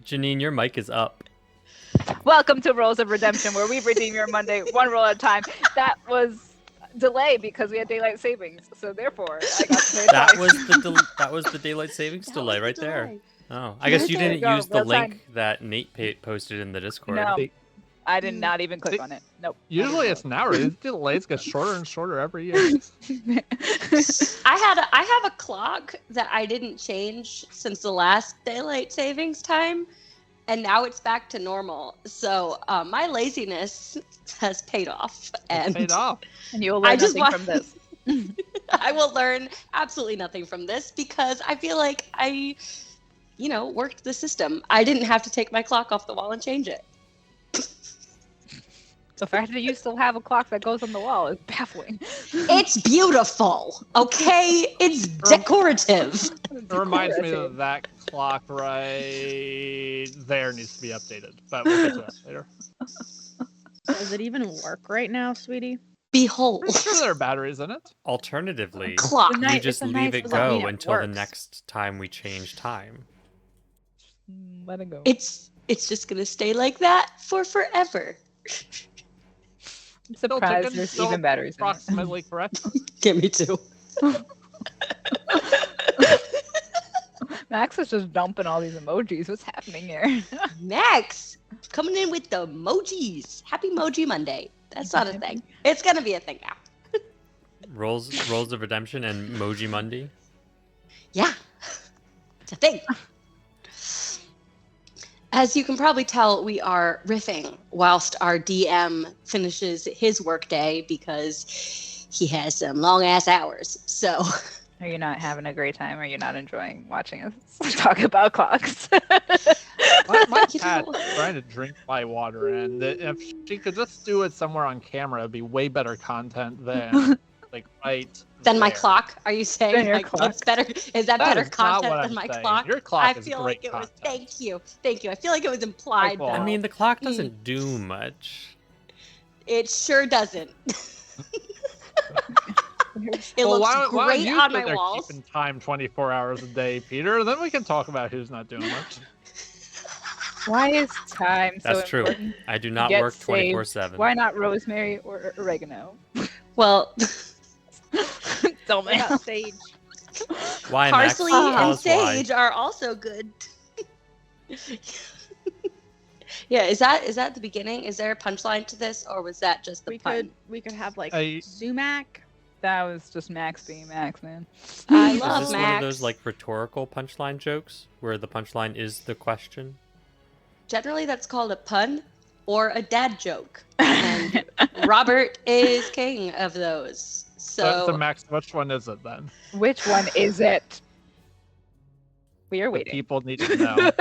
Janine, your mic is up. Welcome to Rolls of Redemption, where we redeem your Monday one roll at a time. That was delayed because we had daylight savings, so therefore I got to pay That was the daylight savings delay right there. Oh, I guess you didn't Go, use the real time. link that Nate posted in the Discord. No, I did not even click on it. Nope. Usually it's an hour. These delays get shorter and shorter every year. I have a clock that I didn't change since the last daylight savings time, and now it's back to normal. So my laziness has paid off. And you'll learn nothing from this. I will learn absolutely nothing from this because I feel like I, worked the system. I didn't have to take my clock off the wall and change it. The fact that you still have a clock that goes on the wall is baffling. It's beautiful, okay? It's decorative. It reminds me of that clock right there needs to be updated, but we'll get to that later. Does it even work right now, sweetie? Behold. I'm sure there are batteries in it. Alternatively, Clock. you just leave it go until the next time we change time. Let it go. It's just gonna stay like that for forever. I'm surprised there's even batteries in it. Approximately correct. Get me too. Max is just dumping all these emojis. What's happening here? Max, coming in with the emojis. Happy Emoji Monday. That's not a thing. It's gonna be a thing now. Rolls of Redemption and Moji Monday. Yeah, it's a thing. As you can probably tell, we are riffing whilst our DM finishes his workday because he has some long-ass hours. So, are you not having a great time? Are you not enjoying watching us talk about clocks? My cat's trying to drink my water, and if she could just do it somewhere on camera, it'd be way better content than Than my clock? Are you saying my clock's better? Is that better content than my clock? Your clock I is feel great like it was. content. Thank you. I feel like it was implied. I mean, the clock doesn't do much. It sure doesn't. It well, looks great on my walls. Keeping time 24 hours a day, Peter. Then we can talk about who's not doing much. Why is time so That's true. important? I do not Get work 24/7. Why not rosemary or oregano? Well, dumbass. Sage. Why, parsley Max? Tell and us why. sage are also good. Yeah, is that the beginning? Is there a punchline to this, or was that just the pun? We could have like I- sumac. That was just Max being Max, man. I Is love this Max. one of those like rhetorical punchline jokes where the punchline is the question? Generally, that's called a pun or a dad joke, and Robert is king of those. So Max, which one is it then? Which one is it? We are waiting. People need to know.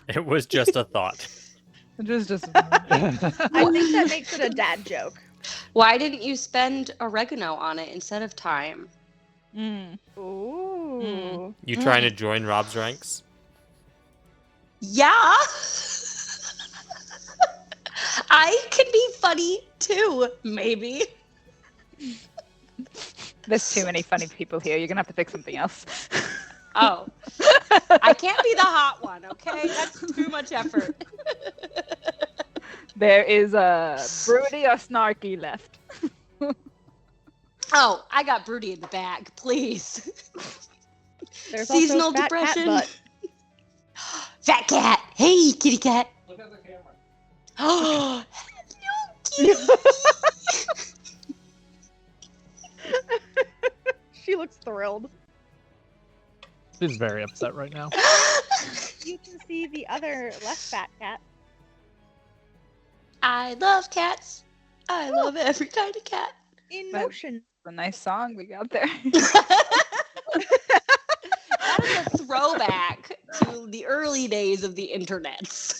It was just a thought. Just. I think that makes it a dad joke. Why didn't you spend oregano on it instead of thyme? Ooh. You trying to join Rob's ranks? Yeah. I can be funny too, maybe. There's too many funny people here. You're gonna have to pick something else. Oh. I can't be the hot one, okay? That's too much effort. There is a broody or snarky left. Oh, I got broody in the bag, please. There's Seasonal also fat depression. Cat butt. Fat cat. Hey, kitty cat. Look at the camera. Oh, hello, kitty. She looks thrilled. She's very upset right now. You can see the other less fat cat. I love cats. I love every kind of cat. In But- motion. A nice song we got there. That is a throwback to the early days of the internet.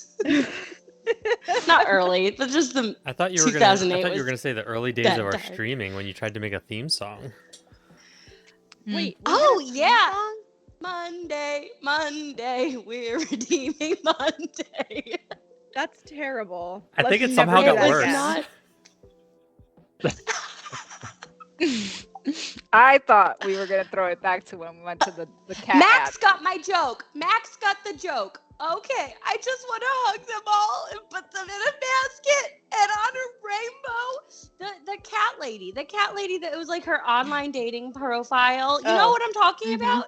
Not early, but just the I thought you were 2008 gonna say the early days that of our dark. streaming when you tried to make a theme song. Wait. Oh, we had a theme yeah. song? Monday, we're redeeming Monday. That's terrible. I think Let's it somehow never got do that worse. again. I thought we were gonna throw it back to when we went to the cat Max app. got my joke. Max got the joke. Okay, I just want to hug them all and put them in a basket and on a rainbow. The cat lady that was like her online dating profile. You know Oh. what I'm talking Mhm. about?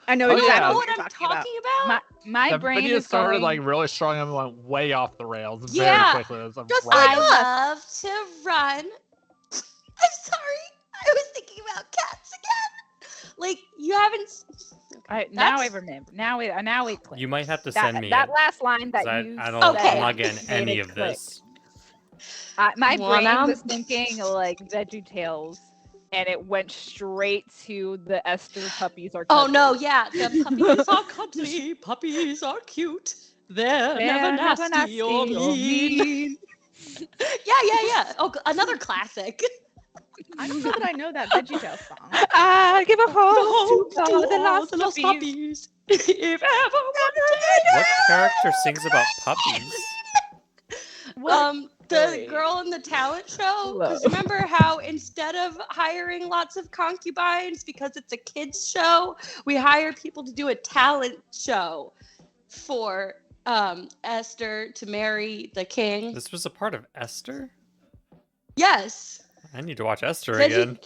I know Oh, You yeah. exactly know what what you're I'm talking about. talking about? My The brain video is started going. like really strong and went way off the rails very Yeah, quickly. It was a just riot. I us. love to run. I'm sorry. I was thinking about cats again. Like you haven't. Now I That's- remember. Now it clicks. You might have to that send me that it. last line that 'cause you I don't. said Okay. I'm not getting made any it of click. this. My Well, brain now- was thinking like Veggie Tales, and it went straight to the Esther puppies are. Oh cuddly. no, yeah, the puppies are cuddly. Puppies are cute. They're never nasty or mean. Yeah. Oh, another classic. I don't know that I know that VeggieTales song. I give a home to To all the all lost the lost puppies. puppies. If ever one What character sings about puppies? The Sorry. girl in the talent show. Because Hello. remember how instead of hiring lots of concubines because it's a kids show, we hire people to do a talent show for Esther to marry the king. This was a part of Esther? Yes. I need to watch Esther Veggie- again.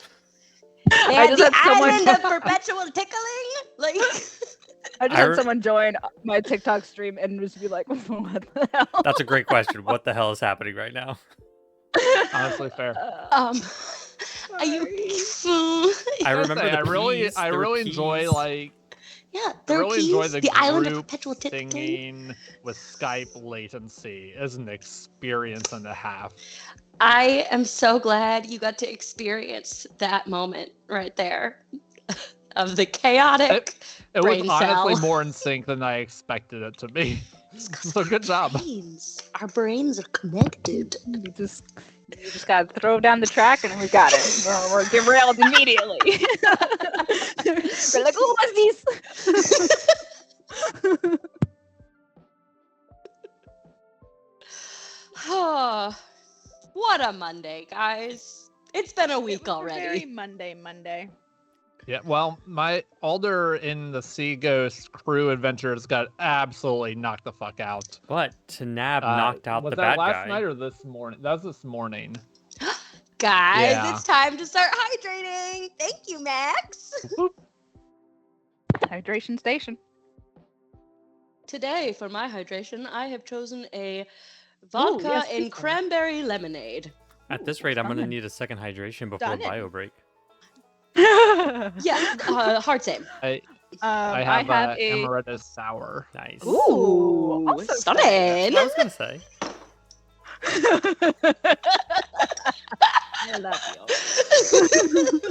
They I had just the had someone- island of perpetual tickling. Like I just I had re- someone join my TikTok stream and just be like, "What the hell?" That's a great question. What the hell is happening right now? Honestly, fair. are you I remember say, the I really, peas. I There were really enjoy peas. like Yeah, I there really enjoy peas, the, the island of group perpetual tickling. singing with Skype latency is an experience and a half. I am so glad you got to experience that moment right there of the chaotic. It was Brain honestly cell. more in sync than I expected it to be. So good job. Our brains are connected. You just gotta throw down the track and we got it. We're derailed immediately. We're like, "Oh, what's these?" What a Monday, guys. It's been a It week was a very already. Monday. Yeah, well, my Alder in the Sea Ghost crew adventures got absolutely knocked the fuck out. But Tanab knocked out was the that bad last guy. night or this morning? That was this morning. Guys, Yeah. it's time to start hydrating. Thank you, Max. Hydration station. Today, for my hydration, I have chosen a vodka yes, and please tell me. cranberry lemonade. At this rate, I'm gonna Stunning. need a second hydration before Stunning. bio break. Yeah, hard same. I I have, have a a. amaretto sour. Nice. Ooh, also stunning. I was gonna say. I love you.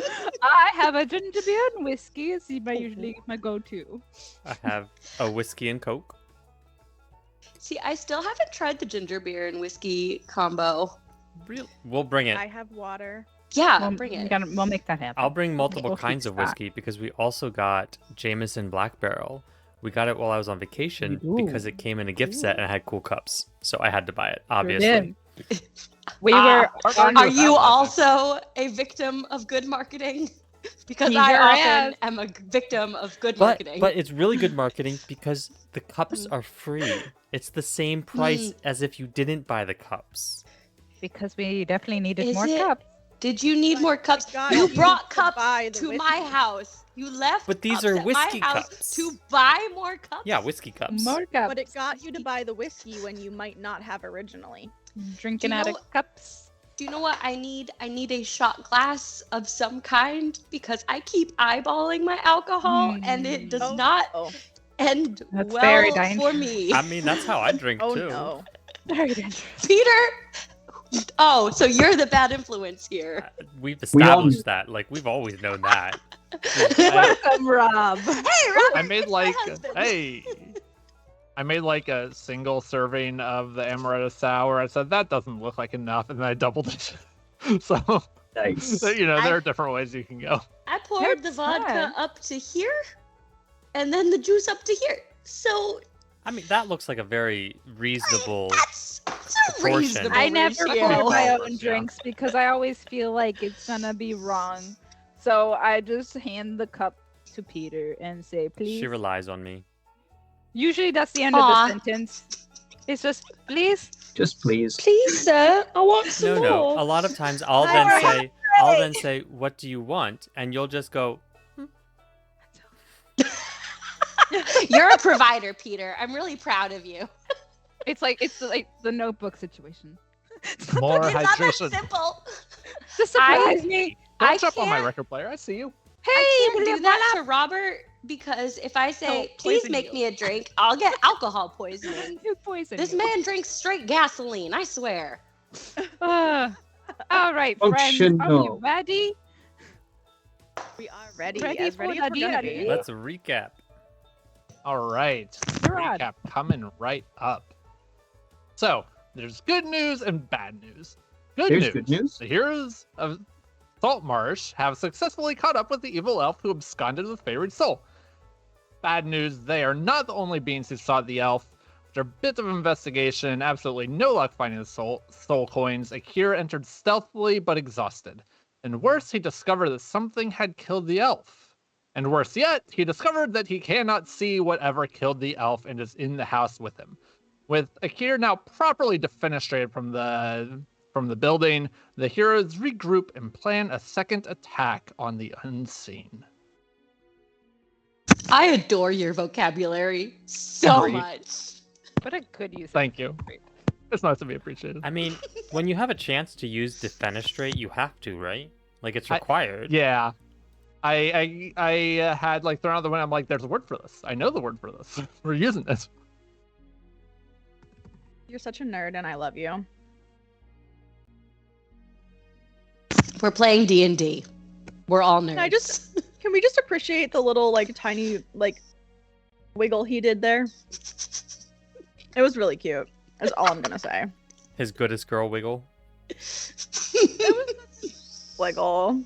I have a ginger beer and whiskey. It's usually my go-to. I have a whiskey and coke. See, I still haven't tried the ginger beer and whiskey combo. Real. We'll bring it. I have water. Yeah, We'll, bring it. we'll make that happen. I'll bring multiple We'll kinds fix of that. whiskey because we also got Jameson Black Barrel. We got it while I was on vacation because it came in a gift set and it had cool cups. So I had to buy it, obviously. We Ah, were. Are you also a victim of good marketing? Because He I sure often is. am a victim of good But marketing. it's really good marketing because the cups are free. It's the same price as if you didn't buy the cups. Because we definitely needed Is more it? cups. Did you need But more cups? God, You you brought to cups buy the to my whiskey. house. You left But these cups are at whiskey my house cups. to buy more cups. Yeah, whiskey cups. More cups. But it got you to buy the whiskey when you might not have originally. Drinking Do you out know of cups. Do you know what I need? I need a shot glass of some kind because I keep eyeballing my alcohol and it does Oh, not oh. end That's well very for dangerous. me. I mean, that's how I drink Oh too. no. Very dangerous. Peter! Oh, so you're the bad influence here. We've We all- established that. Like, we've always known that. Welcome, Rob. Hey, Robert! I made it's my like husband. I made like a single serving of the amaretto sour. I said that doesn't look like enough, and then I doubled it. So Nice. you know, there I- are different ways you can go. I poured the That's vodka fine. up to here and then the juice up to here. So I mean, that looks like a very reasonable. that's a Proportion. reasonable I never ratio. pour my Yeah. own drinks because I always feel like it's gonna be wrong. So I just hand the cup to Peter and say, please. She relies on me. Usually that's the end of Aw. the sentence. It's just, please. Just please. Please, sir, I want some No. more. A lot of times I'll then say, "What do you want?" And you'll just go, You're a provider, Peter. I'm really proud of you. It's like the Notebook situation. More It's not that hydration. simple. Just surprise me. Don't I jump on my can't- record player. I see you. Hey, I can't do that voila. to Robert because if I say, He'll please poison make you. me a drink, I'll get alcohol poisoning. You poison This you. man drinks straight gasoline, I swear. All right, friends. Are we Functional. ready? We are ready. Ready as for ready the as we're gonna DRD? be. "Let's recap." All right. You're on. Recap coming right up. So, there's good news and bad news. There's good news. The heroes of Saltmarsh have successfully caught up with the evil elf who absconded with Favored Soul. Bad news, they are not the only beings who sought the elf. After a bit of investigation, absolutely no luck finding the soul coins, Akkierr entered stealthily but exhausted. And worse, he discovered that something had killed the elf. And worse yet, he discovered that he cannot see whatever killed the elf and is in the house with him. With Akkierr now properly defenestrated from the building, the heroes regroup and plan a second attack on the unseen. I adore your vocabulary so Agreed. much. What a good use. Thank you. It's nice to be appreciated. I mean, when you have a chance to use defenestrate, you have to, right? Like it's I- required. Yeah. I had like thrown out the window. I'm like, there's a word for this. I know the word for this. We're using this. You're such a nerd, and I love you. We're playing D&D. We're all nerds. Can we just appreciate the little tiny wiggle he did there? It was really cute. That's all I'm gonna say. His goodest girl wiggle. Wiggle.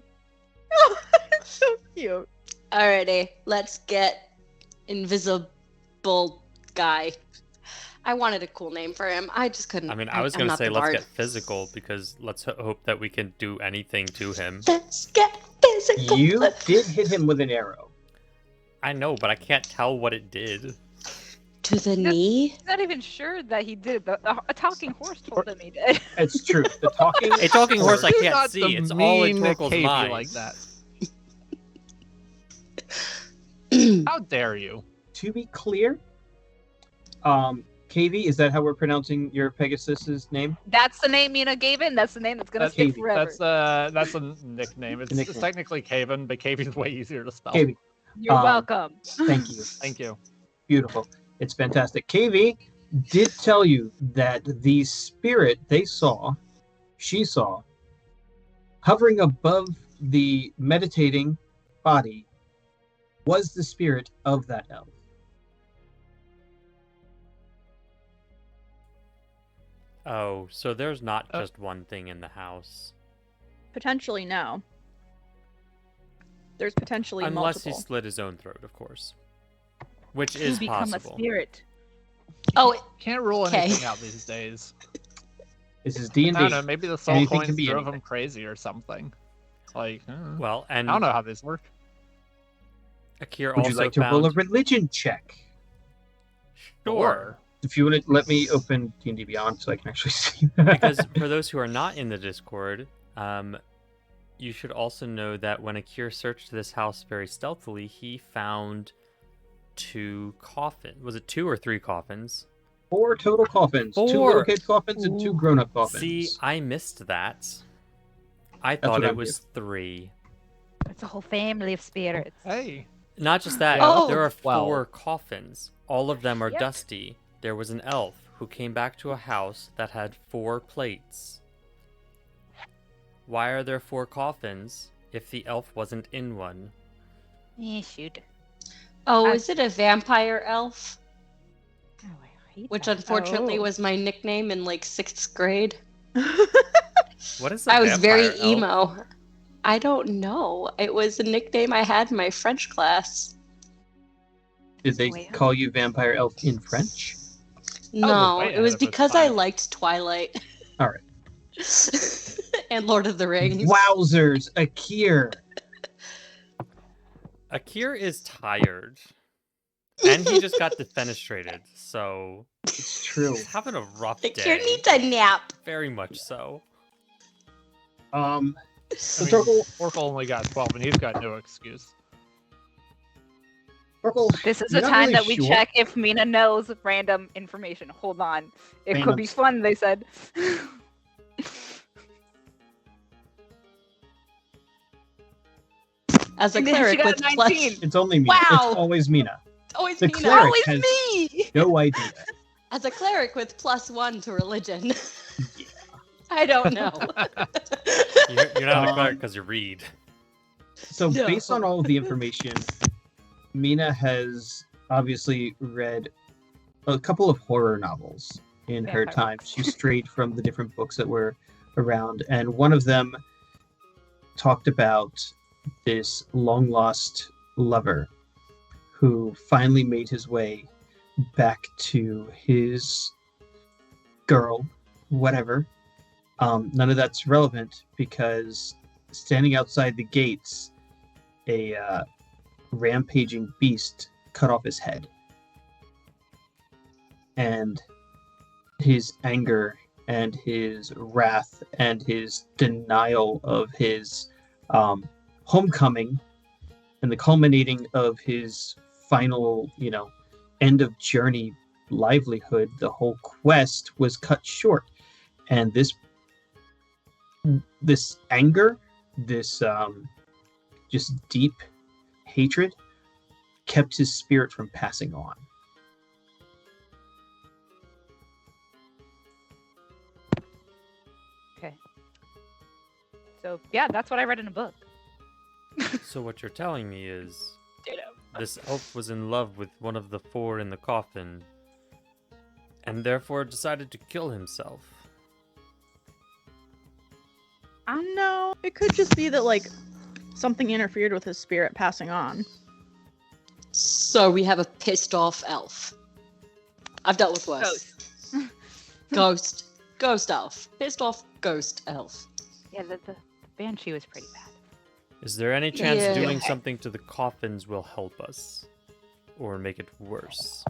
It's so cute. Alrighty, let's get Invisible Guy. I wanted a cool name for him. I just couldn't. I mean, I was I'm gonna not say the let's bard. get physical because let's hope that we can do anything to him. Let's get physical. You did hit him with an arrow. I know, but I can't tell what it did. To the knee. He's not even sure that he did. A talking horse told him he did. It's true. The talking. A talking horse I Do can't not see. It's all in demean Torkel's Cavey mind. like that. How dare you? To be clear, KV, is that how we're pronouncing your Pegasus's name? That's the name Mina gave it, and that's the name that's gonna That's- stick forever. That's a nickname. It's Nickname. technically Caven, but Caven's way easier to spell. KV, You're welcome. thank you. Thank you. Beautiful. It's fantastic. KV did tell you that the spirit she saw, hovering above the meditating body, was the spirit of that elf. Oh, so there's not just one thing in the house. Potentially no. There's potentially Unless multiple. he slit his own throat, of course. Which You is become possible. a spirit. Oh, Can't rule Okay. anything out these days. This is I D&D. don't know. Maybe the soul Anything coins can be drove anything. him crazy or something. Like, Well, and I don't know how these work. Akkierr Would also you like to found... roll a religion check? Sure. If you want to let me open D&D Beyond so I can actually see that. Because for those who are not in the Discord, you should also know that when Akkierr searched this house very stealthily, he found 2 coffins. Was it 2 or 3 coffins? 4 total coffins. 2 4. little kid coffins and 2 grown-up coffins. See, I missed that. I That's thought what it I'm was 3. It's a whole family of spirits. Hey. Not just that, Oh. there are 4 Well. coffins. All of them are Yep. dusty. There was an elf who came back to a house that had 4 plates. Why are there 4 coffins if the elf wasn't in one? Shoot. oh, is it a vampire elf? Oh, I hate Which that. unfortunately Oh. was my nickname in 6th grade. What is a I was very vampire elf? emo. I don't know. It was a nickname I had in my French class. Did they Well. call you Vampire Elf in French? No, way it ahead was of its because I time. liked Twilight. All right. And Lord of the Rings. Wowzers, Akkierr. Akkierr is tired. And he just got defenestrated, so It's true. he's having a rough Akkierr day. needs a nap. Very much so. So I mean, Torkel, Orkel only got 12, and he's got no excuse. Torkel, This is you're the not time really that we sure? check if Mina knows random information. Hold on. It could be Randoms. fun, they said. As a And then she cleric got with a plus, 19. It's only Mina. Wow. It's always Mina. always The Mina. cleric Always has- me. No idea. As a cleric with +1 to religion. I don't know. You're not a Um, cleric because you read. So No. based on all of the information, Mina has obviously read a couple of horror novels in her Vampire time. books. She strayed from the different books that were around, and one of them talked about this long lost lover who finally made his way back to his girl, whatever. None of that's relevant because standing outside the gates, a rampaging beast cut off his head. And his anger and his wrath and his denial of his homecoming and the culminating of his final, end of journey livelihood, the whole quest was cut short. And this anger, this just deep hatred kept his spirit from passing on. Okay. So, yeah, that's what I read in a book. So what you're telling me is Ditto. this elf was in love with one of the four in the coffin, and therefore decided to kill himself. I don't know. It could just be that like something interfered with his spirit passing on. So we have a pissed off elf. I've dealt with worse. Ghost elf. Pissed off ghost elf. Yeah, the banshee was pretty bad. Is there any chance Yeah. doing something to the coffins will help us? Or make it worse?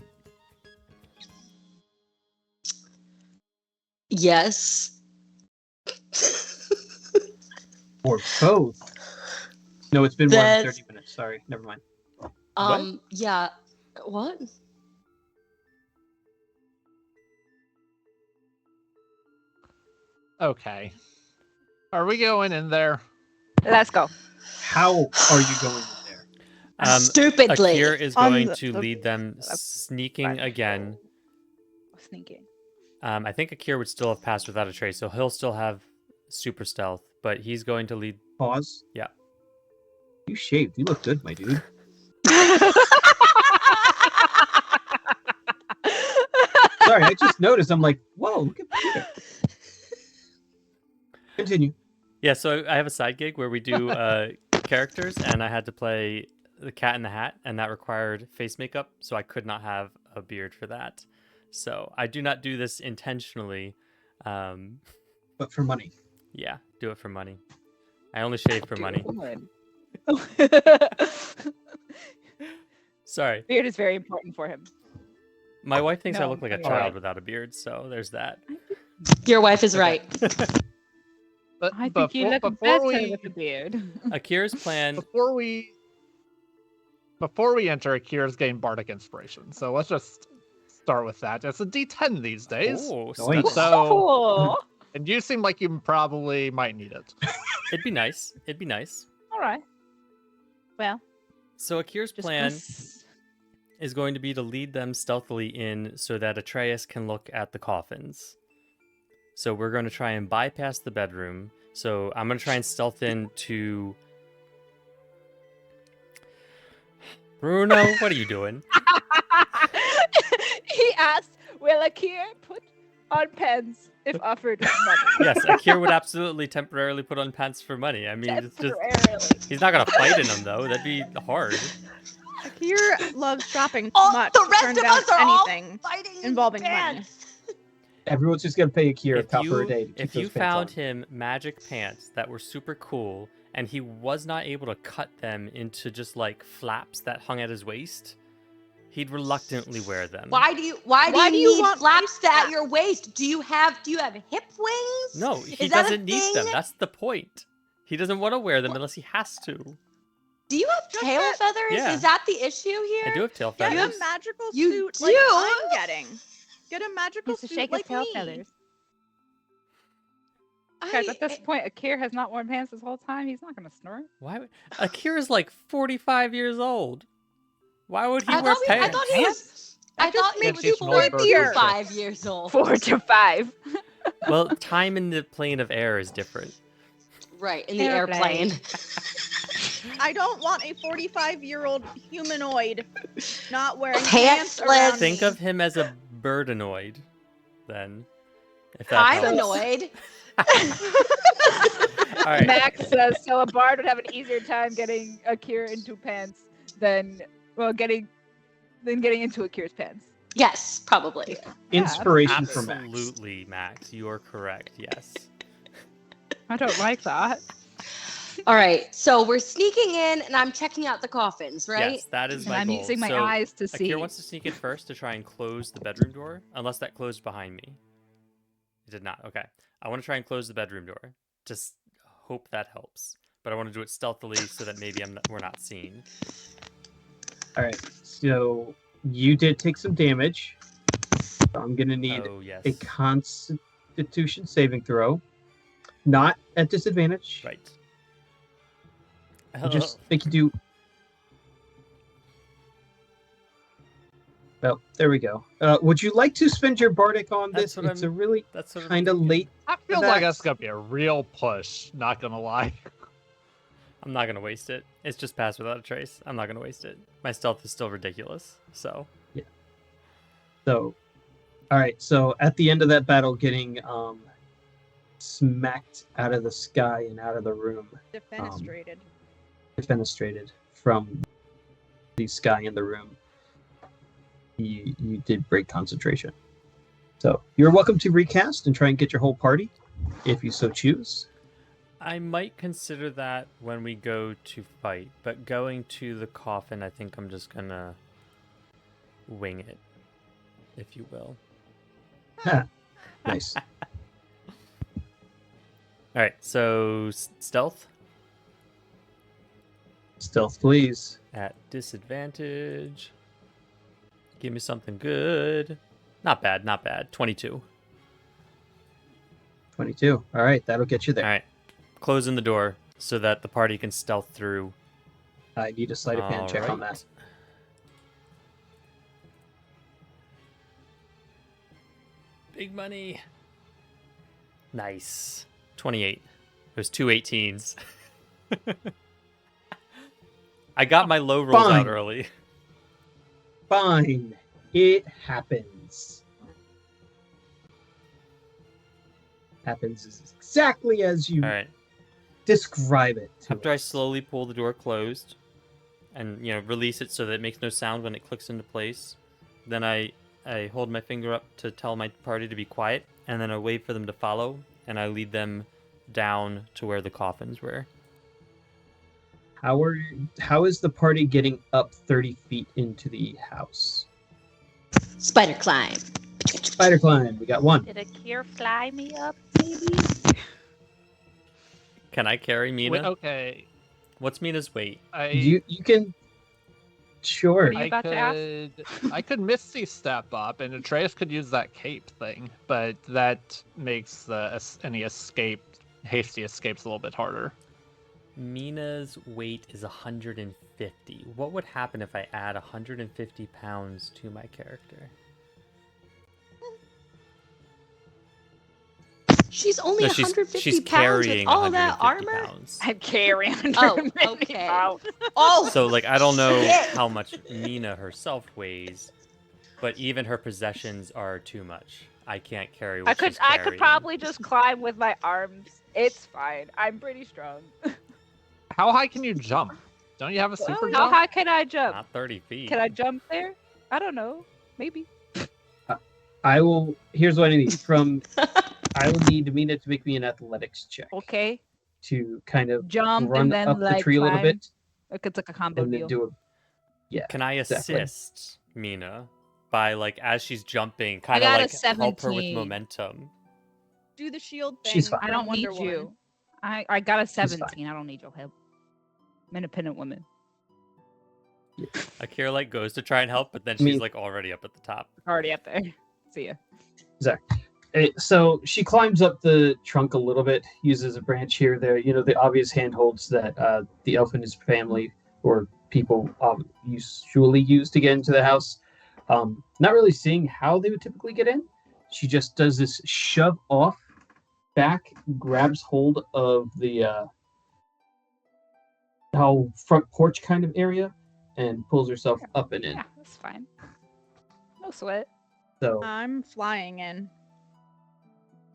Yes. Or both. No, it's been more than That's- 30 minutes. Sorry, never mind. Yeah. What? Okay. Are we going in there? Let's go. How are you going in there? Stupidly. Akkierr is On going the- to the- lead them sneaking fine. again. Sneaking. I think Akkierr would still have passed without a trace, so he'll still have super stealth, but he's going to lead. Pause. Yeah. You shaved. You look good, my dude. Sorry, I just noticed. I'm like, whoa, look at Peter. Continue. Yeah, so I have a side gig where we do characters, and I had to play the Cat in the Hat, and that required face makeup, so I could not have a beard for that. So I do not do this intentionally. But for money. Yeah, do it for money. I only shave for money. Sorry. Beard is very important for him. My wife thinks I No, look like a I'm child alright. without a beard, so there's that. Your wife is right. But I think you look before better we with a beard. Akkier's plan. before we enter, Akkierr's gained bardic inspiration. So let's just start with that. It's a D10 these days. Oh, Nice. study. So, Cool. and you seem like you probably might need it. It'd be nice. It'd be nice. All right. Well, So Akkier's just plan press- is going to be to lead them stealthily in so that Atreus can look at the coffins. So we're going to try and bypass the bedroom. So I'm going to try and stealth in to... Bruno, what are you doing? He asked, "Will Akkierr put on pens if offered money?" Yes, Akkierr would absolutely temporarily put on pants for money. I mean, it's just... Temporarily. He's not going to fight in them, though. That'd be hard. Akkierr loves shopping too All much the to rest turn of down us are all anything fighting in involving money. pants. Everyone's just going to pay Akkierr a If copper a you, day to keep if those you pants found on. him magic pants that were super cool and he was not able to cut them into just like flaps that hung at his waist, He'd reluctantly wear them. Why do you Why do you need want flaps waist at flaps? your waist? Do you have hip wings? No, he Is that a doesn't need them. thing? That's the point. He doesn't want to wear them unless he has to. Do you have Just tail get- feathers? Yeah. Is that the issue here? I do have tail Get feathers. a magical You suit like do? I'm getting. Get a magical Needs to suit shake like his tail me. feathers. Guys, at this point, Akkierr has not worn pants this whole time. He's not gonna snort. Why? Akkier's like 45 years old. Why would he I wear thought pants? I thought he was. I That just thought he makes was you 4 to flippier. 5 years old. 4 to 5. Well, time in the plane of air is different. Right, in the Airplane. airplane. I don't want a 45-year-old humanoid not wearing pants Pantsless. around Think me. of him as a birdanoid, then. If that I'm helps. annoyed. All right. Max says so. A bard would have an easier time getting Akkierr into pants than getting into Akkier's pants. Yes, probably. Inspiration for Max. Absolutely, Max. You are correct. Yes. I don't like that. All right, so we're sneaking in, and I'm checking out the coffins, right? Yes, that is And my I'm goal. using my So, eyes to see. Akkierr wants to sneak in first to try and close the bedroom door, unless that closed behind me. It did not. Okay. I want to try and close the bedroom door. Just hope that helps. But I want to do it stealthily so that maybe we're not seen. All right. So you did take some damage. So I'm gonna need Oh, yes. a Constitution saving throw, not at disadvantage. Right. I'll just make you do. Well, there we go. Would you like to spend your bardic on That's this? what It's a I'm- really That's sort of kind of thinking. late. I feel that- like that's gonna be a real push. Not gonna lie. I'm not going to waste it. It's just pass without a trace. I'm not going to waste it. My stealth is still ridiculous. So, So, all right. So at the end of that battle, getting smacked out of the sky and out of the room, Defenestrated. defenestrated from the sky in the room, you did break concentration. So you're welcome to recast and try and get your whole party, if you so choose. I might consider that when we go to fight, but going to the coffin, I think I'm just going to wing it, if you will. Nice. All right, so stealth Stealth, please. at disadvantage. Give me something good. Not bad, not bad. 22. 22. All right, that'll get you there. All right, closing the door so that the party can stealth through. I need a sleight of hand check on that. Alright. Big money. Nice. 28. There's two 18s. I got my low rolls Fine. out early. Fine. It happens. Happens is exactly as you All right. describe it. To After I us. slowly pull the door closed and, release it so that it makes no sound when it clicks into place, then I hold my finger up to tell my party to be quiet, and then I wait for them to follow, and I lead them down to where the coffins were. How is the party getting up 30 feet into the house? Spider climb. Spider climb. We got one. Did Akkierr fly me up, maybe? Can I carry Mina? Wait, okay. What's Mina's weight? You can. Sure. Are you about to ask? I could Misty step up, and Atreus could use that cape thing, but that makes any hasty escapes a little bit harder. Mina's weight is 150. What would happen if I add 150 pounds to my character? She's only No, 150 she's pounds carrying with all that 150 armor. pounds. I'm carrying. Oh, okay. Oh, So, I don't know Shit. how much Mina herself weighs, but even her possessions are too much. I can't carry what she's I could carrying. probably just climb with my arms. It's fine. I'm pretty strong. How high can you jump? Don't you have a super How jump? high can I jump? Not 30 feet. Can I jump there? I don't know. Maybe. I will. Here's what I need from. I will need Mina to make me an athletics check Okay. to kind of Jump run and then up the tree a little climb. bit It's like a combo and then deal. do a. Yeah. Can I exactly. assist? Mina by like as she's jumping, I kind of got a like help her with 17. momentum. Do the shield thing. She's fine. I don't Wonder need Woman. you. I got a She's fine. 17. I don't need your help. I'm an independent woman. Akkierr like goes to try and help, but then I mean- she's like already up at the top. Already up there. See ya. So she climbs up the trunk a little bit, uses a branch here or there, the obvious handholds that the elf and his family or people usually use to get into the house. Not really seeing how they would typically get in. She just does this shove off back, grabs hold of the front porch kind of area, and pulls herself up and in. Yeah, that's fine. No sweat. So I'm flying in.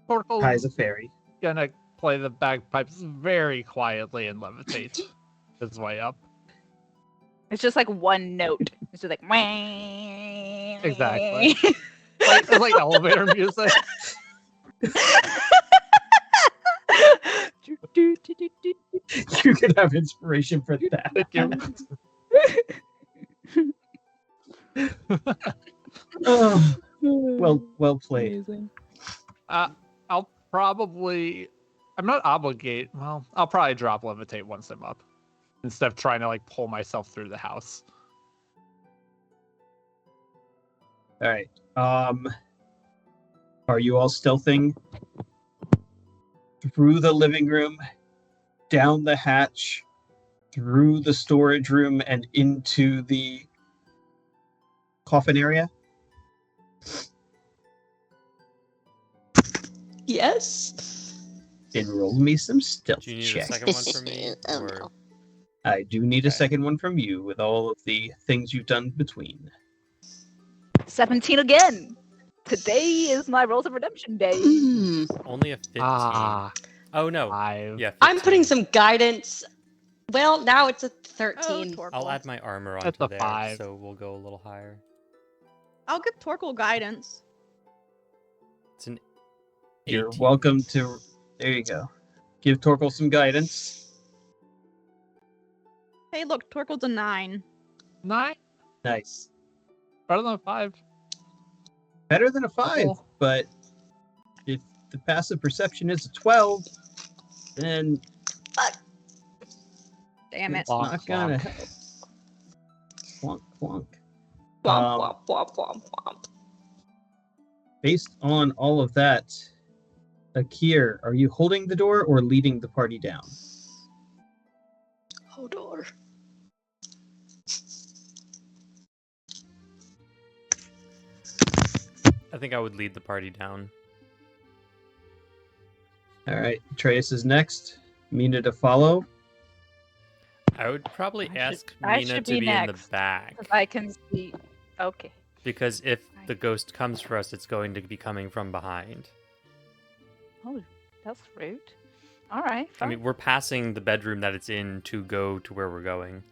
Torkel Kai's a fairy. gonna play the bagpipes very quietly and levitate his way up. It's just like one note. It's just like Wah. Exactly. It's like elevator music. You could have inspiration for that. Oh, well played. Amazing. I'll probably. I'm not obligated. Well, I'll probably drop levitate once I'm up, instead of trying to like pull myself through the house. All right. Are you all stealthing through the living room, down the hatch, through the storage room, and into the coffin area? Yes. Then roll me some stealth Do you need checks. a second one from me? Oh, Or... no. I do need a Okay. second one from you with all of the things you've done between. 17 again. Today is my Rolls of Redemption day. Mm. Only a 15. Oh no. 5. Yeah. 15. I'm putting some guidance. Well, now it's a 13. Torkel. I'll add my armor That's onto a there, 5. so we'll go a little higher. I'll give Torkel guidance. It's an. You're 18. welcome to. There you go. Give Torkel some guidance. Hey, look, Torkel's a 9. 9. Nice. Better than a 5. Better than a 5, Cool. but if the passive perception is a 12, then Damn it. it's not Wonk, gonna wonk. help. Plonk, plonk. Womp, womp, womp, womp, womp. Based on all of that, Akkierr, are you holding the door or leading the party down? Hold on. I think I would lead the party down. All right, Atreus is next. Mina to follow. I would probably I should- ask I Mina should to be be in the next, back. If I can see. Okay. Because if the ghost comes for us, it's going to be coming from behind. Oh, that's rude. All right. I Fine. mean, we're passing the bedroom that it's in to go to where we're going.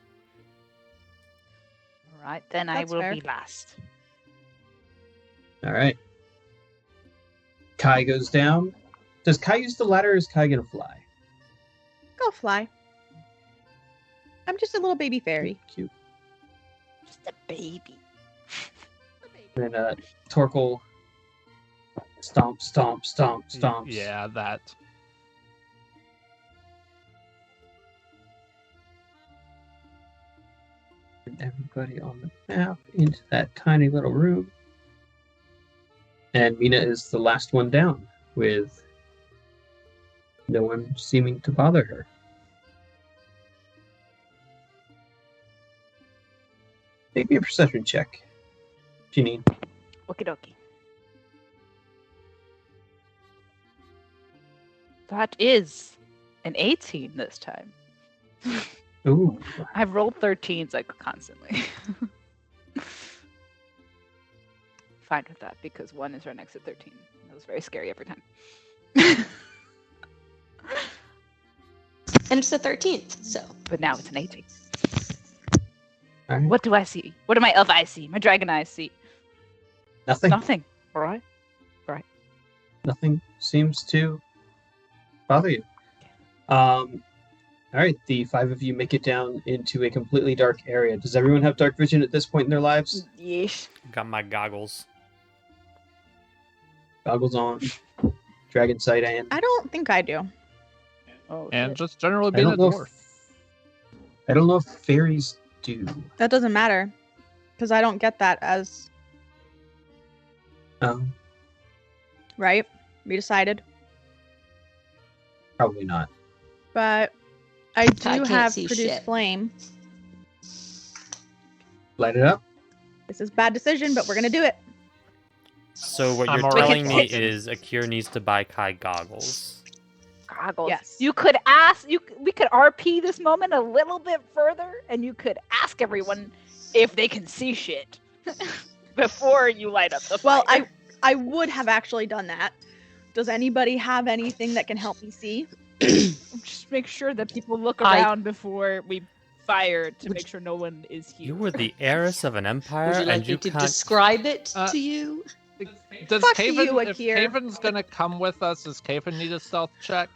All right, then I That's will fair. be last. All right. Kai goes down. Does Kai use the ladder or is Kai going to fly? Go fly. I'm just a little baby fairy. Cute. Just a baby. Then Torkel stomp, stomp, stomp, stomps. Yeah, that. And everybody on the map into that tiny little room. And Mina is the last one down, with no one seeming to bother her. Maybe a perception check, Janine. Okie dokie. That is an 18 this time. Ooh, I've rolled 13s like constantly. Fine with that because 1 is right next to 13. That was very scary every time. And it's the 13th, so. But now it's an 18. all right. What do I see? What do my elf eyes see? My dragon eyes see? Nothing. Nothing. All right. Nothing seems to bother you. All right, the 5 of you make it down into a completely dark area. Does everyone have dark vision at this point in their lives? Yeesh. Got my goggles. Goggles on, dragon sight, and I don't think I do. Oh, And shit. just generally I being a don't know. dwarf. I don't know if fairies do. That doesn't matter, because I don't get that as Um, right. We decided, probably not. but I do can't have see produce shit. flame. Light it up. This is a bad decision, but we're gonna do it. So what I'm you're already telling me talking. is Akkierr needs to buy Kai goggles. Goggles. Yes. You could ask. We could RP this moment a little bit further, and you could ask everyone if they can see shit before you light up the fire. Well, I would have actually done that. Does anybody have anything that can help me see? just make sure that people look I- around before we fire to make sure no one is here. You were the heiress of an empire, Would you like and me you to can't. describe it Uh, to you? Does Fuck Caven, you, if Akkierr. Caven's gonna come with us, does Caven need a stealth check?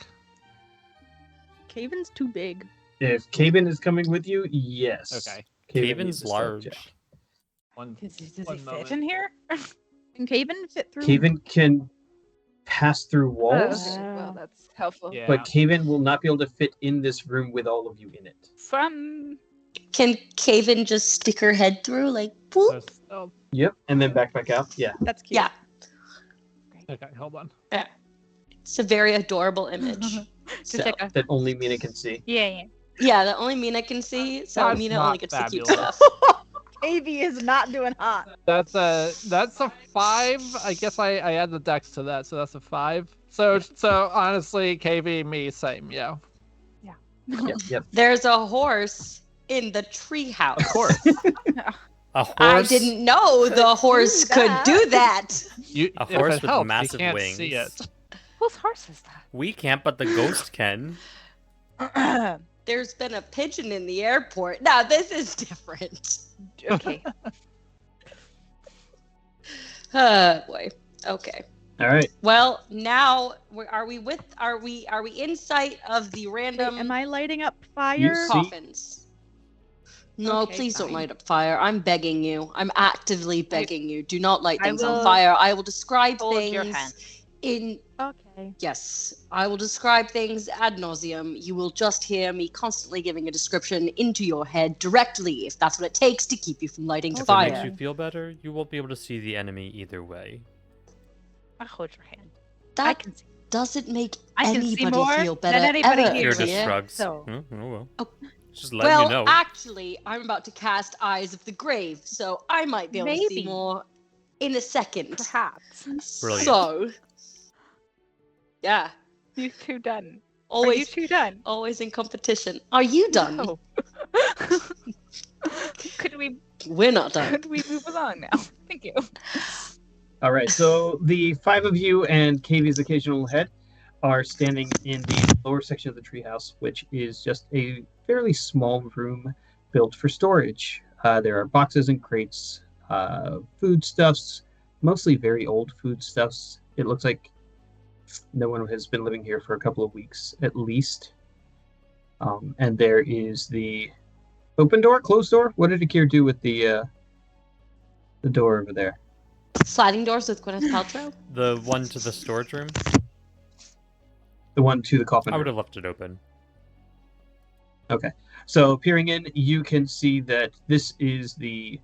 Caven's too big. If Caven is coming with you, yes. Okay. Caven needs Caven's a stealth large. check. Does he One fit moment. in here? Can Caven fit through? Caven can pass through walls, Okay, well, that's helpful. Yeah. but Caven will not be able to fit in this room with all of you in it. From Can Caven just stick her head through, like, boop? Oh, Yep, and then back out. Yeah. That's cute. Yeah, okay, hold on. it's a very adorable image. just like a That only Mina can see. yeah. Yeah, that only Mina can see, so That's Mina not only gets to keep fabulous. stuff. Avy is not doing hot. That's a 5. I guess I add the dex to that, so that's a 5. So honestly, KV, me, same, yeah. Yep. There's a horse in the treehouse. Of course. A horse. I didn't know the horse could do that. You, A if horse it with helps, massive you can't wings. see it. Whose horse is We can't, but the ghost can. that? There's been a pigeon in the airport. Now this is different. Okay. Boy. Okay. All right. Well, now are we in sight of the Wait, random am I lighting up fire? You see- coffins? No, Okay, please don't fine. light up fire. I'm begging you. I'm actively begging you. Do not light I things on will fire. I will describe hold things your hand. in Okay. yes. I will describe things ad nauseum. You will just hear me constantly giving a description into your head directly, if that's what it takes to keep you from lighting If it fire. makes you feel better, you won't be able to see the enemy either way. I hold your hand. I That can see. doesn't make I can see anybody more feel than better. anybody ever, here. Akkierr just Yeah, shrugs. so- Oh well. Oh. Just letting Well, you know. actually, I'm about to cast Eyes of the Grave, so I might be able to see Maybe. more in a second. Perhaps. Brilliant. So, yeah, You two done? Are you always, two done? always in competition. Are you done? No. could we We're not done. could we move along now? Thank you. All right. So the 5 of you and KV's occasional head are standing in the lower section of the treehouse, which is just a fairly small room built for storage. There are boxes and crates, foodstuffs, mostly very old foodstuffs. It looks like no one has been living here for a couple of weeks at least. And there is the open door, closed door. What did Akkierr do with the door over there? Sliding doors with Gwyneth Paltrow. The one to the storage room, The one to the coffin. I room. would have left it open. So peering in, you can see that this is the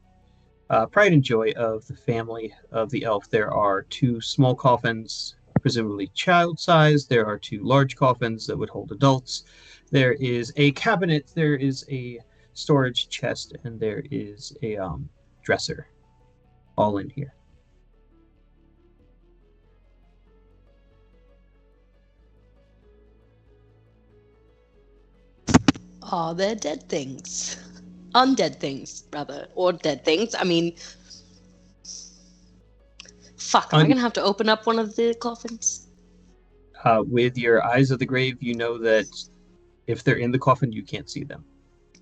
pride and joy of the family of the elf. There are 2 small coffins, presumably child-sized. There are 2 large coffins that would hold adults. There is a cabinet. There is a storage chest, and there is a dresser, all in here. Are there dead things? Undead things, rather. Or dead things. I mean, fuck, am I gonna have to open up one of the coffins? With your eyes of the grave, you know that if they're in the coffin, you can't see them.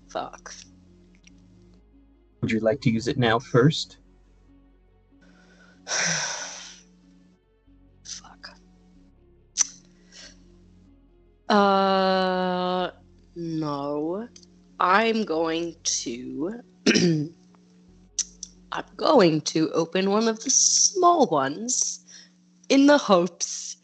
Fuck. Would you like to use it now first? Fuck. No. I'm going to I'm going to open one of the small ones in the hopes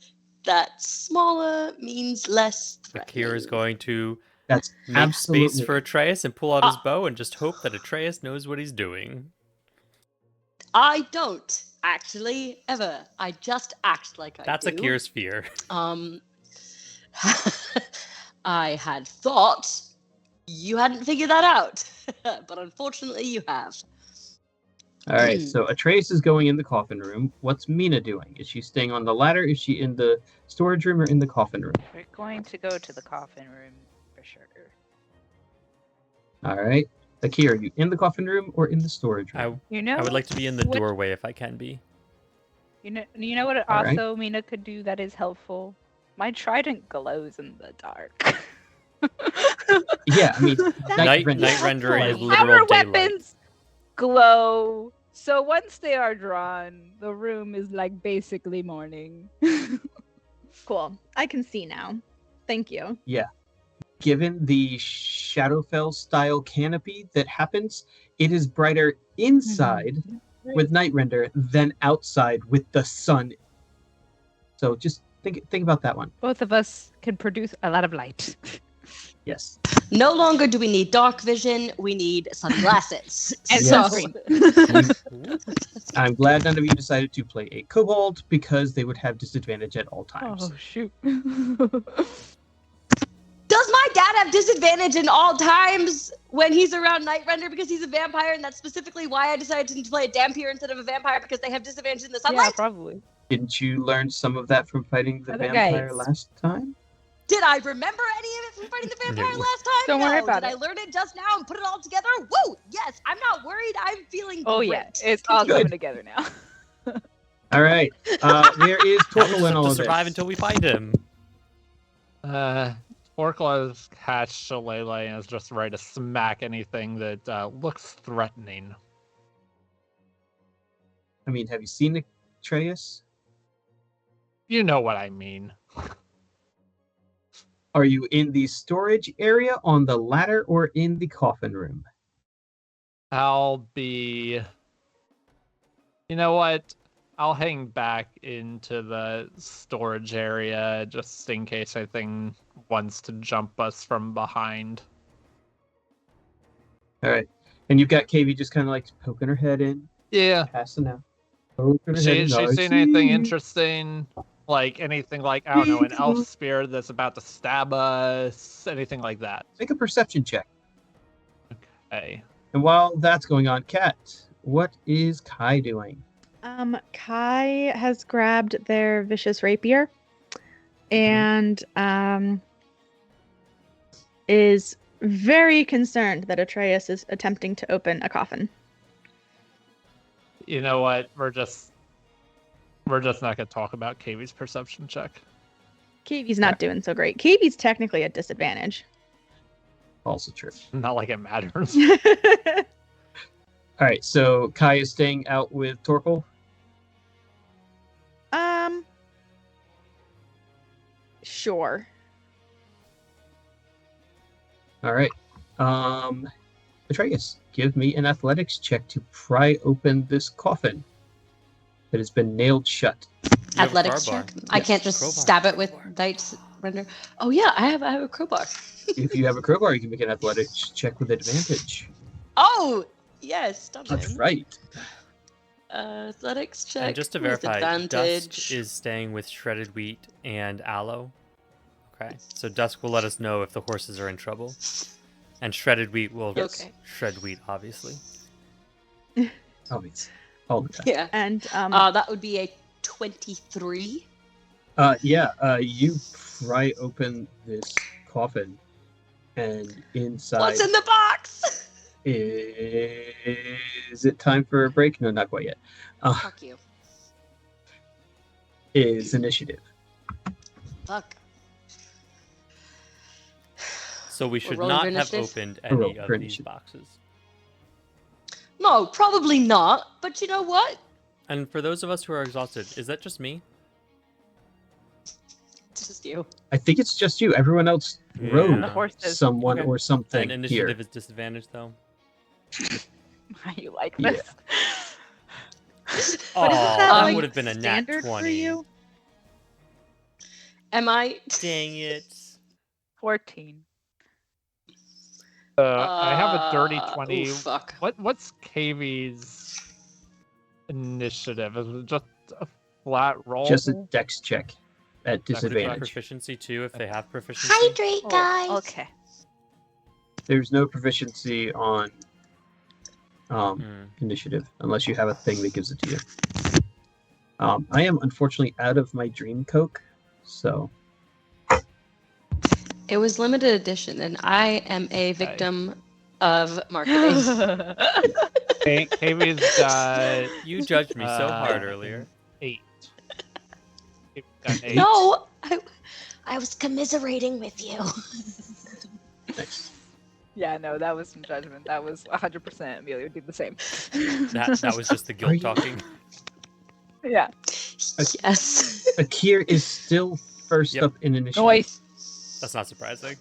that smaller means less threatening. Akkierr is going to That's make space absolutely for Atreus and pull out his bow and just hope that Atreus knows what he's doing. I don't actually ever. I just act like I do. That's Akkier's fear. I had thought you hadn't figured that out, but unfortunately you have. All right, so Atreus is going in the coffin room. What's Mina doing? Is she staying on the ladder? Is she in the storage room or in the coffin room? We're going to go to the coffin room for sure. All right. Akkierr, are you in the coffin room or in the storage room? I would like to be in the what- doorway if I can be. You know what All right. also Mina could do that is helpful? My trident glows in the dark. Yeah, I mean, Night Render. Render is Our literal daylight. weapons glow. So once they are drawn, the room is like basically morning. Cool. I can see now. Thank you. Given the Shadowfell style canopy that happens, it is brighter inside with Night Render than outside with the sun. So just think about that one. Both of us can produce a lot of light. Yes. No longer do we need dark vision, we need sunglasses. And Yes. sunscreen. I'm glad none of you decided to play a kobold because they would have disadvantage at all times. Oh shoot. Does my dad have disadvantage in all times when he's around Night Render because he's a vampire, and that's specifically why I decided to play a Dampier instead of a vampire, because they have disadvantage in the Yeah, sunlight? probably. Didn't you learn some of that from fighting the Other vampire guys. last time? Did I remember any of it from fighting the vampire No. last time? Don't worry No. about Did I it. learn it just now and put it all together? Woo! Yes, I'm not worried. I'm feeling Oh great. yeah, it's all Good. coming together now. All right. There is Now we Torkel just in have all to of survive this. until we find him. Orkla has catched Shillelagh and is just ready to smack anything that looks threatening. I mean, have you seen Atreus? You know what I mean. Are you in the storage area on the ladder or in the coffin room? I'll be... You know what? I'll hang back into the storage area just in case anything wants to jump us from behind. All right. And you've got KV just kind of like poking her head in, Yeah. passing out. Poking her head in. She "I seen anything see you." interesting? Like anything like, I don't know, an elf spirit that's about to stab us? Anything like that? Make a perception check. Hey. And while that's going on, Kat, what is Kai doing? Kai has grabbed their vicious rapier and is very concerned that Atreus is attempting to open a coffin. You know what? We're just not gonna talk about KV's perception check. Kiwi's not doing so great. Kiwi's technically at disadvantage. Also true. Not like it matters. All right. So Kai is staying out with Torkel. Sure. All right. Atreus, give me an athletics check to pry open this coffin that has been nailed shut. You have a Athletics crowbar. check. I can't just Crowbar. stab it with Night Render. Oh yeah, I have a crowbar. If you have a crowbar, you can make an athletics check with advantage. Oh yes, stunning. That's right. Athletics check. And just to with verify, advantage. Dusk is staying with shredded wheat and aloe. Okay, so Dusk will let us know if the horses are in trouble, and shredded wheat will Okay. shred wheat, obviously. Always. All the time. Yeah. And That would be a 23. You pry open this coffin, and inside. What's in the box? Is it time for a break? No, not quite yet. Fuck you. Is initiative. Fuck. So we should rolling not for have initiative? opened Roll any of for these initiative. boxes. No, probably not. But you know what? And for those of us who are exhausted, is that just me? Just you. I think it's just you. Everyone else Yeah. rode The horses. someone Okay. or something And initiative here. is disadvantage though. You like Yeah. this? Oh, that, that like, would have been a nat standard 20. for you? Am I? Dang it. 14. I have a dirty Ooh, 20. fuck. What's KV's initiative? Is it just a flat roll? Just a dex check at Dex check. disadvantage. Proficiency too, if they have proficiency. Hydrate, guys. Oh, okay. There's no proficiency on Hmm. initiative unless you have a thing that gives it to you. I am unfortunately out of my dream coke, so It was limited edition, and I am a victim of marketing. KV's got You judged me so hard Uh, earlier. 8. KV's got 8. No, I was commiserating with you. nice. Yeah, no, that was some judgment. That was 100% Amelia would do the same. That was just the Are guilt you- talking. Yeah. Yes. Akkierr is still first Yep. up in initiative. Noise. That's not surprising.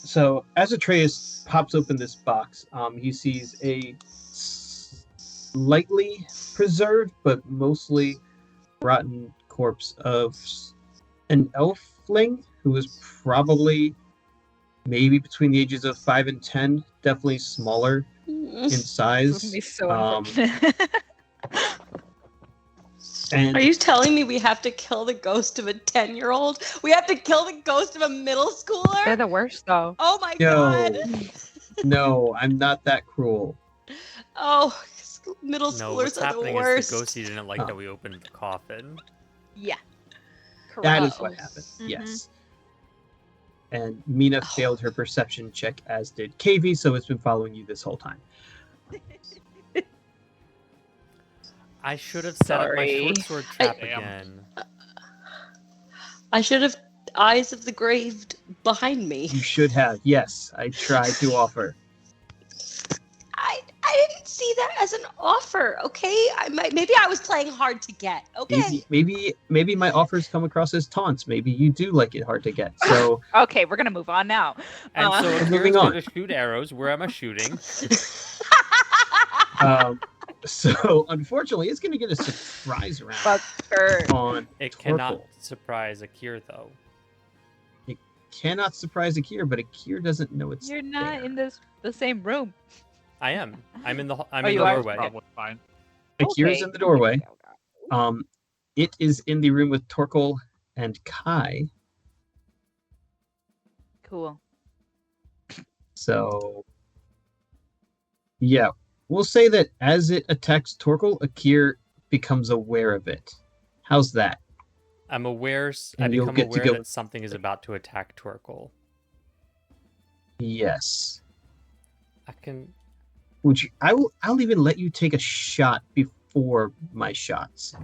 So as Atreus pops open this box, he sees a slightly preserved but mostly rotten corpse of an elfling who was probably maybe between the ages of 5 and 10, definitely smaller in This is size. gonna be so Um, unfortunate. And Are you telling me we have to kill the ghost of a 10-year-old? We have to kill the ghost of a middle They're schooler? the worst, though. Oh my No. god. no, I'm not that cruel. Oh, middle No, what's schoolers are the happening is worst. the ghosty didn't like Oh. that we opened the coffin. Yeah. That Correct. is what happened. Mhm. Yes. And Mina Oh. failed her perception check, as did KV, so it's been following you this whole time. I should have set up my Sorry. short sword trap Damn. again. I should have eyes of the grave behind me. You should have. Yes, I tried to offer. I didn't see that as an offer, okay? Maybe I was playing hard to get, okay? Maybe my offers come across as taunts. Maybe you do like it hard to get. So Okay, we're gonna move on now. And so We're if moving you're on. going to shoot arrows, where am I shooting? so unfortunately, it's going to get a surprise round Fuck her. on It cannot Torkel. surprise Akkierr though. Cannot surprise Akkierr, but Akkierr doesn't know it's You're not there. in the same room. I am. I'm in the Oh, in you the are? doorway. Probably fine. Akkierr is Okay. in the doorway. It is in the room with Torkel and Kai. Cool. So, yeah, we'll say that as it attacks Torkel, Akkierr becomes aware of it. How's that? I'm aware. I And you'll become get to aware go- that something is about to attack Torkel. Yes. I can. Would you? I'll even let you take a shot before my shots.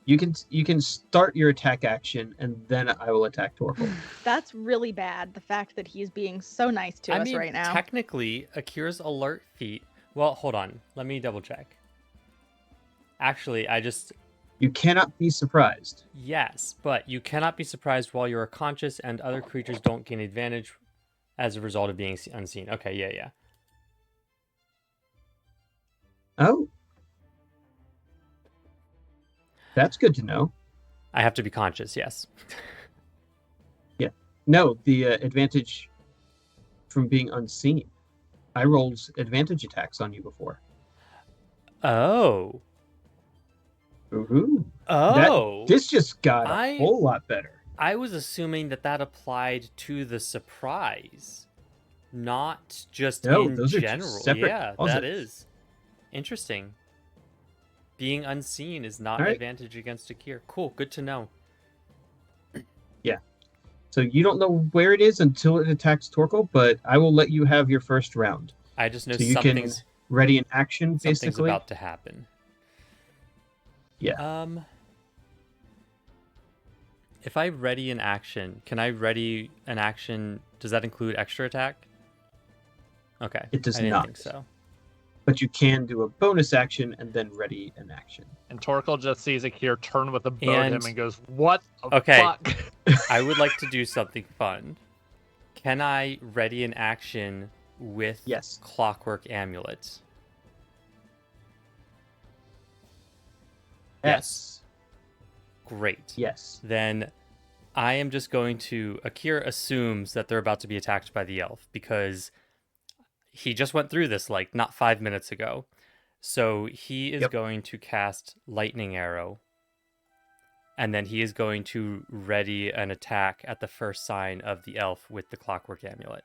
You can start your attack action, and then I will attack Torkel. That's really bad. The fact that he's being so nice to I us mean, right now. technically, Akkier's alert feat. Well, hold on. Let me double check. Actually, You cannot be surprised. yes, but you cannot be surprised while you are conscious, and other creatures don't gain advantage as a result of being unseen. Okay, yeah. Oh, that's good to know. I have to be conscious. Yes. No, the advantage from being unseen. I rolled advantage attacks on you before. Oh. Ooh. Oh. This just got a I- whole lot better. I was assuming that applied to the surprise, not just No, in those are two general. separate Yeah, that causes. is interesting. Being unseen is not All an right. advantage against Akkierr. Cool, good to know. So you don't know where it is until it attacks Torkel, but I will let you have your first round. I just know So you can something's ready in action, something's basically. about to happen. Yeah. If I ready an action, can I ready an action? Does that include extra attack? Okay. It does I didn't not. think so. but you can do a bonus action and then ready an action. And Torkel just sees Akkierr turn with a bow at him And- and goes, "What the Okay. fuck?" I would like to do something fun. Can I ready an action with Yes. clockwork amulets? Yes. Great. Yes. Then I am just going to... Akkierr assumes that they're about to be attacked by the elf because he just went through this like not 5 minutes ago. So he is Yep. going to cast Lightning Arrow. And then he is going to ready an attack at the first sign of the elf with the clockwork amulet.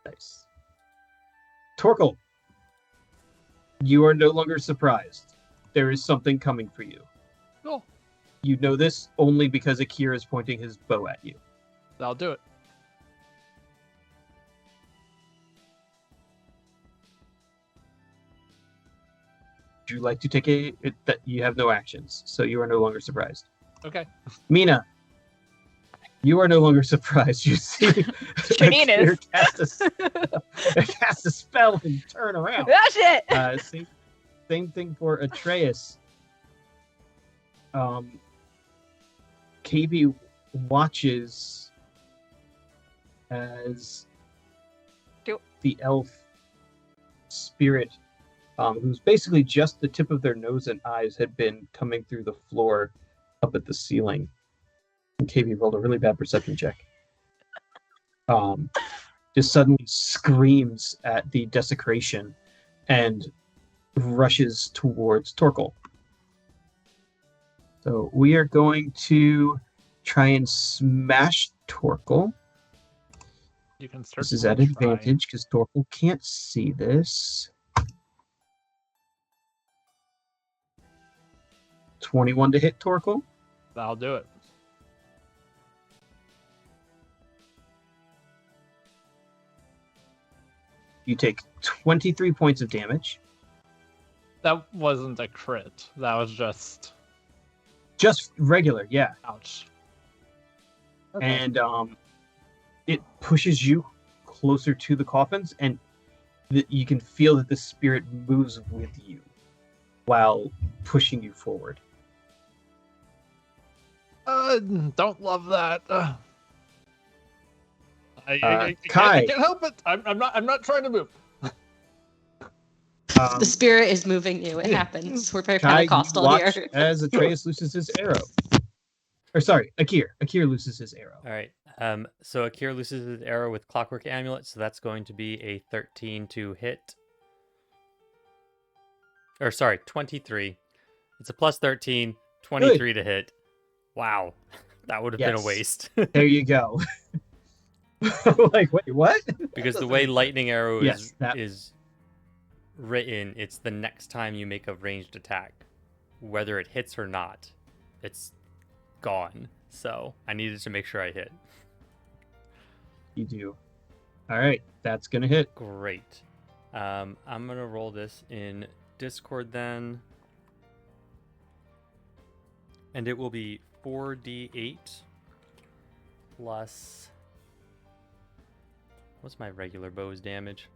Nice. Torkel, you are no longer surprised. There is something coming for you. Cool. You know this only because Akkierr is pointing his bow at you. I'll do it. Would you like to take that you have no actions, so you are no longer surprised. Okay. Mina, you are no longer surprised. You see Janine Akkierr cast a spell and turn around. Ah, shit! Same thing for Atreus. KB watches as the elf spirit, who's basically just the tip of their nose and eyes, had been coming through the floor up at the ceiling. And KB rolled a really bad perception check. Just suddenly screams at the desecration and rushes towards Torkel. So we are going to try and smash Torkel. You can start. This is at advantage because Torkel can't see this. 21 to hit Torkel. I'll do it. You take 23 points of damage. That wasn't a crit. That was just Just regular, yeah. ouch. And it pushes you closer to the coffins, and you can feel that the spirit moves with you while pushing you forward. Don't love that. I Kai. can't help it. I'm not trying to move. The spirit is moving you. It happens. We're very Kai, you Pentecostal watch here. as Atreus loses his arrow. Or sorry, Akkierr. Akkierr loses his arrow. All right. So Akkierr loses his arrow with clockwork amulet, so that's going to be a 13 to hit. Or sorry, 23. It's a plus 13, 23 to hit. Wow. That would have been a Yes. waste. There you go. Like, wait, what? Because the way lightning arrow Yes, that- is written, it's the next time you make a ranged attack. Whether it hits or not, it's gone. So I needed to make sure I hit. You do. All right, that's gonna hit. Great. I'm going to roll this in Discord then. And it will be 4d8 plus... What's my regular bow's damage?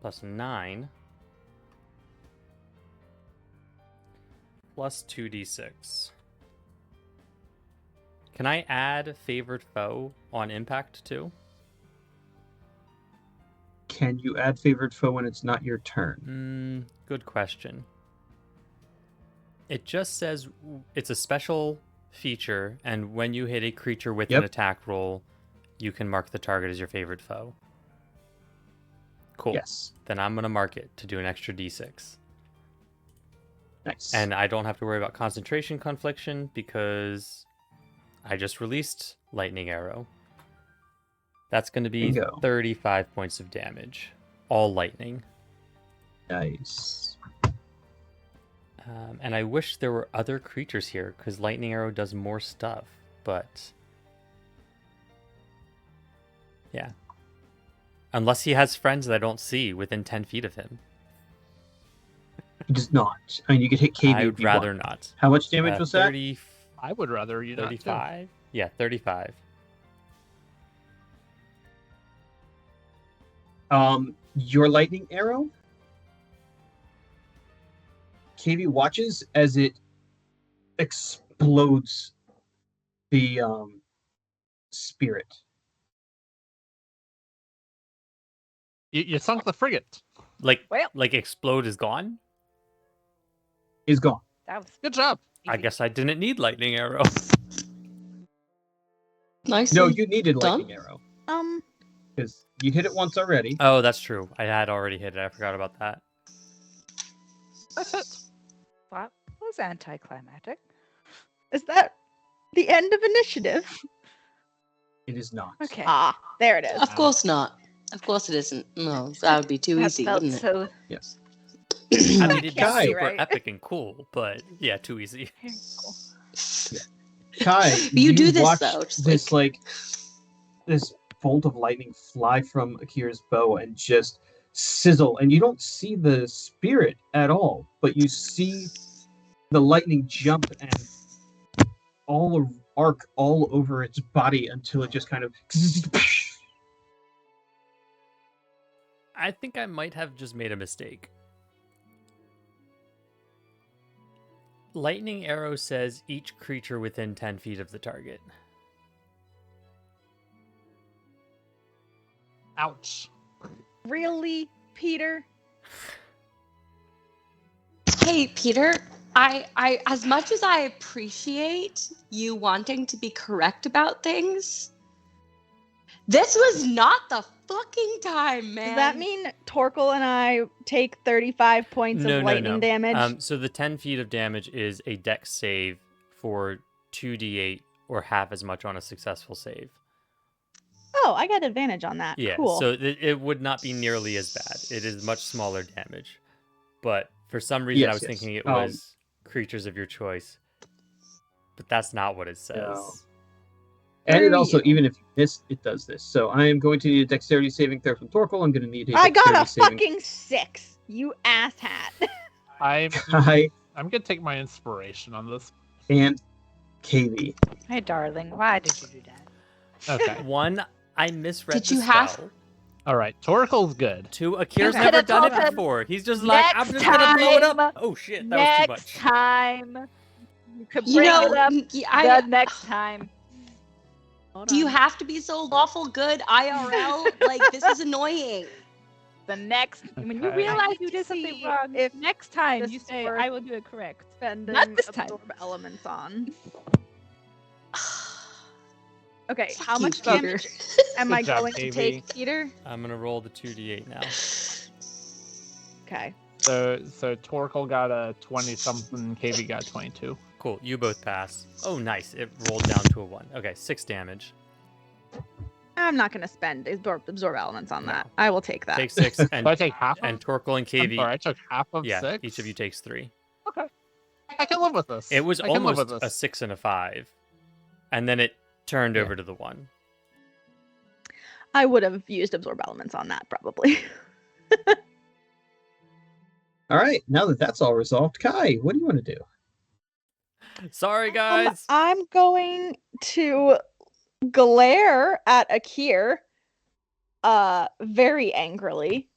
Plus 9. Plus 2d6. Can I add favored foe on impact too? Can you add favored foe when it's not your turn? Good question. It just says it's a special feature, and when you hit a creature with an Yep. attack roll, you can mark the target as your favored foe. Cool. Yes. Then I'm going to mark it to do an extra d6. Nice. And I don't have to worry about concentration confliction because I just released Lightning Arrow. That's going to be Bingo. 35 points of damage. All lightning. Nice. And I wish there were other creatures here because Lightning Arrow does more stuff. But yeah. Unless he has friends that I don't see within 10 feet of him. He does not. I mean, you could hit KB. I if would you rather want. not. How much damage was that? 30, I would rather you not. 35? Yeah, 35. Your lightning arrow. KV watches as it explodes the spirit. You sunk the frigate. Like Well. like explode is gone? Is gone. That was Good job. I easy. guess I didn't need lightning arrow. Nice. No, you needed done? lightning arrow because you hit it once already. Oh, that's true. I had already hit it. I forgot about that. That's it. That was anticlimactic. Is that the end of initiative? It is not. Okay. Ah, there it is. Of course not. Of course it isn't. No, that would be too That easy, felt wouldn't it? so Yes. I mean, it'd be Guy. super Right. epic and cool, but yeah, too easy. very cool. Kai, You do this, watch though, just this this bolt of lightning fly from Akkier's bow and just sizzle, and you don't see the spirit at all, but you see the lightning jump and arc all over its body until it just kind of. I think I might have just made a mistake. Lightning arrow says each creature within 10 feet of the target. Ouch. Really, Peter? Hey, Peter, I as much as I appreciate you wanting to be correct about things, this was not the fucking time, man. Does that mean Torkel and I take 35 points of lightning damage? So the 10 feet of damage is a dex save for 2d8 or half as much on a successful save. Oh, I got advantage on that. Yeah, Cool. so it would not be nearly as bad. It is much smaller damage. But for some reason, I Yes, was yes. thinking it was creatures of your choice. But that's not what it says. No. And it also, even if you miss, it does this. So I am going to need a dexterity saving throw from Torkel. I'm going to need a I got a dexterity saving. fucking 6. You asshat. I'm Kai I'm gonna take my inspiration on this. and KV. Hey, darling, why did you do that? Okay. One, I misread Did the you have- spell. All right. Torkel's good. Two, Akkier's Okay. never Could've done it told him before. He's just like, I'm next just gonna blow it time. up. Oh shit, that was too Next much. time. You could You bring know, it up I, the next time. do you have to be so lawful good IRL? Like, this is annoying. The next, when you Okay. realize I you did something see wrong, if next time this you say, works. I will do it correct. Spending Not this time. absorb elements on. Okay, how Fuck you, much Peter. damage am I Good job, going to KB. take, Peter? I'm gonna roll the 2d8 now. Okay. So Torkel got a 20 something, KV got 22. Cool, you both pass. Oh, nice. It rolled down to a 1. Okay, 6 damage. I'm not going to spend absorb elements on No. that. I will take that. Take 6, and So I take half. and Torkel and I'm KV. sorry, I took half of Yeah, 6. each of you takes 3. Okay. I can live with this. It was I can live almost with a this. 6 and a 5, and then it turned Yeah. over to the 1. I would have used absorb elements on that probably. All right, now that that's all resolved, Kai, what do you want to do? Sorry, guys. I'm going to glare at Akkierr very angrily.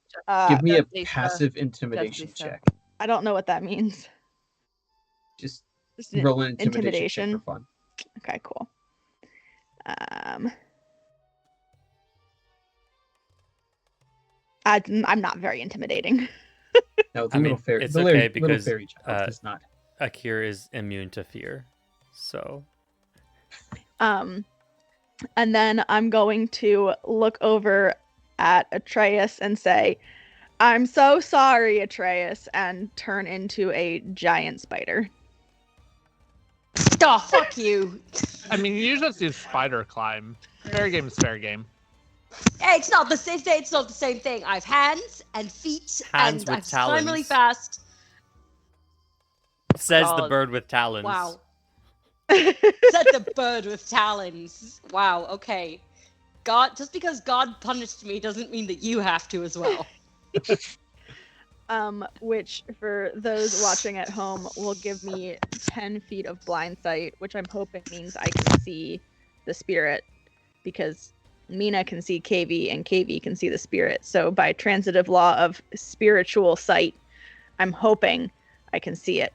Give me a Lisa. passive intimidation Lisa. check. I don't know what that means. Just Just an roll an intimidation, intimidation. check for fun. Okay, cool. I'm not very intimidating. No, the I little mean, fairy. it's the okay little because, fairy child is not. Akkierr is immune to fear, so And then I'm going to look over at Atreus and say, "I'm so sorry, Atreus," and turn into a giant spider. Oh, fuck you. I mean, you just do spider climb. Fair game is fair game. Hey, it's not the same thing. It's not the same thing. I have hands and feet, Hands and with I climb really talons. fast. says the God. bird with talons. Wow. Said the bird with talons. Wow. Okay. God, just because God punished me doesn't mean that you have to as well. Which for those watching at home will give me 10 feet of blind sight, which I'm hoping means I can see the spirit, because Mina can see KV and KV can see the spirit. So by transitive law of spiritual sight, I'm hoping I can see it.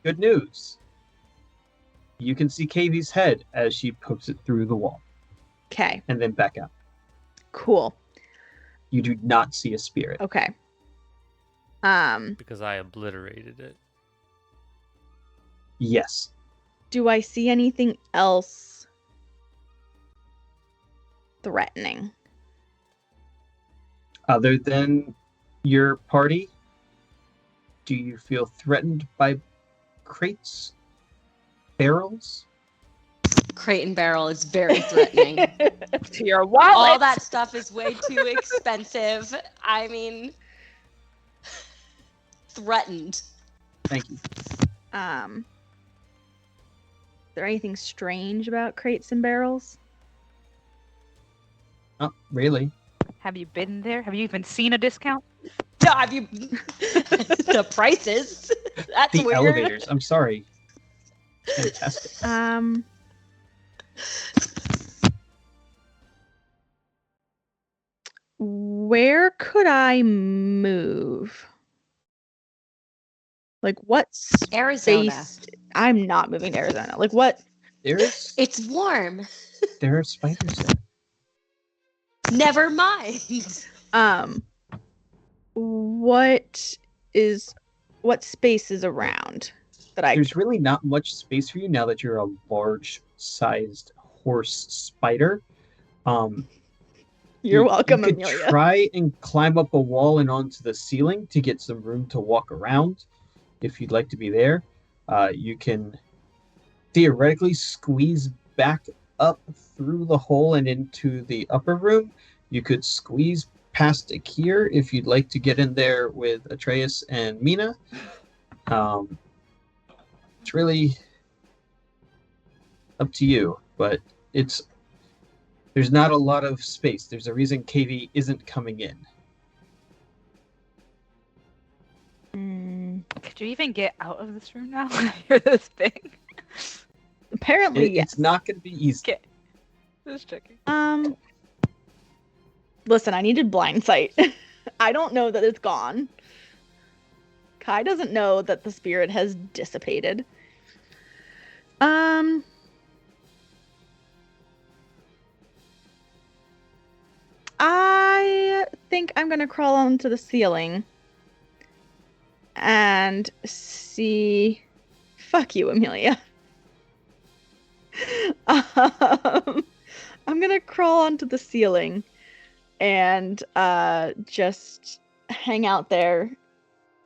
Good news. You can see KV's head as she pokes it through the wall Okay, and then back out. cool. You do not see a spirit. Okay. Because I obliterated it. Yes. Do I see anything else threatening? Other than your party, do you feel threatened by crates? Barrels? Crate and barrel is very threatening. To your wallet. All that stuff is way too expensive. I mean, threatened. Thank you. Is there anything strange about crates and barrels? Not really. Have you been there? Have you even seen a discount? Have you the prices? That's The weird. elevators. I'm sorry. Fantastic. Where could I move? Like what Arizona. space? I'm not moving to Arizona. Like what? It's warm. There are spiders there. Never mind. What space is around that I There's really not much space for you now that you're a large-sized horse spider. You're welcome, you could Amelia. try and climb up a wall and onto the ceiling to get some room to walk around. If you'd like to be there, you can theoretically squeeze back up through the hole and into the upper room. You could squeeze past Akkierr if you'd like to get in there with Atreus and Mina. It's really up to you, but there's not a lot of space. There's a reason KV isn't coming in. Could you even get out of this room now? You're this big. Apparently, yes. It's not going to be easy. Okay. Just checking. Listen, I needed blind sight. I don't know that it's gone. Kai doesn't know that the spirit has dissipated. I think I'm gonna crawl onto the ceiling and see. Fuck you, Amelia. I'm gonna crawl onto the ceiling and just hang out there,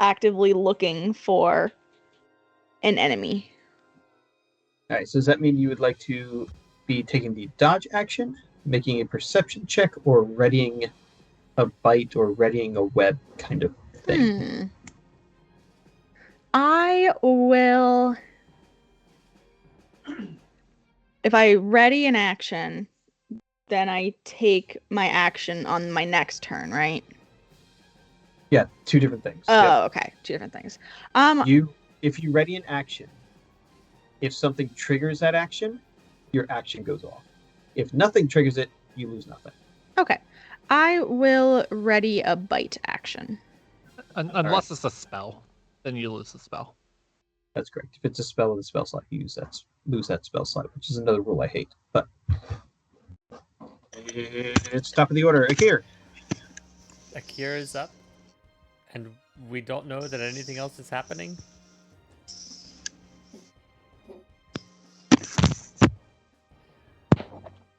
actively looking for an enemy. All right, so does that mean you would like to be taking the dodge action, making a perception check, or readying a bite or readying a web kind of thing? I will. If I ready an action, then I take my action on my next turn, right? Yeah, two different things. Oh, okay. Two different things. If you ready an action, if something triggers that action, your action goes off. If nothing triggers it, you lose nothing. Okay. I will ready a bite action. Unless it's a spell, then you lose the spell. That's correct. If it's a spell with a spell slot, you lose that spell slot, which is another rule I hate. But it's top of the order. Akkierr. Akkierr is up, and we don't know that anything else is happening.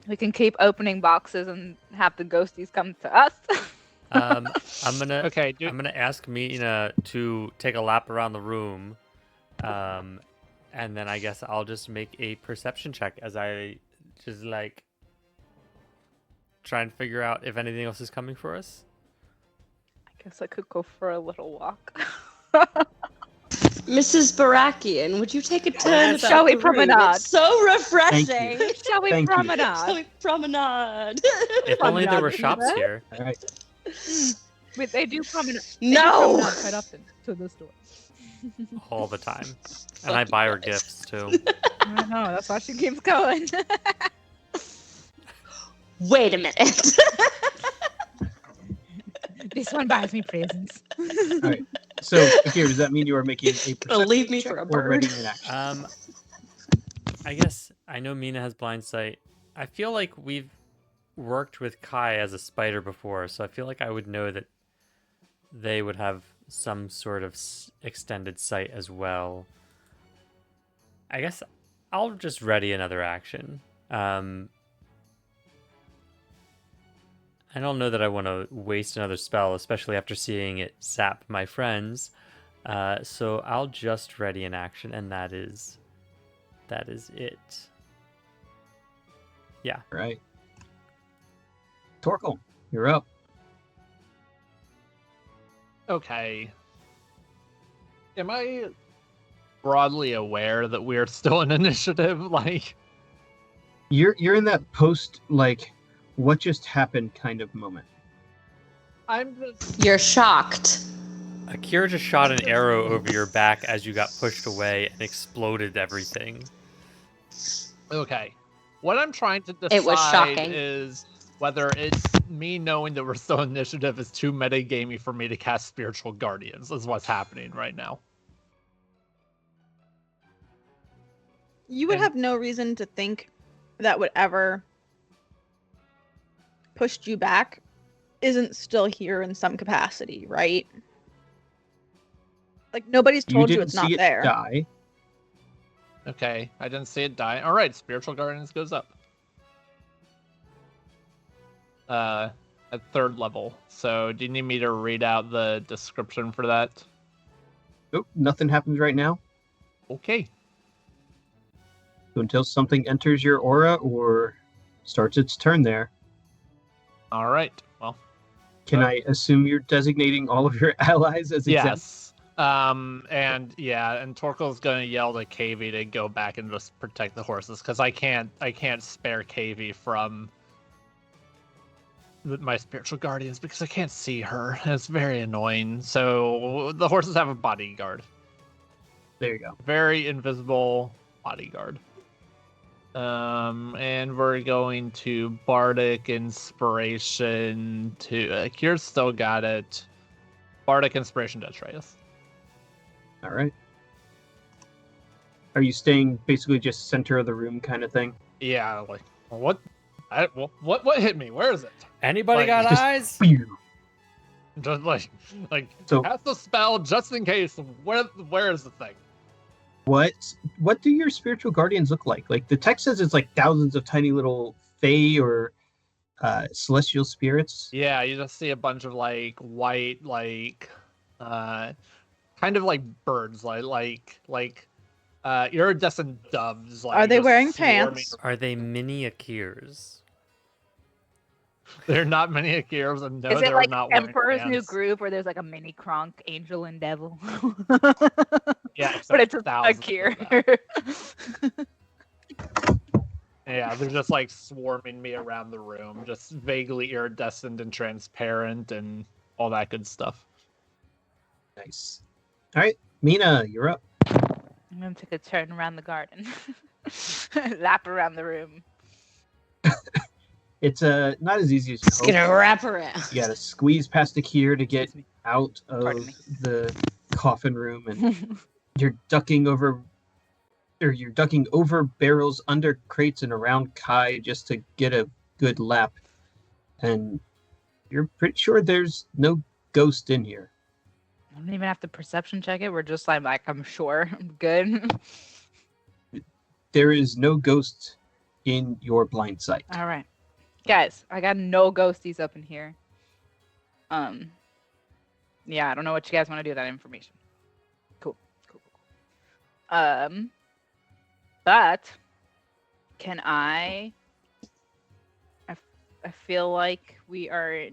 We can keep opening boxes and have the ghosties come to us. I'm gonna Okay, I'm gonna ask Mina to take a lap around the room, and then I guess I'll just make a perception check as I just like try and figure out if anything else is coming for us. I guess I could go for a little walk. Mrs. Barakian, would you take a turn? Shall we about the room? promenade? It's so refreshing. Thank you. Shall we Thank you. promenade? Shall we promenade? If only there were Promenade, shops Mina. here. All right. Wait, they do promenade. No! They do promenade quite often to the store. All the time. And I buy her gifts too. I know, that's why she keeps going. Wait a minute. This one buys me presents. All right. So, Akkierr, does that mean you are making a Gonna leave me check for a or bird. ready in action? I guess I know Mina has blind sight. I feel like we've worked with Kai as a spider before, so I feel like I would know that they would have some sort of extended sight as well. I guess I'll just ready another action. I don't know that I want to waste another spell, especially after seeing it zap my friends. So I'll just ready an action, and that is it. Yeah. All right. Torkel, you're up. Okay. Am I broadly aware that we're still in initiative? Like, You're in that post like what just happened kind of moment. I'm just You're shocked. Akkierr just shot an arrow over your back as you got pushed away and exploded everything. okay. What I'm trying to decide It was shocking. is whether it's me knowing that we're still in initiative is too metagamey for me to cast Spiritual Guardians. Is what's happening right now. You would And- have no reason to think that whatever pushed you back isn't still here in some capacity, right? Like nobody's told you, didn't it's see not it there. die. Okay, I didn't see it die. All right, Spiritual Guardians goes up. At 3rd level. So, do you need me to read out the description for that? Nope, nothing happens right now. Okay. So until something enters your aura or starts its turn there. All right. Well, Can I assume you're designating all of your allies as exempt? yes. And Torkel's gonna yell to KV to go back and just protect the horses because I can't spare KV from my spiritual guardians because I can't see her. It's very annoying. So the horses have a bodyguard, There you go. very invisible bodyguard. And we're going to Bardic Inspiration to Akkier's still got it. Bardic Inspiration to Atreus. All right. Are you staying basically just center of the room kind of thing? Yeah, like what hit me? Where is it? Anybody Like, got just- eyes? Phew. Just like So cast the spell just in case. Where is the thing? what do your spiritual guardians look like? Like the text says it's like thousands of tiny little fae or celestial spirits. Yeah, you just see a bunch of like white, like kind of like birds, like iridescent doves. Like, Are they just wearing swarming. pants? Are they mini Akkirs? They're not many Akkierrs, and no, Is they're it like not wearing Emperor's New pants. Group where there's like a mini Kronk, Angel and Devil? Yeah, but except it's a thousands of them. Akkierr. Yeah, they're just like swarming me around the room, just vaguely iridescent and transparent and all that good stuff. Nice. All right, Mina, you're up. I'm gonna take a turn around the garden, lap around the room. It's not as easy as you Just hope. gonna wrap around. You gotta squeeze past Akkierr to get Excuse me. out Pardon of me. the coffin room, and you're ducking over barrels, under crates, and around Kai just to get a good lap. And you're pretty sure there's no ghost in here. I don't even have to perception check it. We're just like I'm sure. I'm good. There is no ghost in your blind sight. All right, guys. I got no ghosties up in here. Yeah, I don't know what you guys want to do with that information. Cool. But can I feel like we are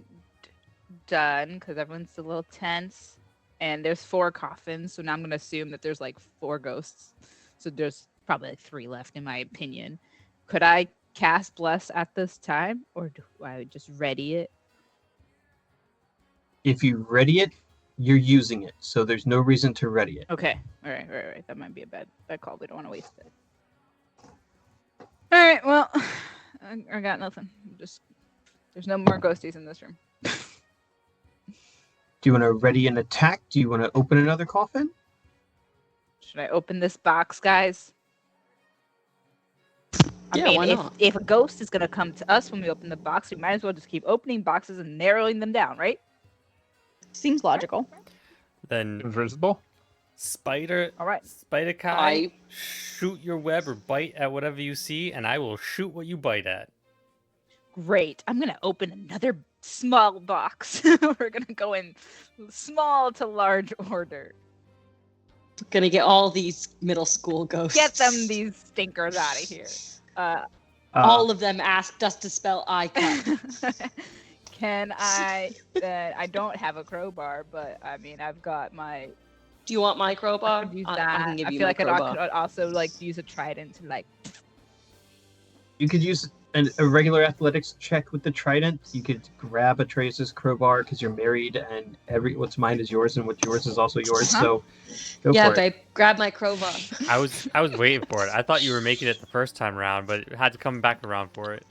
done because everyone's a little tense, and there's 4 coffins. So now I'm gonna assume that there's like 4 ghosts. So there's probably like 3 left, in my opinion. Could I cast Bless at this time, or do I just ready it? If you ready it, you're using it, so there's no reason to ready it. Okay. All right. That might be a bad call. We don't want to waste it. All right. Well, I got nothing. Just There's no more ghosties in this room. Do you want to ready an attack? Do you want to open another coffin? Should I open this box, guys? Yeah, why not? If a ghost is gonna come to us when we open the box, we might as well just keep opening boxes and narrowing them down, right? Seems logical. Then Invisible. All right. Spider Kai, I- shoot your web or bite at whatever you see, and I will shoot what you bite at. Great. I'm gonna open another small box. We're gonna go in small to large order. Gonna get all these middle school ghosts. Get them these stinkers out of here. All of them asked us to spell I cut. Can I? I don't have a crowbar, but I mean, I've got my. Do you want my crowbar? I could use I that. can give I you feel my like crowbar. I could also like use a trident to like. You could use a regular athletics check with the trident. You could grab Atreus' crowbar because you're married, and what's mine is yours, and what's yours is also yours. So, go Yeah, for it. babe, grab my crowbar. I was waiting for it. I thought you were making it the first time around, but had to come back around for it.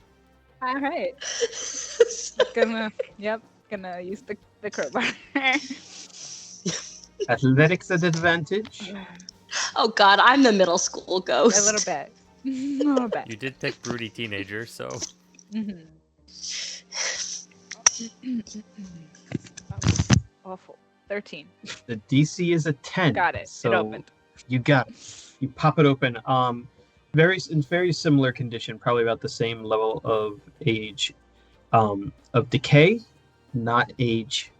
All right. Gonna use the crowbar. Athletics at advantage. Oh God, I'm the middle school ghost. A little bit. A little bit. You did pick broody teenager, so Mhm. Awful. 13. The DC is a 10. Got it. So It opened. you got it. You pop it open. Very similar condition, probably about the same level of age, of decay, not age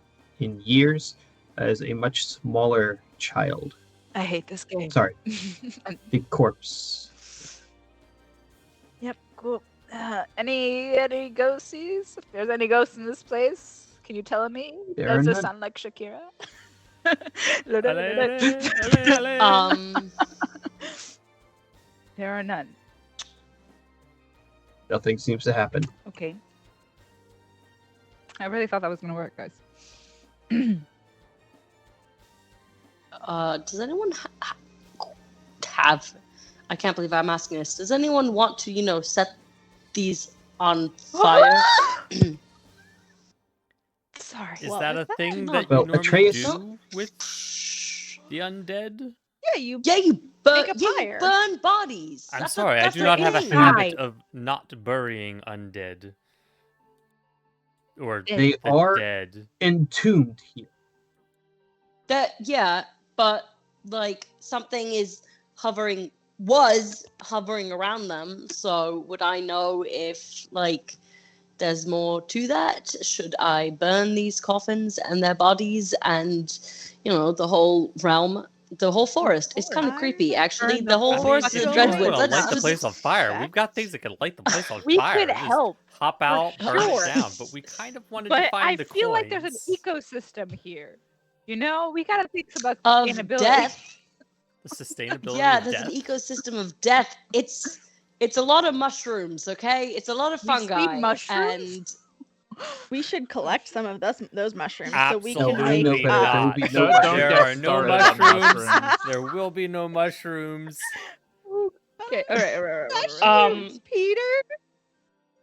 in years, as a much smaller child. I hate this game. Sorry, the corpse. Yep. Cool. Any ghosties? If there's any ghosts in this place, can you tell me? There Does are it none. sound like Shakira? There are none. Nothing seems to happen. Okay. I really thought that was gonna work, guys. Does anyone have? I can't believe I'm asking this. Does anyone want to, set these on fire? Sorry. is What that was a thing No. that you Well, normally Atreus- do with the undead? Yeah, you Yeah, you burn. Make a Yeah, you fire. burn bodies. I'm That's sorry, I that's do not have a thing. habit Right. of not burying undead. Or They the are dead. entombed here. Yeah, but like something was hovering around them. So would I know if there's more to that? Should I burn these coffins and their bodies and the whole realm, the whole forest? It's kind of I creepy, actually. burn The the whole whole forest is a fucking dreadwood. forest. Let's Let's light the just place on fire. check. We've got things that can light the place on We fire. could Just help, hop out, burn sure. it down. But we kind of wanted to but find I the feel like there's an coins. ecosystem here. We gotta think about of sustainability. death. The sustainability Yeah, of there's death. an ecosystem of death. It's a lot of mushrooms, okay? It's a lot of We speak fungi. mushrooms? And we should collect some of those mushrooms so we Absolutely can I know make better. There will not. be no Don't mushrooms. There get are no started on mushrooms. mushrooms. There will be no mushrooms. Okay, all right. Um, Peter.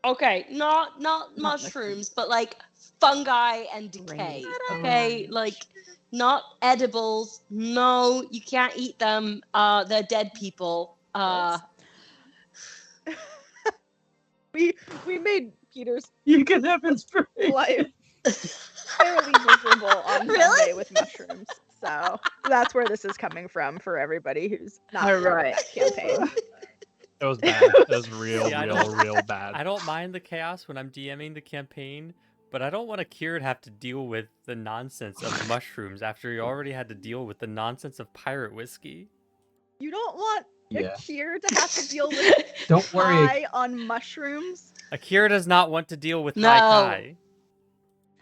okay, not Not mushrooms, but fungi and decay. Okay, not edibles. No, you can't eat them. They're dead people. We made Peter's You can have inspiration. life fairly miserable on Really? Sunday with mushrooms. So that's where this is coming from for everybody who's not All part of right. that campaign. It was bad. It was real, See, I real, don't- real bad. I don't mind the chaos when I'm DMing the campaign, but I don't want Akkierr to have to deal with the nonsense of mushrooms after he already had to deal with the nonsense of pirate whiskey. You don't want Yeah. Akkierr to have to deal with Don't worry. high on mushrooms. Akkierr does not want to deal with No. High Kai.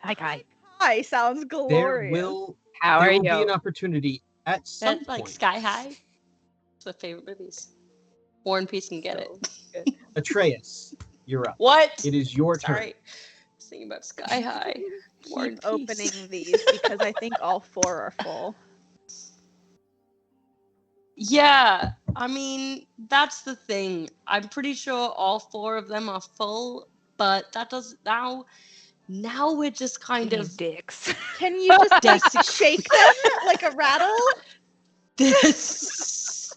Hi, Kai. High sounds There glorious. will How there are will be an you? opportunity at some That's point. Sky High. It's my favorite movies. War and Peace can get it. Atreus, you're up. What? It is your turn. Sorry. I was thinking about Sky High. War and Keep Peace. opening these because I think all 4 are full. Yeah, I mean, that's the thing. I'm pretty sure all 4 of them are full, but that doesn't now we're just kind You of dicks. Can you just like Desecrate. shake them like a rattle? this.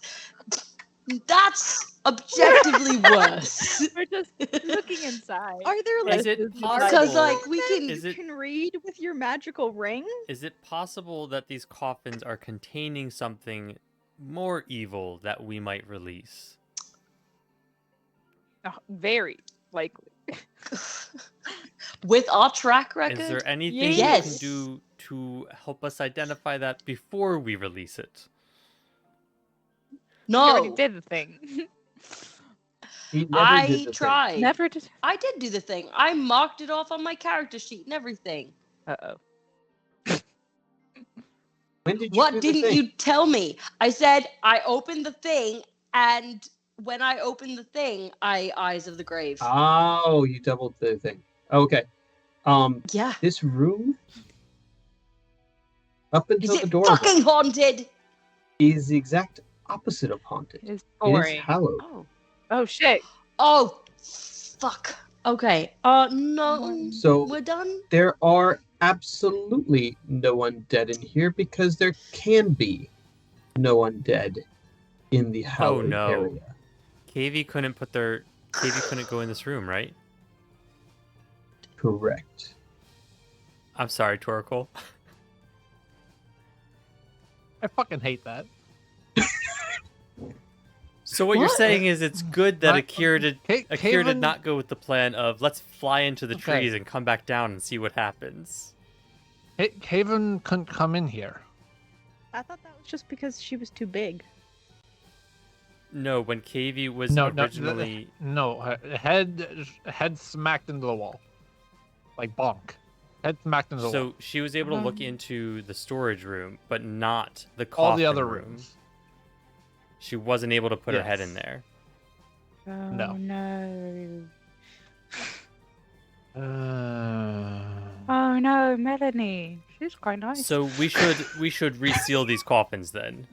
That's objectively worse. We're just looking inside. Are there like Is it Because, possible? Because like we that can. Is you it- can read with your magical ring? Is it possible that these coffins are containing something more evil that we might release? very likely. With our track record. Is there anything Yes. you can do to help us identify that before we release it? We already No, did the thing. He never did I the thing. tried. Never did. I did do the thing. I marked it off on my character sheet and everything. Uh-oh. When did you What do the didn't thing? you tell me? I said I opened the thing, and when I opened the thing, eyes of the grave. Oh, you doubled the thing. Okay. Yeah. This room, up Is until the it door, fucking haunted? is the exact opposite of haunted. It's It is boring. hallowed. Oh. Oh shit. Oh, fuck. Okay. No. So We're done. there are absolutely no undead in here because there can be no undead in the hallowed no. area. KV couldn't go in this room, right? Correct. I'm sorry, Torkoal. I fucking hate that. So what you're What? saying is it's good that Not- Akkierr did Caven- not go with the plan of let's fly into the Okay. trees and come back down and see what happens. Haven couldn't come in here. I thought that was just because she was too big. No, when KV was No, originally head smacked into the wall, like bonk. Head smacked into the wall. so she was able to look into the storage room, but not the coffin All the other room. rooms. She wasn't able to put her head in Yes. there. Oh No. no. Uh, Oh no, Melanie. She's quite nice. So we should reseal these coffins then.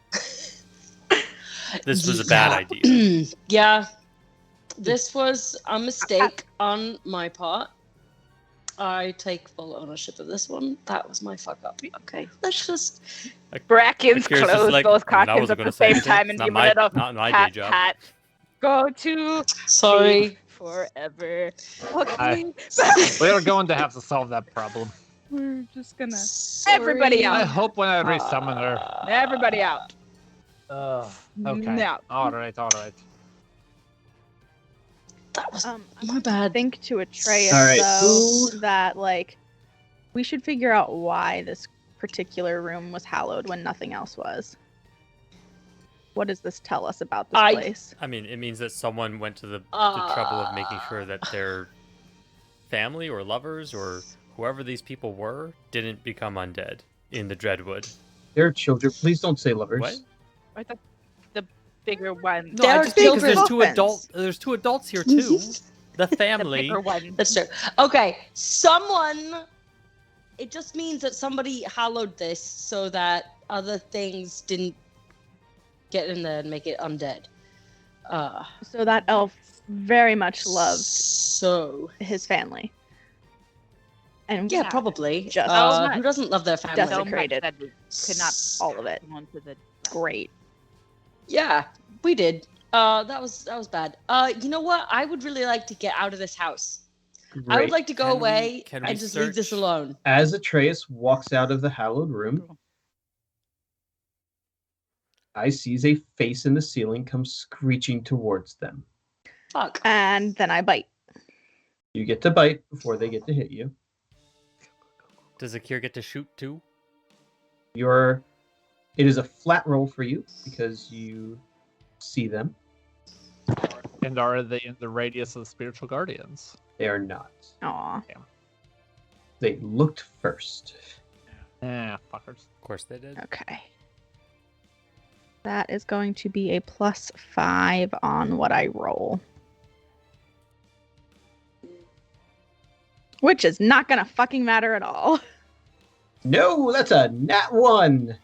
This was a bad idea. Yeah. This was a mistake on my part. I take full ownership of this one. That was my fuck up. Okay, let's just. Brackens Akkier's just close like, both "I coffins wasn't at gonna the say same anything. time It's and give a little not my hat, day job." hat. Go to Sorry. forever. we are going to have to solve that problem. We're just gonna Sorry. Everybody I out. hope when I resummon her. everybody out. Okay. No. All right. That was I my bad. think to Atreus All right, though who- that like we should figure out why this particular room was hallowed when nothing else was. What does this tell us about this place? I mean, it means that someone went to the trouble of making sure that their family or lovers or whoever these people were didn't become undead in the Dreadwood. They're children. Please don't say lovers. What? I thought the bigger one. No, I They're just think 'cause children. there's two adults here too. The The family. bigger one. That's true. Okay, someone. It just means that somebody hallowed this so that other things didn't get in there and make it undead. So that elf very much loved So. his family. And Yeah, probably. Just Who doesn't love their family? Desecrated. So much that we could not all of it. go onto the Great. Yeah, we did. That was bad. You know what? I would really like to get out of this house. I Great. would like to go Can we- away can we and just leave this search- alone. As Atreus walks out of the hallowed room, I sees a face in the ceiling come screeching towards them. Fuck. And then I bite. You get to bite before they get to hit you. Does Akkierr get to shoot too? It is a flat roll for you because you see them. And are they in the radius of the spiritual guardians? They are not. Aw. They looked first. Fuckers. Of course they did. Okay. That is going to be a +5 on what I roll. Which is not gonna fucking matter at all. No, that's a nat 1.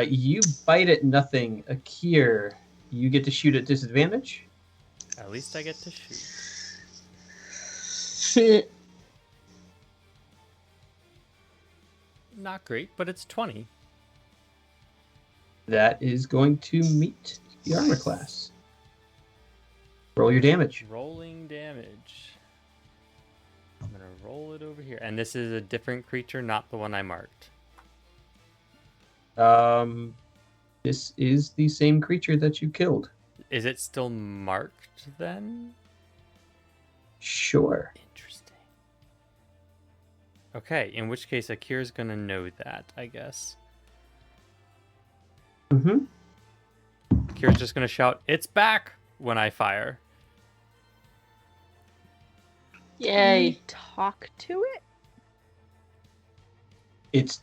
You bite at nothing. Akkierr, you get to shoot at disadvantage. At least I get to shoot. Not great, but it's 20. That is going to meet the armor class. Roll your damage. Rolling damage. I'm gonna roll it over here. And this is a different creature, not the one I marked. This is the same creature that you killed. Is it still marked then? Sure. Interesting. Okay, in which case Akkier's gonna know that, I guess. Mm-hmm. Akkier's just gonna shout, "It's back!" when I fire. Can Yay. you talk to it? It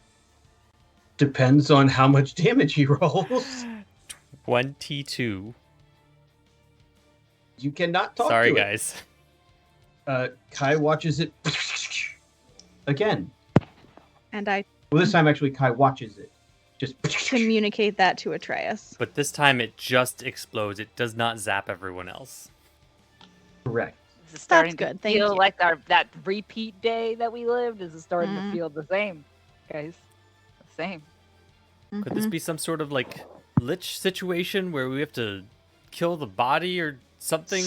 depends on how much damage he rolls. 22. You cannot talk Sorry, to it. guys. Kai watches it again. And I Well, this time actually Kai watches it. Just communicate that to Atreus. But this time it just explodes. It does not zap everyone else. correct. Is it starting good, to thank feel you. like that repeat day that we lived? Is it starting Mhm. to feel the same, guys? The same. Could this be some sort of like lich situation where we have to kill the body or something?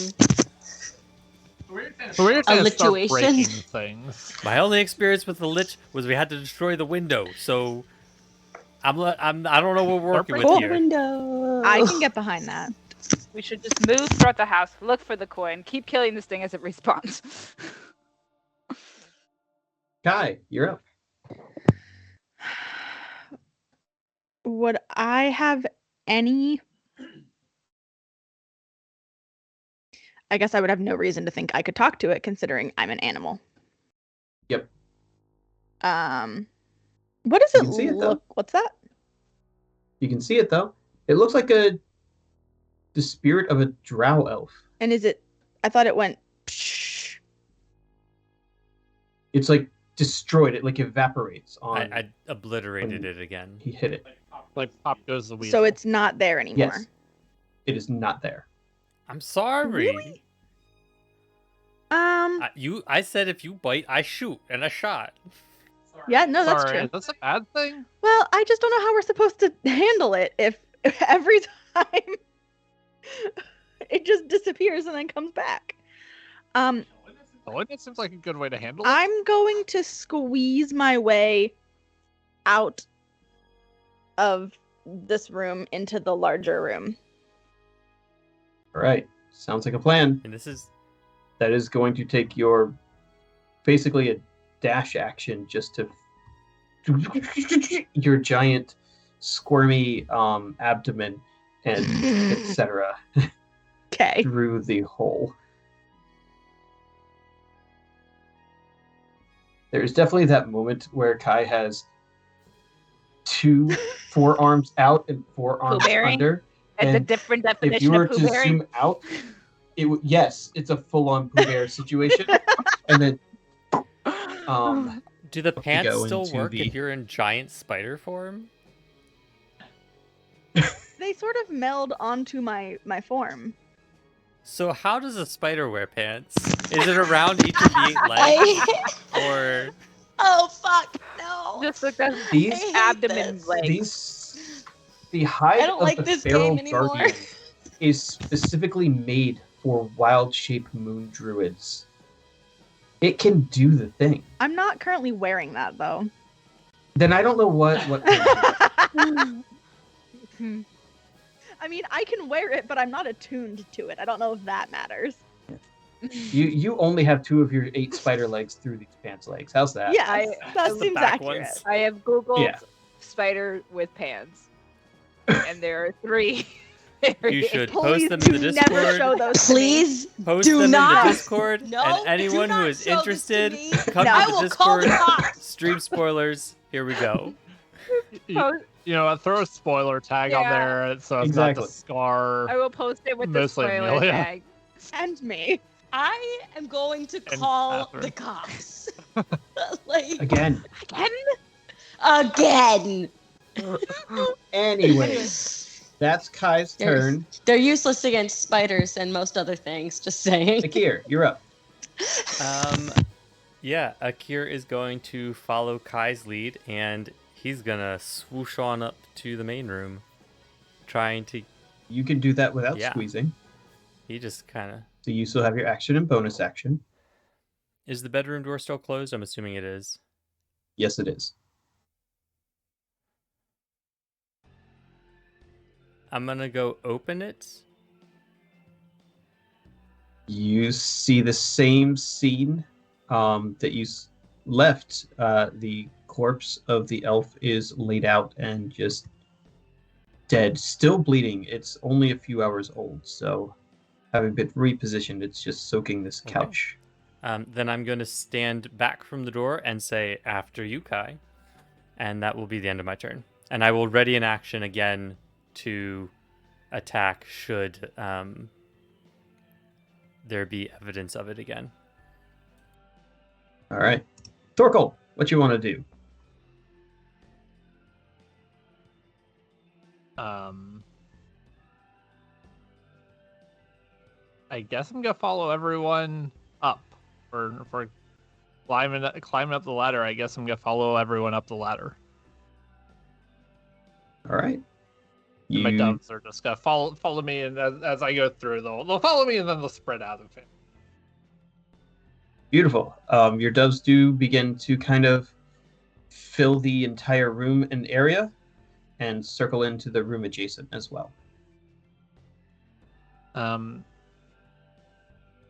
We're gonna start lituation? breaking things. My only experience with the lich was we had to destroy the window. So I don't know what we're working with Cool. here. Window. I can get behind that. We should just move throughout the house, look for the coin, keep killing this thing as it respawns. Kai, you're up. Would I have any? I guess I would have no reason to think I could talk to it, considering I'm an animal. Yep. What does You it can see it, though. look? What's that? You can see it though. It looks like the spirit of a drow elf. And is it? I thought it went. Psh. It's like destroyed. It like evaporates on. I obliterated it again. He hit it. Like pop goes the weasel. So it's not there anymore. Yes. It is not there. I'm sorry. Really? I said if you bite, I shoot, and I shot. Yeah, no, that's Sorry, true. is this a bad thing? Well, I just don't know how we're supposed to handle it if every time it just disappears and then comes back. Oh, it seems like a good way to handle it. I'm going to squeeze my way out of this room into the larger room. All right. Sounds like a plan. And this is That is going to take your basically a dash action just to your giant squirmy abdomen and etc. Okay. through the hole. There's definitely that moment where Kai has two forearms out and forearms Pooh-bearing? under. It's a And different if definition you were of to Pooh-bearing. zoom out, yes, it's a full-on Pooh Bear situation. And then do the pants go still into work the- if you're in giant spider form? They sort of meld onto my form. So how does a spider wear pants? Is it around each of the 8 legs? Or Oh fuck no! Just look at these I hate abdomen this. legs. the hide I don't of like the this feral game anymore. guardian is specifically made for wild-shaped moon druids. It can do the thing. I'm not currently wearing that though. Then I don't know what I mean, I can wear it, but I'm not attuned to it. I don't know if that matters. you only have 2 of your 8 spider legs through these pants legs. How's that? Yeah, I- that the seems back accurate. ones. I have Googled Yeah. spider with pants, and there are 3. you should Please post them in the do never Discord. show those to me. Please Post do them not. in the Discord. No, and anyone do who not is show this to interested, me. come No. to I the will call the Discord. cops. Stream spoilers. Here we go. You know what? Throw a spoiler tag on Yeah. there so it's not Exactly. to scar. I will post it with the Mostly spoiler Amelia. tag. And me. I am going to call Catherine. the cops. Like Again. again. Anyway, that's Kai's There's- turn. They're useless against spiders and most other things. Just saying. Akkierr, you're up. Yeah, Akkierr is going to follow Kai's lead, and he's gonna swoosh on up to the main room, trying to. You can do that without Yeah. squeezing. He just kind of. So you still have your action and bonus action. Is the bedroom door still closed? I'm assuming it is. Yes, it is. I'm gonna go open it. You see the same scene that you left. The corpse of the elf is laid out and just dead, still bleeding. It's only a few hours old, so having been repositioned, it's just soaking this Okay. couch. Then I'm going to stand back from the door and say, after you, Kai. And that will be the end of my turn. And I will ready an action again to attack should there be evidence of it again. All right. Torkel, what you want to do? I guess I'm gonna follow everyone up. For climbing up the ladder, I guess I'm gonna follow everyone up the ladder. All right. And my doves are just gonna follow me, and as I go through, they'll follow me, and then they'll spread out of it. Beautiful. Your doves do begin to kind of fill the entire room and area, and circle into the room adjacent as well.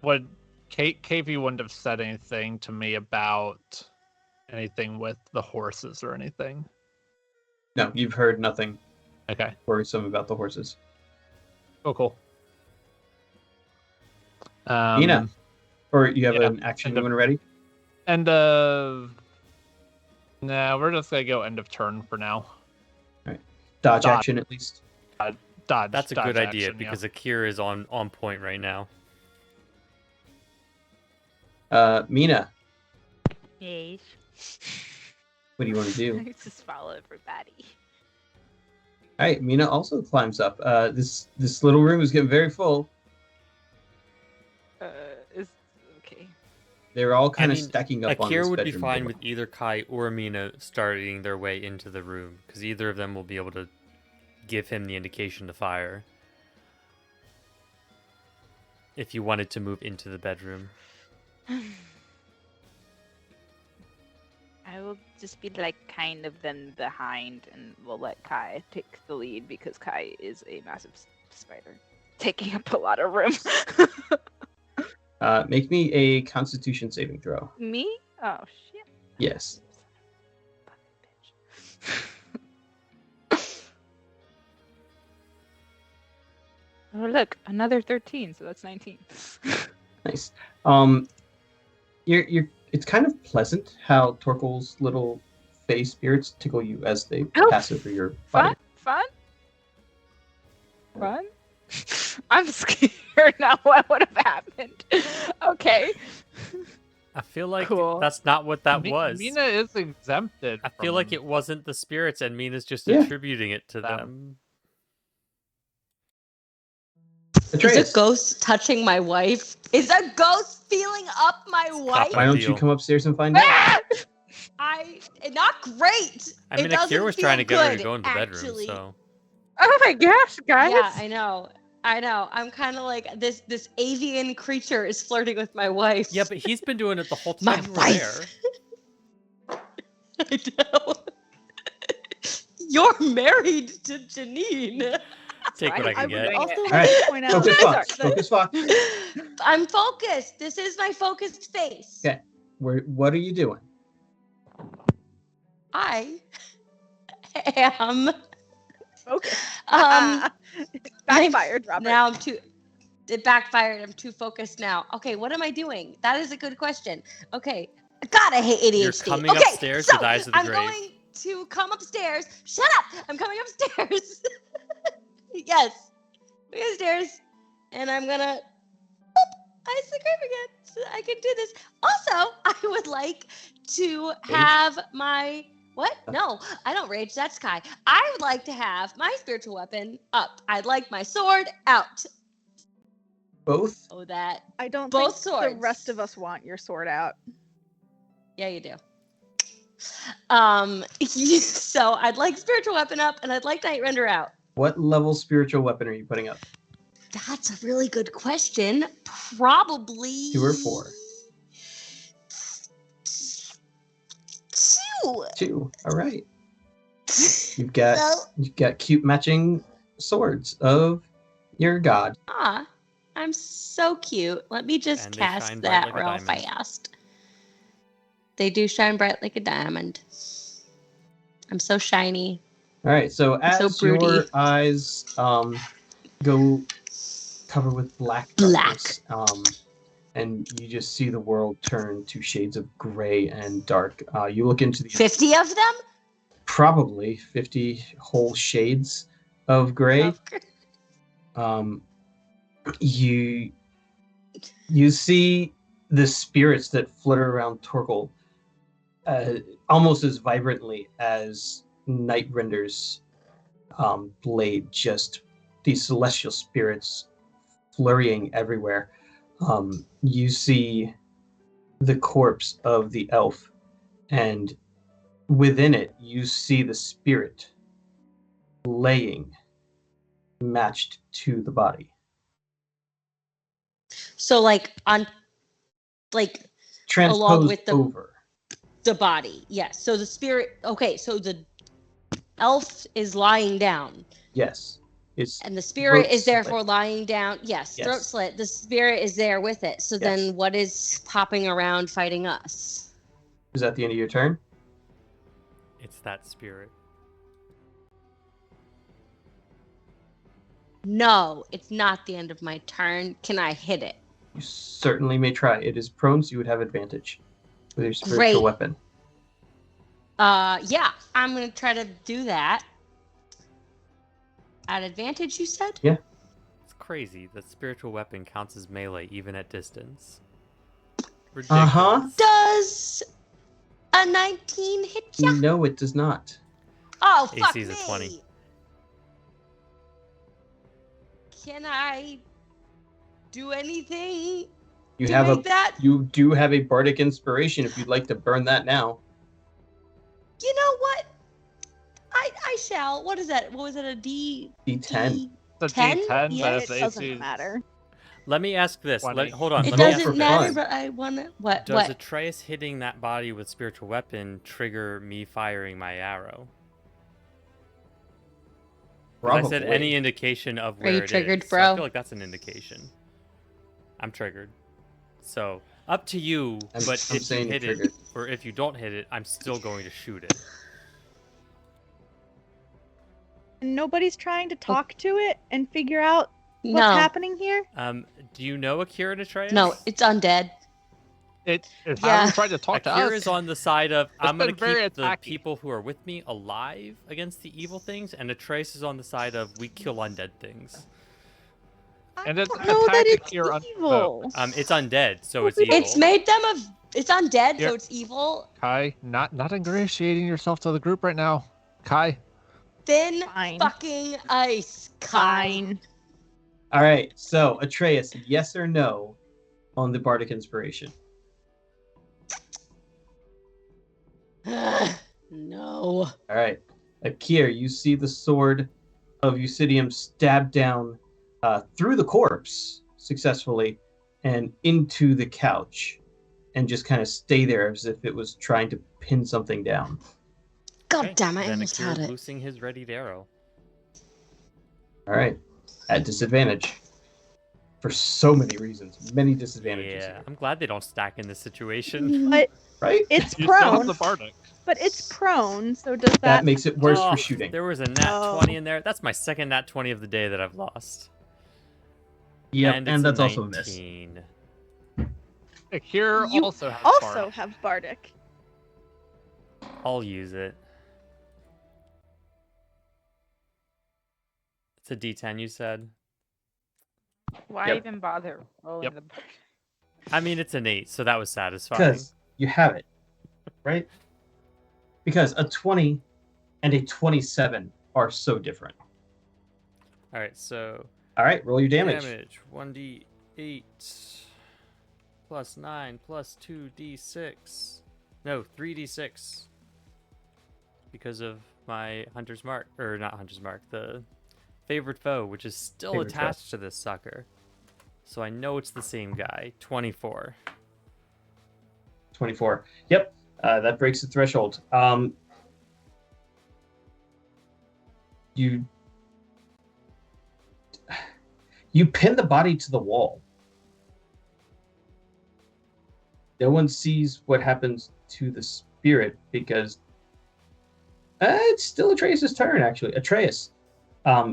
Would KV wouldn't have said anything to me about anything with the horses or anything? No, you've heard nothing Okay. worrisome about the horses. Oh, cool. Nina, or you have yeah, an action end you of- want to ready? End of. Nah, we're just gonna go end of turn for now. Dodge Dodge. action at least. Dodge. That's a dodge good idea action, yeah. because Akkierr is on point right now. Mina, Yes. what do you want to do? I just follow everybody. All right, Mina also climbs up. This little room is getting very full. Is okay. They're all kind of I mean, stacking up on this Akkierr would be bedroom fine door. with either Kai or Mina starting their way into the room, because either of them will be able to give him the indication to fire. If you wanted to move into the bedroom. I will just be like kind of then behind, and we'll let Kai take the lead because Kai is a massive spider, taking up a lot of room. Make me a Constitution saving throw. Me? Oh shit. Yes. Oh look, another 13, so that's 19. Nice. You're. It's kind of pleasant how Torkel's little fey spirits tickle you as they Oh, pass over your body. Fun? I'm scared now. What would have happened? Okay. I feel like Cool. that's not what that was. Mina is exempted. I feel like from- it wasn't the spirits, and Mina's just Yeah. attributing it to Them. them. Atreus, Is a ghost touching my wife? Is a ghost feeling up my wife? why don't you Deal. come upstairs and find out? Ah! Not great. I mean, It doesn't Akkierr was trying to feel get her to good, go into the bedroom, actually. so. Oh my gosh, guys. Yeah, I know. I'm kind of like this avian creature is flirting with my wife. Yeah, but he's been doing it the whole My time you were wife. there. I know. You're married to Janine. Take what I right. can I get. would Also, All like right. to point out Focus Fox. that Focus Fox. I'm focused. This is my focused face. Okay. What are you doing? I am. okay. I'm Backfired, Robert. now it backfired. I'm too focused now. Okay, what am I doing? That is a good question. Okay. God, I hate ADHD. You're coming okay, upstairs so with eyes of the I'm grave. going to come upstairs. Shut up! I'm coming upstairs. Yes. Coming upstairs. And I'm gonna eyes of the grave again. So I can do this. Also, I would like to have my what? No, I don't rage. That's Kai. I would like to have my spiritual weapon up. I'd like my sword out. Both? Oh, that. I don't Both think the swords. rest of us want your sword out. Yeah, you do. So I'd like spiritual weapon up, and I'd like night render out. What level spiritual weapon are you putting up? That's a really good question. Probably 2 or 4? 2. 2. All right. You've So, got cute matching swords of your god. I'm so cute. Let me just And they cast shine bright that like a real diamond. fast. They do shine bright like a diamond. I'm so shiny. All right. So so as your broody. eyes go cover with black darkness, and you just see the world turn to shades of gray and dark. You look into the 50 of them? probably 50 whole shades of gray. Okay. You see the spirits that flutter around Torgal almost as vibrantly as Night Render's blade. Just these celestial spirits flurrying everywhere. You see the corpse of the elf, and within it you see the spirit laying matched to the body. So like on like Transposed along with over. the body. Yes. So the spirit so the elf is lying down. Yes. It's And the spirit throat is slit. therefore lying down. Yes, Yes. throat slit. The spirit is there with it. So Yes. then what is popping around fighting us? Is that the end of your turn? It's that spirit. No, it's not the end of my turn. Can I hit it? You certainly may try. It is prone, so you would have advantage with your spiritual Great. weapon. Yeah, I'm gonna try to do that. At advantage, you said? Yeah. It's crazy that spiritual weapon counts as melee even at distance. Ridiculous. Uh-huh. Does a 19 hit ya? No, it does not. Oh, fuck AC is me. a 20. Can I do anything You to have make that? You do have a bardic inspiration if you'd like to burn that now. You know what? I shall. What is that? What was it? A D? D10. The 10? D10, Yeah, but It if doesn't AC matter. Let me ask this. 20. Hold on. It Let me ask doesn't for matter, fun. but I wanna. What? Does What? Atreus hitting that body with spiritual weapon trigger me firing my arrow? 'Cause I said Probably. any indication of Are where you it triggered, is, so I bro? feel like that's an indication. I'm triggered. So, up to you, I'm but if you saying hit you're it, triggered. or if you don't hit it, I'm still going to shoot it. And nobody's trying to talk to it and figure out what's No, happening here. Do you know Akkierr and Atreus? no, it's undead. it Yeah. hasn't tried to talk to Akkierr us. is on the side of I'm going to been very keep the attacky. people who are with me alive against the evil things, and Atreus is on the side of we kill undead things. And it's I don't know that attacked it's Akkierr evil. It's undead, so it's we evil. don't- It's made them of. It's undead, Here. so it's evil. Kai, not ingratiating yourself to the group right now. Kai, Thin Fine. fucking ice. Kai. Fine. All right. So, Atreus, yes or no on the bardic inspiration? No. All right. Akkierr, you see the sword of Eusidium stab down through the corpse successfully and into the couch and just kind of stay there as if it was trying to pin something down. God Okay, damn it! I then almost Akkierr had is it. loosing his readied arrow. All right. At disadvantage. For so many reasons. Many disadvantages Yeah, here. I'm glad they don't stack in this situation. But Right? it's you still have prone. the Bardic. But it's prone, so does That that makes it worse Oh, for shooting. There was a nat Oh. 20 in there. That's my second nat 20 of the day that I've lost. Yep, and and it's that's a also a miss. 19. Akkierr You also has also Bardic. have Bardic. I'll use it. It's a D10, you said? Why Yep. even bother rolling Yep. the I mean, it's an 8, so that was satisfying. Because you have it. Right? Because a 20 and a 27 are so different. Alright, so All right, roll your damage. damage 1d8 plus 9 plus 2d6 No, 3d6. Because of my Hunter's Mark. Or not Hunter's Mark, the Favorite Foe, which is still Favorite foe. attached to this sucker. So I know it's the same guy. 24. 24. Yep, that breaks the threshold. You pin the body to the wall. No one sees what happens to the spirit because it's still Atreus' turn, actually. Atreus,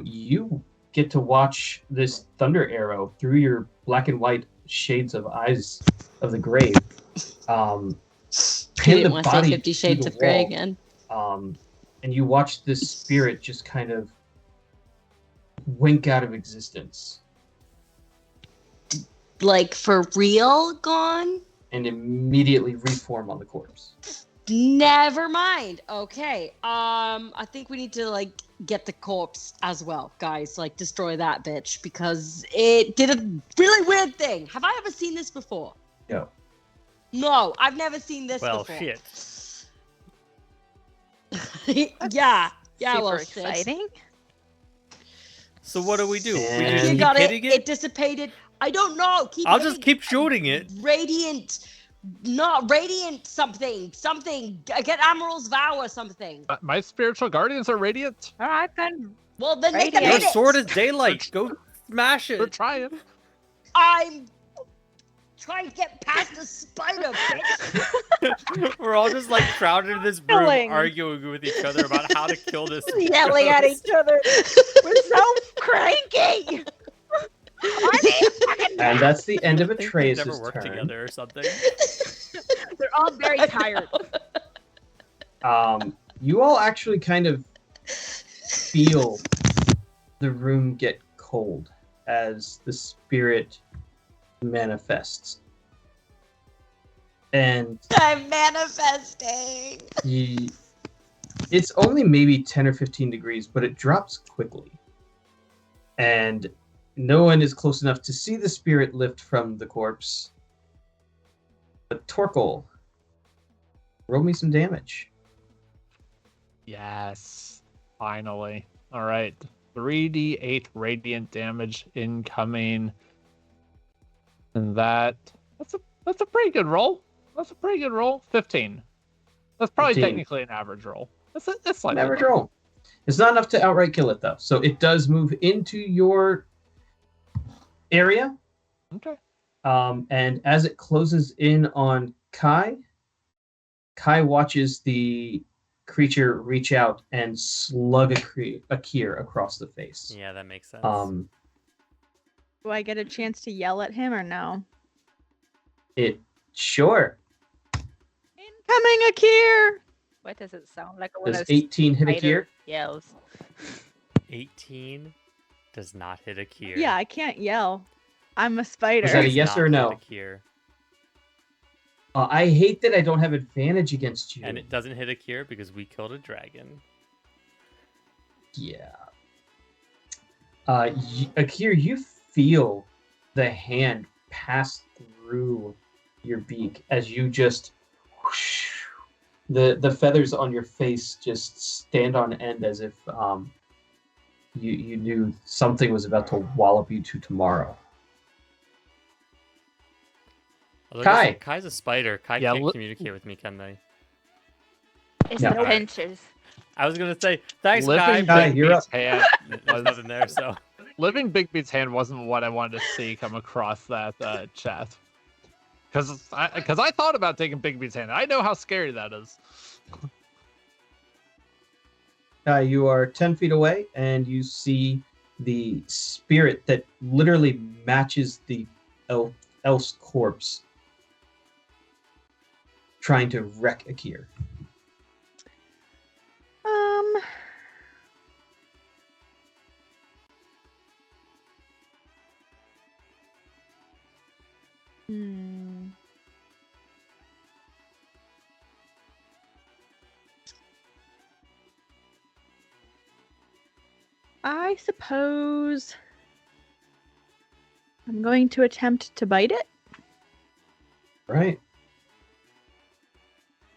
you get to watch this thunder arrow through your black and white shades of eyes of the grave. You Pin didn't the want to say body 50 to Shades the of Grey wall. again. And you watch this spirit just kind of wink out of existence Like, for real gone? and immediately reform on the corpse. Never mind. Okay. I think we need to, like, get the corpse as well, guys. Like, destroy that bitch because it did a really weird thing. Have I ever seen this before? No. No, I've never seen this Well, before. shit. Yeah. Yeah, Super well, shit. exciting. So what do we do? We And- just You keep got it. hitting It dissipated. I don't know. I'll just keep shooting it. Radiant. Not radiant something. Something. Get Amaryl's Vow or something. My spiritual guardians are radiant. All right, then. Well, then they can Radiant. Your hit it. sword is daylight. Go smash We're it. trying. I'm trying to get past the spider, bitch. We're all just like crowded in this room Killing. arguing with each other about how to kill this. Yelling at ghost. each other. We're so cranky. I need fucking And that's the end of I think they Atreus' never worked turn. together or something. They're all very tired. You all actually kind of feel the room get cold as the spirit manifests. And I'm manifesting. it's only maybe 10 or 15 degrees, but it drops quickly. And no one is close enough to see the spirit lift from the corpse. But Torkel, roll me some damage. Yes. Finally. All right. 3d8 radiant damage incoming. And that's a pretty good roll. That's a pretty good roll. 15. That's probably 15. technically an average roll. That's slightly Average better. roll. It's not enough to outright kill it, though. So it does move into your area. Okay. And as it closes in on Kai watches the creature reach out and slug Akkierr across the face. Yeah, that makes sense. Do I get a chance to yell at him or no? Sure. Incoming, Akkierr! What does it sound like when Does a 18 hit spider Akkierr? yells? 18 does not hit Akkierr. Yeah, I can't yell. I'm a spider. Was that a Does yes not or hit no? Akkierr. I hate that I don't have advantage against you. And it doesn't hit Akkierr because we killed a dragon. Yeah. Akkierr, you feel the hand pass through your beak as you just whoosh, the feathers on your face just stand on end as if you knew something was about to wallop you to tomorrow. Although I guess Kai. Kai's a spider. Kai Yeah, can't look- communicate with me, can they? It's Yeah. the pinchers. I was gonna say thanks, Living Kai. Kai, you're Bigby's hand There's nothing there, so Living Bigby's hand wasn't what I wanted to see come across that chat. Because I thought about taking Bigby's hand. I know how scary that is. You are 10 feet away, and you see the spirit that literally matches the elf's corpse trying to wreck Akkierr. Hmm. I suppose I'm going to attempt to bite it. Right.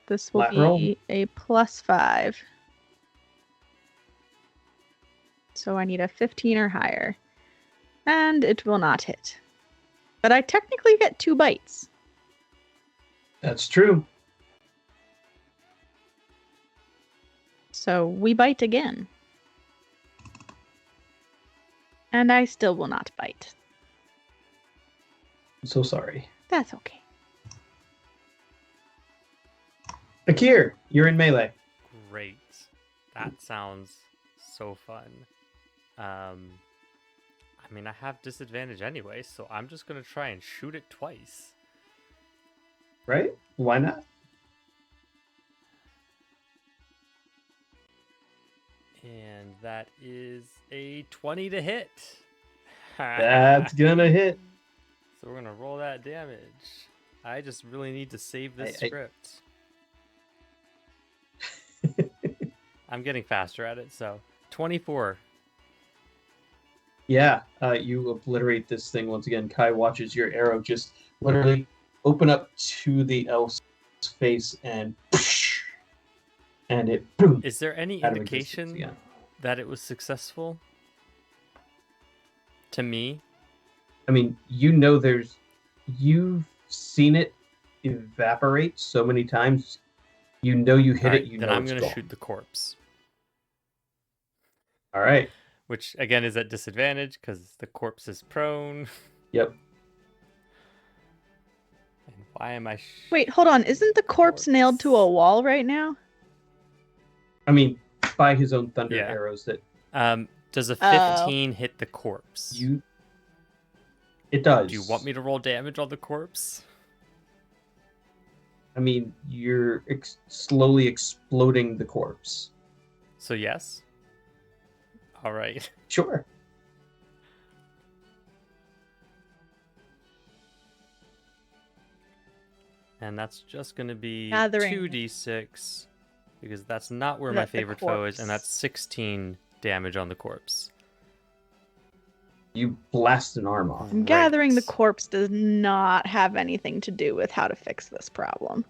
This will Flat roll. be a +5. So I need a 15 or higher. And it will not hit. But I technically get 2 bites. That's true. So we bite again. And I still will not bite. I'm so sorry. That's okay. Akkierr, you're in melee. Great. That sounds so fun. I mean, I have disadvantage anyway, so I'm just gonna try and shoot it twice. Right? Why not? And that is a 20 to hit. That's gonna hit. So we're gonna roll that damage. I just really need to save this I- script. I'm getting faster at it, so 24. Yeah, you obliterate this thing once again. Kai watches your arrow just literally open up to the elf's face and it boom, Is there any out of existence indication again. that it was successful? To me? I mean, you've seen it evaporate so many times. You know you hit Alright, it, you then know I'm it's gonna gone. shoot the corpse. All right. Which again is at disadvantage because the corpse is prone. Yep. And why am I Wait, hold on. Isn't the corpse nailed to a wall right now? I mean, by his own thunder Yeah. arrows that does a Oh. 15 hit the corpse? it does. Do you want me to roll damage on the corpse? I mean, you're slowly exploding the corpse. So yes. All right. Sure. And that's just going to be Gathering. 2d6 because that's not where Is my that the favorite foe is, and corpse? that's 16 damage on the corpse. You blast an arm off. I'm gathering the Great. corpse does not have anything to do with how to fix this problem.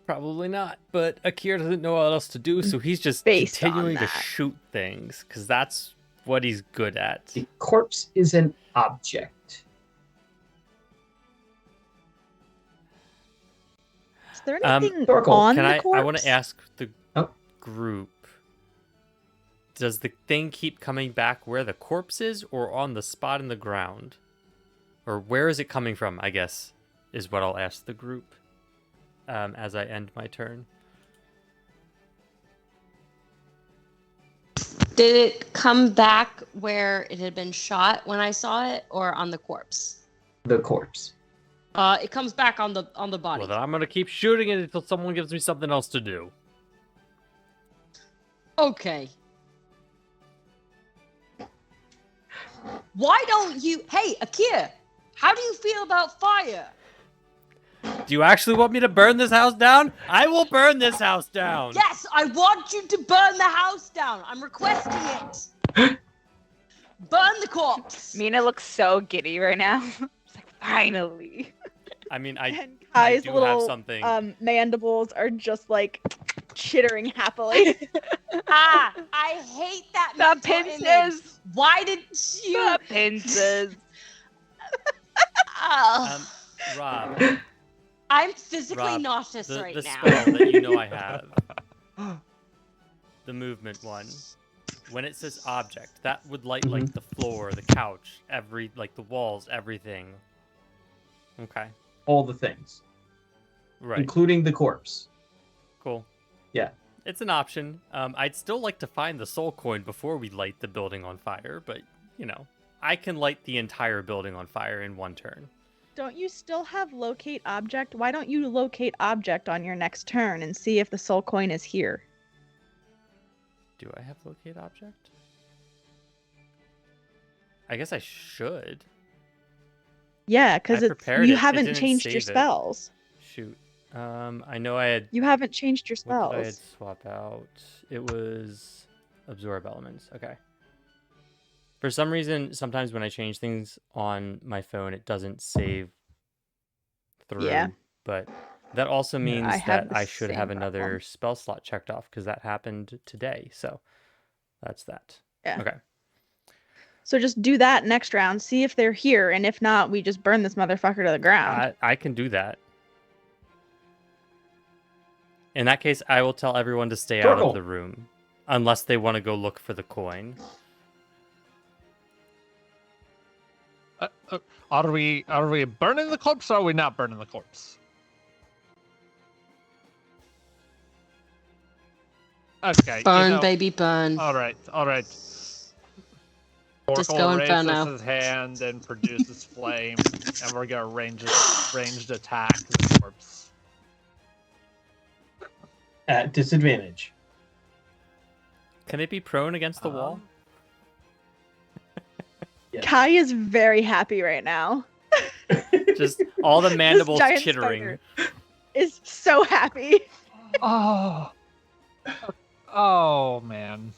Probably not, but Akkierr doesn't know what else to do, so he's just Based on continuing to that. shoot things because that's what he's good at. The corpse is an object. Is there Um, anything Oracle, on Can the I corpse? want to ask the Oh. group, does the thing keep coming back where the corpse is or on the spot in the ground? Or where is it coming from, I guess, is what I'll ask the group as I end my turn. Did it come back where it had been shot when I saw it, or on the corpse? The corpse. It comes back on the body. Well, then I'm going to keep shooting it until someone gives me something else to do. Okay. Why don't you? Hey, Akkierr, how do you feel about fire? Do you actually want me to burn this house down? I will burn this house down. Yes, I want you to burn the house down. I'm requesting it. Burn the corpse. Mina looks so giddy right now. It's like, finally. I mean, I And I Kai's do little have something. mandibles are just like chittering happily. I hate that. The mental image. pincers. Why did you? The pincers. Oh. Rob, I'm physically Rob, nauseous the right now. spell that you know I have, the movement one, when it says object, that would light like the floor, the couch, like the walls, everything. Okay, All the things, right, including the corpse. cool. Yeah. It's an option. I'd still like to find the soul coin before we light the building on fire, but you know, I can light the entire building on fire in one turn. Don't you still have locate object? Why don't you locate object on your next turn and see if the soul coin is here? Do I have locate object? I guess I should. Yeah, because I prepared you it, it haven't didn't changed save your it. spells. Shoot. I know I had. You haven't changed your What did I had spells. swap out? It was absorb elements. Okay. For some reason, sometimes when I change things on my phone, it doesn't save through. Yeah. But That also means I have that the I should same have another problem. spell slot checked off because that happened today. So that's that. Yeah. Okay. So just do that next round. See if they're here, and if not, we just burn this motherfucker to the ground. I can do that. In that case, I will tell everyone to stay out Turtle. of the room unless they want to go look for the coin. Are we burning the corpse or are we not burning the corpse? Okay. Burn, baby, burn. All right. Just Oracle go in front raises now. his hand and produces flame, and we're gonna ranged attack the corpse. At disadvantage. Can it be prone against the wall? Yes. Kai is very happy right now. Just all the mandibles giant chittering. spider is so happy. Oh man.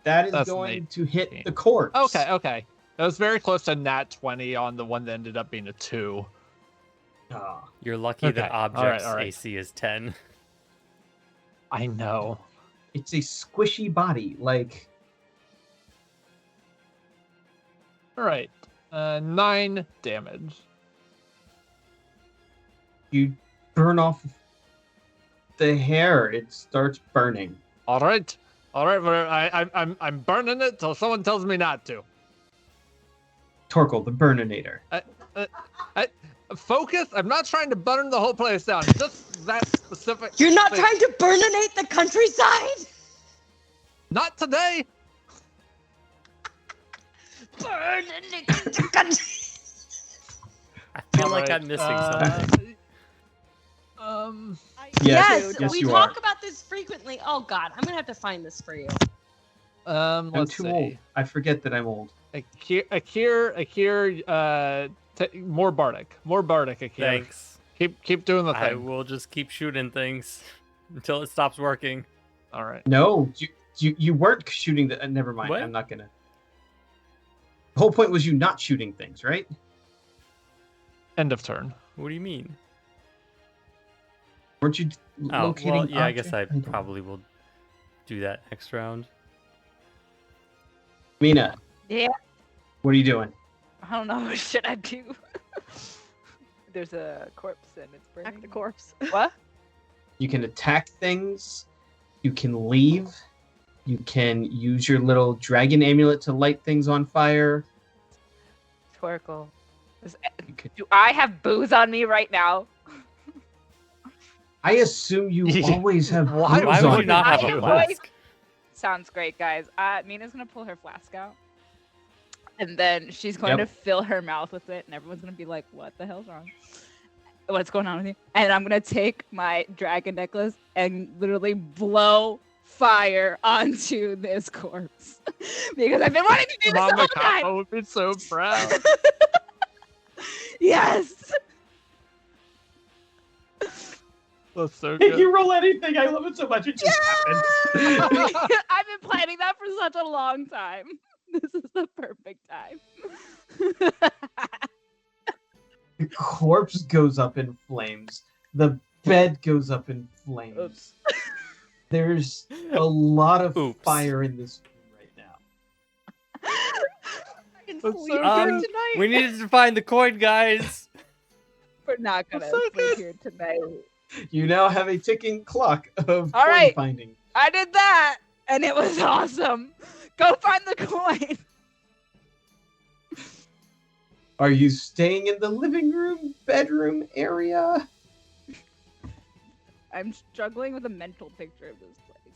That is That's going neat. to hit the corpse. Okay. That was very close to nat 20 on the one that ended up being a 2. Ah, You're lucky Okay, that all right, object's all right. AC is 10. I know. it's a squishy body. Like, All right. 9 damage. you burn off the hair, it starts burning. All right. I'm burning it till someone tells me not to. Torkel, the Burninator. Focus. I'm not trying to burn the whole place down. Just that specific. You're not thing. trying to burninate the countryside? Not today. Burninate the countryside. I feel like Alright, I'm missing something. Yes, Yes, we you talk are. about this frequently. Oh God, I'm gonna have to find this for you. I'm Let's too see. old. I forget that I'm old. Akkierr, more bardic, Akkierr. Thanks. Keep doing the I thing. will just keep shooting things until it stops working. All right. No, you weren't shooting the. Never mind. What? I'm not gonna. The whole point was you not shooting things, right? End of turn. What do you mean? Weren't you Oh, locating? well, yeah, I guess I object? probably will do that next round. Mina. Yeah. What are you doing? I don't know. What should I do? There's a corpse and it's burning. Attack the corpse. What? You can attack things. You can leave. You can use your little dragon amulet to light things on fire. Torkel. You could, Do I have booze on me right now? I assume you always have. Why booze Why on would you not have I a am flask? Sounds great, guys. Mina's gonna pull her flask out, and then she's going Yep. to fill her mouth with it, and everyone's gonna be like, "What the hell's wrong? What's going on with you?" And I'm gonna take my dragon necklace and literally blow fire onto this corpse because I've been wanting to do this the Mama whole time. Kappa would be so proud. Yes. That's so good. You roll anything. I love it so much. It just happened. I've been planning that for such a long time. This is the perfect time. The corpse goes up in flames. The bed goes up in flames. Oops. There's a lot of Oops. fire in this room right now. I can That's sleep so here good. tonight. We needed to find the coin, guys. We're not gonna That's so sleep good. here tonight. You now have a ticking clock of All coin right. finding. I did that, and it was awesome. Go find the coin. Are you staying in the living room, bedroom area? I'm struggling with a mental picture of this place.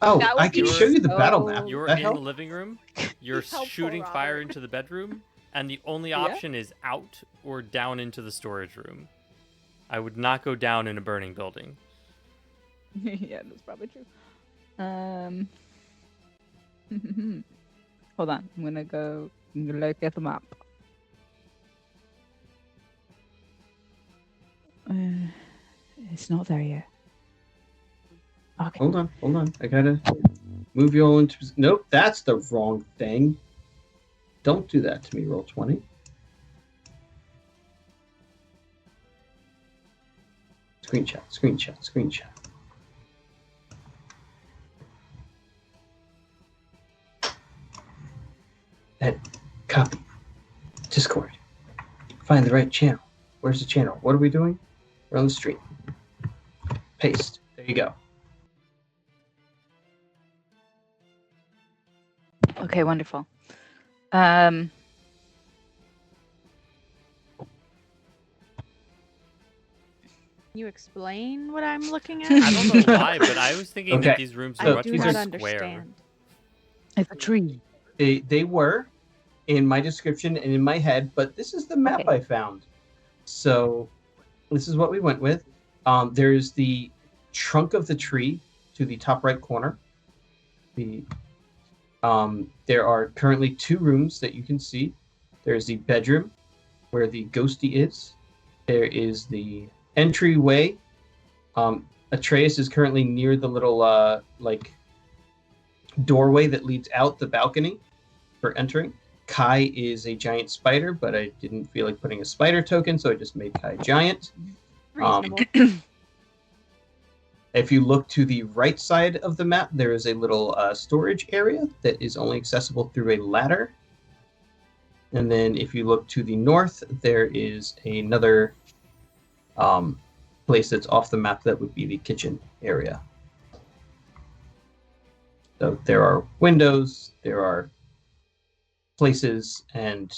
Oh, That would I can be show you the battle so- map. You're That in help? the living room. You're Helpful, shooting fire Robert. into the bedroom, and the only Yeah. option is out or down into the storage room. I would not go down in a burning building. Yeah, that's probably true. Hold on. I'm gonna look at the map. It's not there yet. Okay. Hold on. I gotta move you all into. Nope, that's the wrong thing. Don't do that to me, roll 20. Screenshot. Edit. Copy. Discord. Find the right channel. Where's the channel? What are we doing? We're on the stream. Paste. There you go. Okay, wonderful. You explain what I'm looking at? I don't know why, but I was thinking that Okay. these rooms I are much do more not square. understand. It's a tree. They were in my description and in my head, but this is the map Okay. I found. So this is what we went with. There's the trunk of the tree to the top right corner. There are currently 2 rooms that you can see. There's the bedroom where the ghosty is. There is the entryway. Atreus is currently near the little doorway that leads out the balcony for entering. Kai is a giant spider, but I didn't feel like putting a spider token, so I just made Kai giant. Reasonable. If you look to the right side of the map, there is a little storage area that is only accessible through a ladder. And then if you look to the north, there is another place that's off the map that would be the kitchen area. So there are windows, there are places, and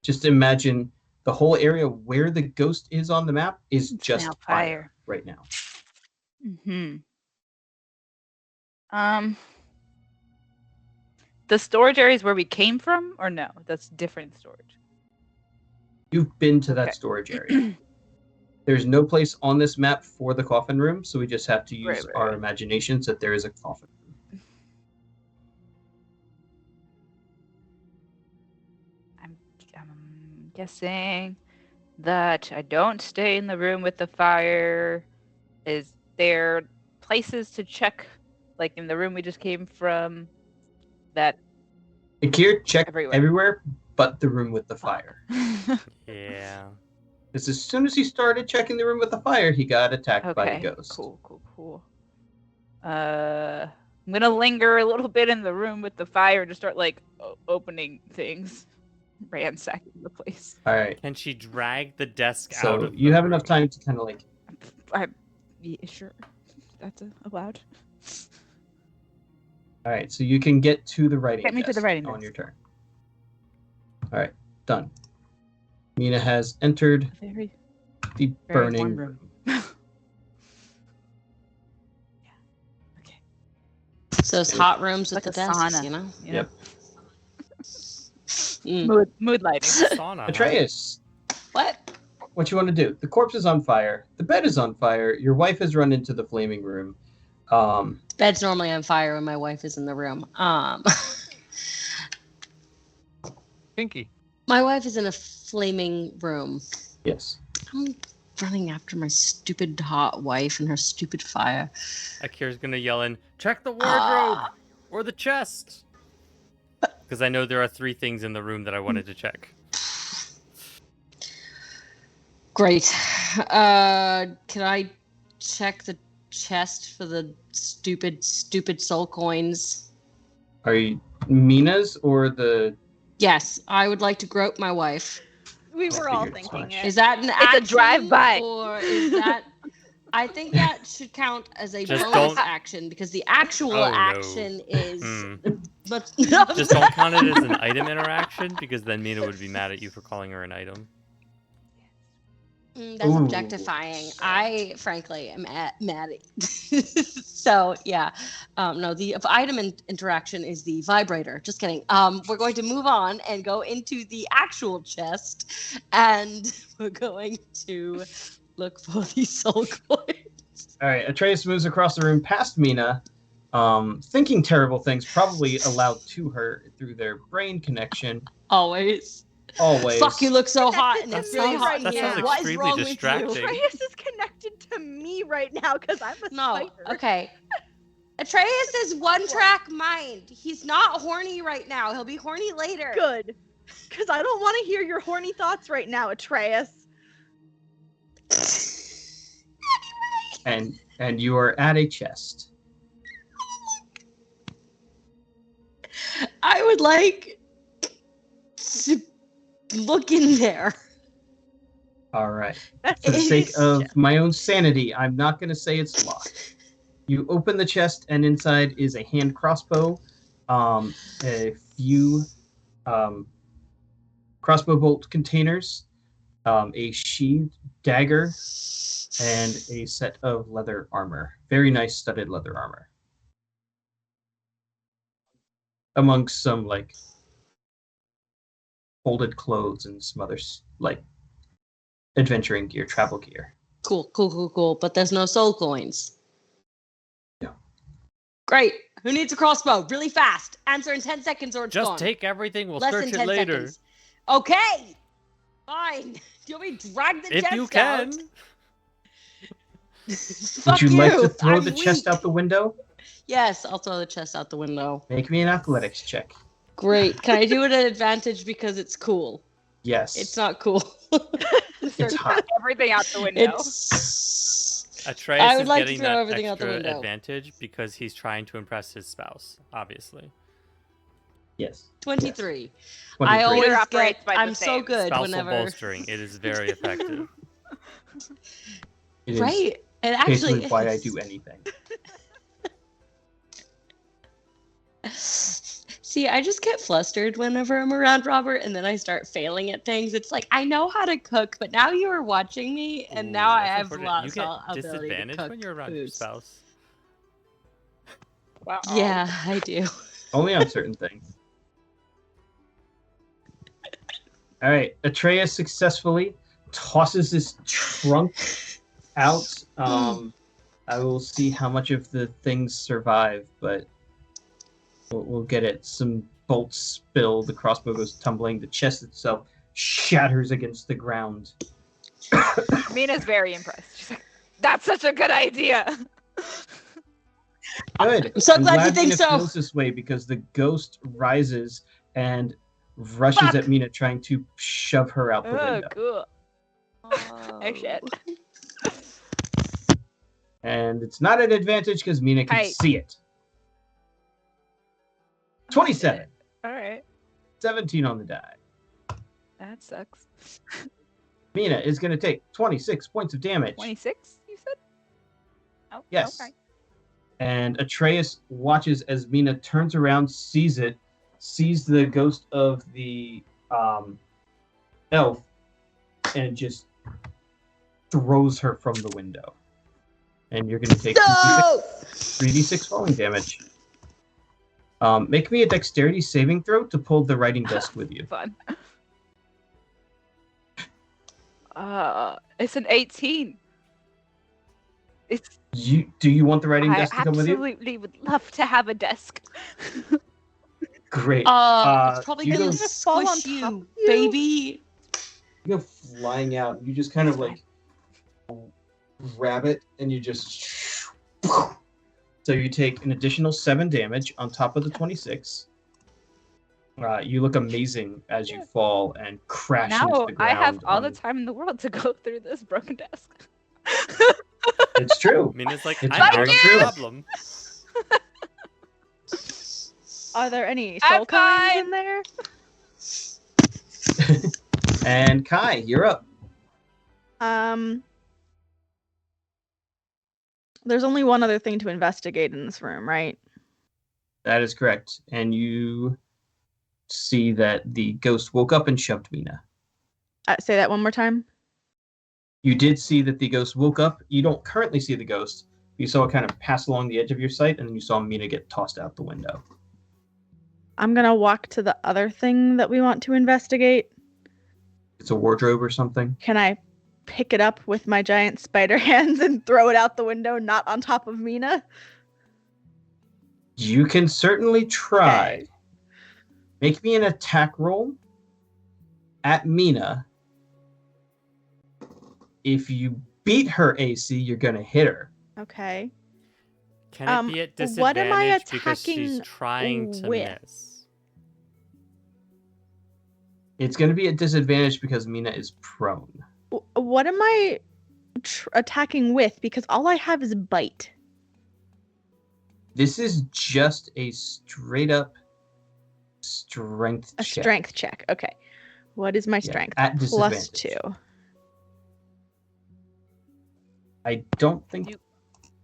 just imagine the whole area where the ghost is on the map is just now fire right now. The storage area is where we came from, or no? That's different storage. You've been to that Okay. storage area. There's no place on this map for the coffin room, so we just have to use Right. our imaginations that there is a coffin room. I'm guessing that I don't stay in the room with the fire. Is there places to check, like in the room we just came from? That Akkierr checked Everywhere. everywhere but the room with the fire. Yeah. Because as soon as he started checking the room with the fire, he got attacked by the ghost. Cool. I'm gonna linger a little bit in the room with the fire and just start like opening things, ransacking the place. All right. Can she drag the desk out So of you the have enough room? time to kind of like. Yeah, sure, that's allowed. All right. So you can get to the writing Get me to the desk writing on desk. your turn. All right. Done. Mina has entered Very, the very burning warm room. room. Okay. It's those hot rooms with Like the a desks, sauna. you know? Yeah. Yep. Mood lighting. Sauna, huh? Atreus, What? what you want to do? The corpse is on fire. The bed is on fire. Your wife has run into the flaming room. Bed's normally on fire when my wife is in the room. Pinky. My wife is in a flaming room. Yes. I'm running after my stupid hot wife and her stupid fire. Akkier's gonna yell in, check the wardrobe or the chest. Because I know there are 3 things in the room that I wanted to check. Great. Can I check the chest for the stupid soul coins? Are you Mina's or the? Yes, I would like to grope my wife. We were all figured as thinking much. it. Is that an a action? drive-by. Or is that... I think that should count as a Just bonus don't- action because the actual Oh, no. action is... Hmm. But Just don't count it as an item interaction, because then Mina would be mad at you for calling her an item. That's Ooh. objectifying. I, frankly, am mad at So, yeah. No, the item interaction is the vibrator. Just kidding. We're going to move on and go into the actual chest, and we're going to look for the soul coins. All right. Atreus moves across the room past Mina, thinking terrible things, probably allowed to her through their brain connection. Always. Always. Fuck, you look so hot, and Connected it's to really me hot right in That here. sounds What is extremely wrong with distracting. you? Atreus is connected to me right now because I'm a No, spider. okay. Atreus is one-track mind. He's not horny right now. He'll be horny later. Good. Because I don't want to hear your horny thoughts right now, Atreus. and you are at a chest. I would like to look in there. All right. For the sake of my own sanity, I'm not going to say it's locked. You open the chest, and inside is a hand crossbow, a few crossbow bolt containers, a sheathed dagger, and a set of leather armor. Very nice studded leather armor. Amongst some, like, folded clothes and some other, like, adventuring gear, travel gear. Cool. But there's no soul coins. No. Great. Who needs a crossbow? Really fast. Answer in 10 seconds or it's Just gone. take everything. We'll Less search than it 10 later. seconds. Okay. Fine. Do you want me to drag the If chest you can. out? Would you like to throw I'm the chest weak. out the window? Yes, I'll throw the chest out the window. Make me an athletics check. Great. Can I do it at advantage because it's cool? Yes. It's not cool. It's hot. Everything out the window. It's. Atreus I would is like to getting throw that everything out the extra window. advantage because he's trying to impress his spouse, obviously. Yes. 23. Yes. I 23. always Neither operates get. by the I'm so same. good Spousal whenever. bolstering. It is very effective. It is Right. It actually basically why I is. do anything. See, I just get flustered whenever I'm around Robert, and then I start failing at things. It's like I know how to cook, but now you are watching me, and Ooh, now I that's have important. lost You get all ability to disadvantage cook when you're around your foods. spouse. Wow. Yeah, I do. Only on certain things. All right. Atreus successfully tosses this trunk out. I will see how much of the things survive, but we'll get it. Some bolts spill. The crossbow goes tumbling. The chest itself shatters against the ground. Mina's very impressed. She's like, "That's such a good idea." Good. I'm so I'm glad you think Mina so. feels this way because the ghost rises and rushes Fuck. at Mina, trying to shove her out the Oh, window. cool. Oh shit. And it's not an advantage because Mina can Hey. see it. 27. All right. 17 on the die. That sucks. Mina is going to take 26 points of damage. 26, you said? Oh, Yes. Okay. And Atreus watches as Mina turns around, sees it, sees the ghost of the elf, and just throws her from the window. And you're going to take No! 3d6 falling damage. Make me a dexterity saving throw to pull the writing desk with you. Fun. It's an 18. It's. Do you want the writing I desk to come with you? absolutely would love to have a desk. Great. It's probably you gonna go- Just fall on squish top you, of you. baby. You go flying out. And you just kind of like grab it, and you just. So you take an additional 7 damage on top of the 26. You look amazing as you fall and crash into Now the I ground. have all the on- time in the world to go through this broken desk. It's true. Mina's like, It's I'm very not true. a problem. Are there any I'm soul coins fine. in there? And Kai, you're up. There's only one other thing to investigate in this room, right? That is correct. And you see that the ghost woke up and shoved Mina. Say that one more time. You did see that the ghost woke up. You don't currently see the ghost. You saw it kind of pass along the edge of your sight, and then you saw Mina get tossed out the window. I'm gonna walk to the other thing that we want to investigate. It's a wardrobe or something. Can I pick it up with my giant spider hands and throw it out the window, not on top of Mina? You can certainly try. Okay. Make me an attack roll at Mina. If you beat her AC, you're going to hit her. Okay. Can it be at disadvantage what am I because she's attacking trying to with? miss? It's going to be at disadvantage because Mina is prone. What am I attacking with? Because all I have is bite. This is just a straight up strength A check. strength check. Okay. What is my strength? at Plus disadvantage. 2. I don't think You-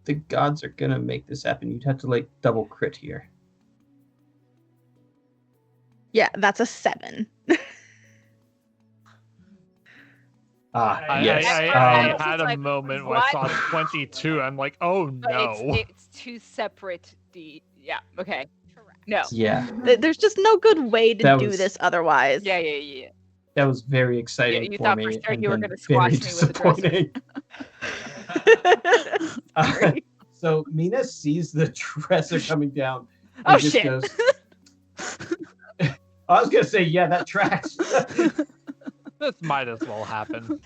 the gods are gonna make this happen. You'd have to like double crit here. Yeah, that's a 7. I, Yes. I Um, had a like, moment when I what? saw 22. I'm like, oh But no. it's two separate Yeah. Okay. No. Yeah, There's just no good way to That do was- this otherwise. Yeah. that was very exciting you for thought me. for sure and you were then gonna very squash me with a dresser. disappointing. Sorry. So Mina sees the dresser coming down. And Oh, just shit. Goes, I was gonna say, yeah, that tracks. This might as well happen.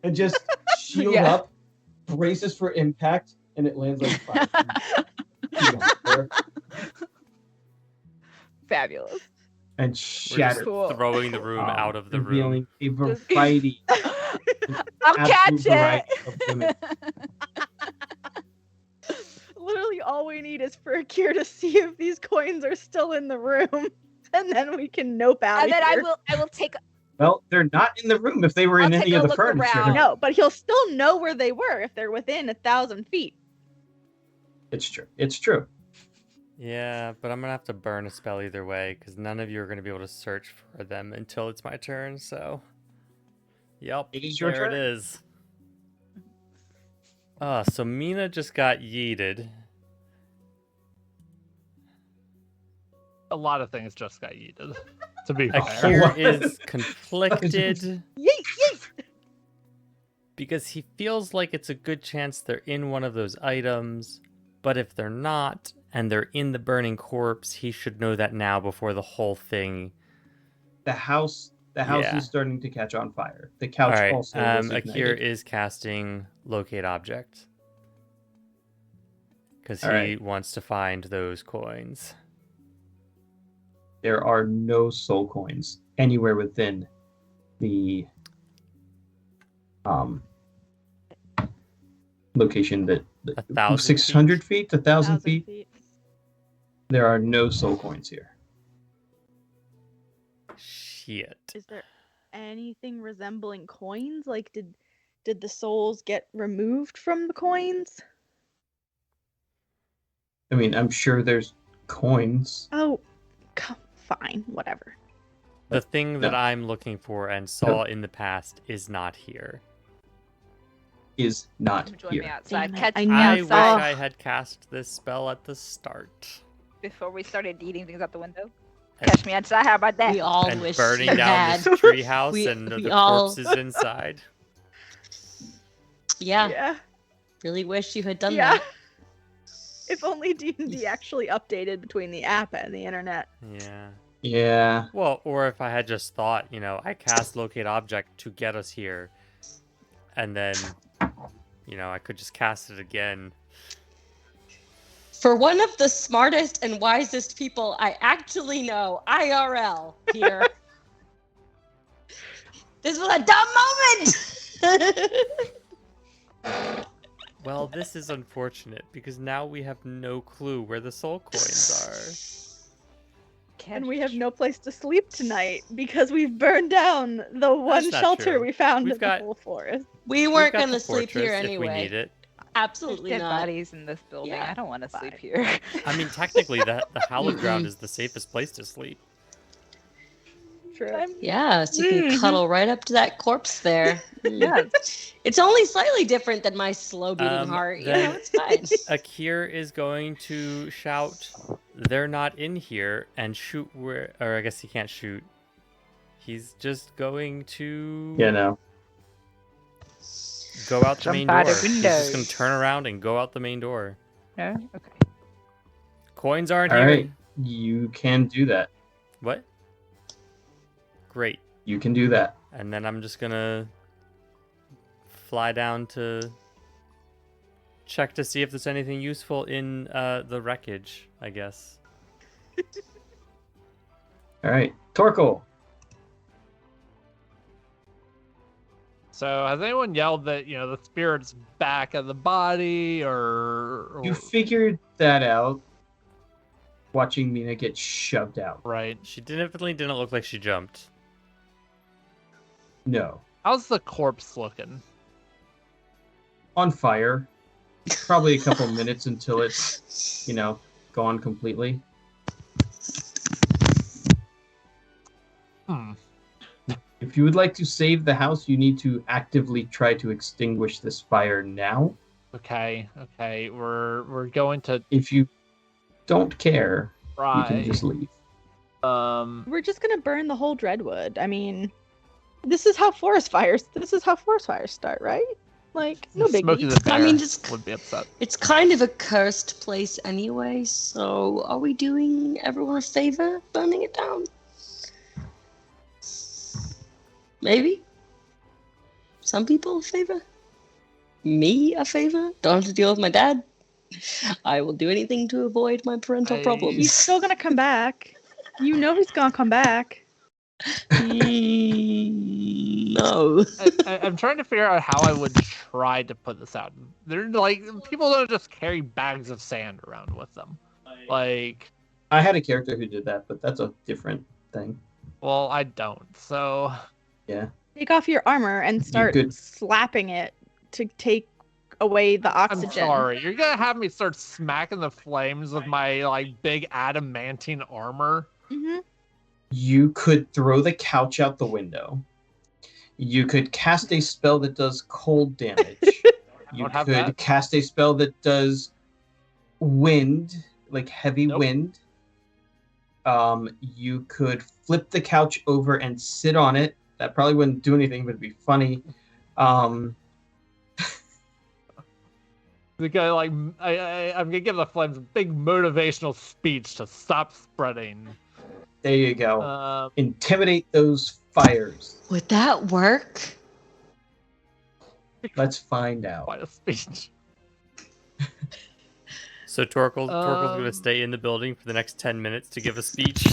And just shield Yeah. up, braces for impact, and it lands like fire. Fabulous. And We're just shatter, Cool. throwing the room out of the room. revealing a variety, I'll catch absolute it. variety of women. Literally all we need is for Akkierr to see if these coins are still in the room. And then we can nope out And of then here. I will take Well, they're not in the room if they were in I'll any take of a the look furniture. around. No, but he'll still know where they were if they're within 1,000 feet. It's true. It's true. Yeah, but I'm gonna have to burn a spell either way because none of you are gonna be able to search for them until it's my turn. So, yep, It is your there turn. it is. So Mina just got yeeted. A lot of things just got yeeted. To be A fair. lot. Akkierr is conflicted Yeet, yeet! because he feels like it's a good chance they're in one of those items, but if they're not and they're in the burning corpse, he should know that now before the whole thing. The house Yeah. is starting to catch on fire. The All couch right, also was Akkierr ignited. is casting locate object because he All right. wants to find those coins. There are no soul coins anywhere within the location that 1,000 600 feet, 1,000 1,000 feet. There are no soul coins here. Shit. Is there anything resembling coins? Like, did the souls get removed from the coins? I mean, I'm sure there's coins. Oh, fine, whatever. The thing that No. I'm looking for and saw in the past is not here. Is not Join me here. outside. Damn it, Catch I me know. I wish outside I had cast this spell at the start. before we started eating things out the window. And- Catch me outside. How about that? We all and wish burning you down had. this treehouse We- and we the all- corpses inside. Yeah, Yeah. really wish you had done Yeah. that. If only D&D actually updated between the app and the internet. Yeah. Yeah. Well, or if I had just thought, I cast locate object to get us here, and then, I could just cast it again. For one of the smartest and wisest people I actually know, IRL, here. This was a dumb moment! Well, this is unfortunate because now we have no clue where the soul coins And we have no place to sleep tonight because we've burned down the one not shelter true. we found We've in got- the whole forest. We are. weren't We've got going the to sleep here fortress if we anyway. need it. There's Absolutely dead not. bodies in this building. Yeah. I don't want to sleep Fine. here. I mean, technically, the Hallowed ground is the safest place to sleep. True. Yeah, so you can cuddle right up to that corpse there. Yeah. It's only slightly different than my slow beating heart. then- It's fine. Akkierr is going to shout, "They're not in here," and shoot where. Or I guess he can't shoot. He's just going to No. go out the Jump main out door. a He's just window. gonna turn around and go out the main door. No? Okay. Coins aren't All here. right. You can do that. What? Great. You can do that. And then I'm just gonna fly down to check to see if there's anything useful in the wreckage, I guess. All right. Torkel. So has anyone yelled that, the spirit's back of the body or You figured that out watching Mina get shoved out. right? She definitely didn't look like she jumped. No. How's the corpse looking? On fire. Probably a couple minutes until it's, gone completely. If you would like to save the house, you need to actively try to extinguish this fire now. Okay. We're going to If you don't care, try. you can just leave. We're just gonna burn the whole Dreadwood. I mean, this is how forest fires start, right? Like, no Smokey biggie. the Bear I mean, just- would be upset. It's kind of a cursed place anyway, so are we doing everyone a favor burning it down? Maybe? Some people a favor? Me a favor? Don't have to deal with my dad? I will do anything to avoid my parental I- problems. He's still gonna come back. You know he's gonna come back. No. I'm trying to figure out how I would try to put this out. They're like, people don't just carry bags of sand around with them. Like, I had a character who did that, but that's a different thing. well, I don't. So Yeah. Take off your armor and start could- slapping it to take away the I'm oxygen. sorry. You're gonna have me start smacking the flames with my big adamantine armor. Mm-hmm. You could throw the couch out the window. You could cast a spell that does cold damage. You Don't have could that. cast a spell that does wind, like heavy Nope. wind. You could flip the couch over and sit on it. That probably wouldn't do anything, but it'd be funny. The guy I'm gonna give the flames a big motivational speech to stop spreading. There you go. Intimidate those fires. Would that work? Let's find out. Quite a speech. So Torkel's going Um, to stay in the building for the next 10 minutes to give a speech.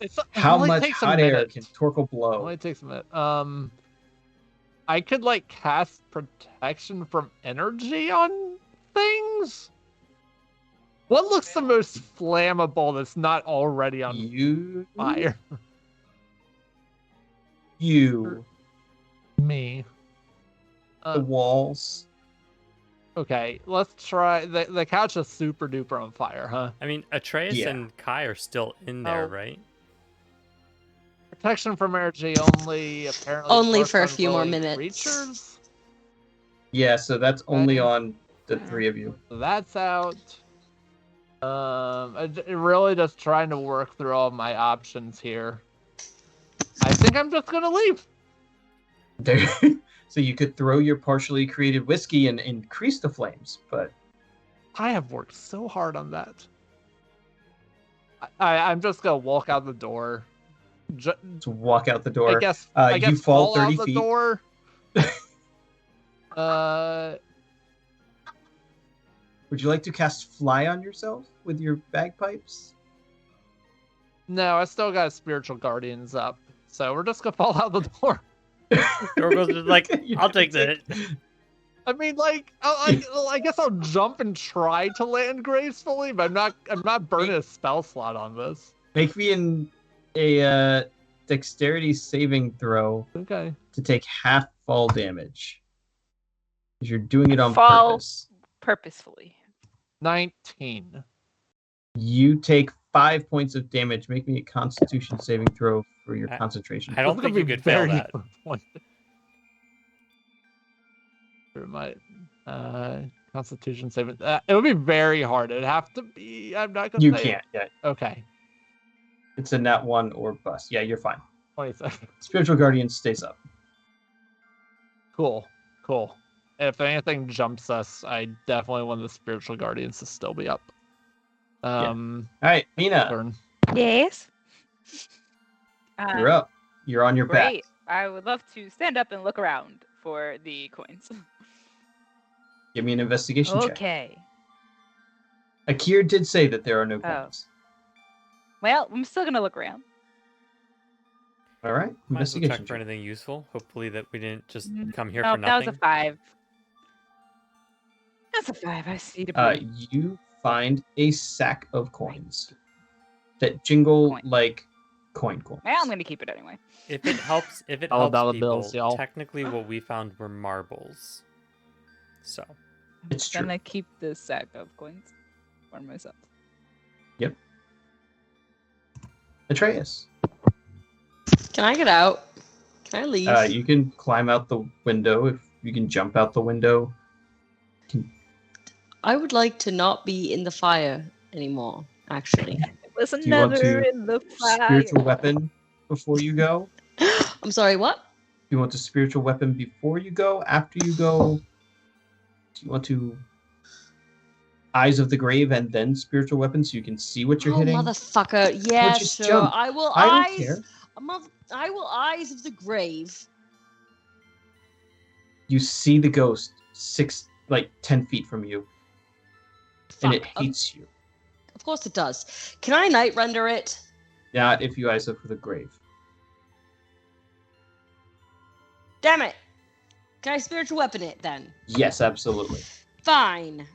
It How only much takes a hot air minute. can Torkel It blow? only takes a minute. I could cast protection from energy on things. What looks the most flammable that's not already on You. fire? You. Me. The walls. Okay, let's try. The couch is super duper on fire, huh? I mean, Atreus Yeah. and Kai are still in there, Oh. right? Protection from energy only apparently. Only works for a on few more glowing minutes. Creatures. Yeah, so that's only Okay. on the three of you. So that's out. Really just trying to work through all of my options here. I think I'm just gonna leave. There. So you could throw your partially created whiskey and increase the flames, but I have worked so hard on that. I'm just gonna walk out the door. to walk out the I door. guess. you I guess fall out 30 the feet. door. Would you like to cast fly on yourself with your bagpipes? No, I still got spiritual guardians up, so we're just gonna fall out the door. Torkel's just like, You're I'll gonna take that. I mean, I guess I'll jump and try to land gracefully, but I'm not burning a spell slot on this. Make me a dexterity saving throw Okay. to take half fall damage. Because you're doing it on Fall. purpose. Purposefully. 19. You take 5 points of damage. Make me a constitution saving throw for your I- concentration. I don't This is think gonna you be could fail very that. disappointing. For my Constitution saving, it would be very hard. It'd have to be. I'm not gonna. You say can't. Yeah, Okay. it's a nat 1 or bust. Yeah, you're fine. 27. Spiritual guardian stays up. Cool. If anything jumps us, I definitely want the spiritual guardians to still be up. All right, Mina, Turn. Yes. you're up. You're on your Great. back. I would love to stand up and look around for the coins. Give me an investigation check. Okay. Akkierr did say that there are no Oh. coins. Well, I'm still gonna look around. All right, Might as well investigation check for check. anything useful. Hopefully that we didn't just come here No, for that was nothing. a 5. That's a 5. I see to believe. You find a sack of coins that jingle Coin. like coins. Well, I'm gonna keep it anyway. If it helps, $dollar people, bills, y'all. technically what we found were marbles. So It's true. Gonna keep this sack of coins for myself. Atreus. Can I get out? Can I leave? You can climb out the window if you can jump out the window. I would like to not be in the fire anymore, actually. It was Do you want another to in the fire. spiritual weapon before you go? I'm sorry, what? Do you want a spiritual weapon before you go? After you go? Do you want to Eyes of the Grave and then spiritual weapon so you can see what you're hitting? Motherfucker. Yeah, just sure. jump. I will I don't eyes. care. I will eyes of the grave. You see the ghost 10 feet from you, and it Fuck. hates you. Of course it does. Can I night render it? Not if you Eyes of the Grave. Damn it. Can I spiritual weapon it then? Yes, absolutely. Fine.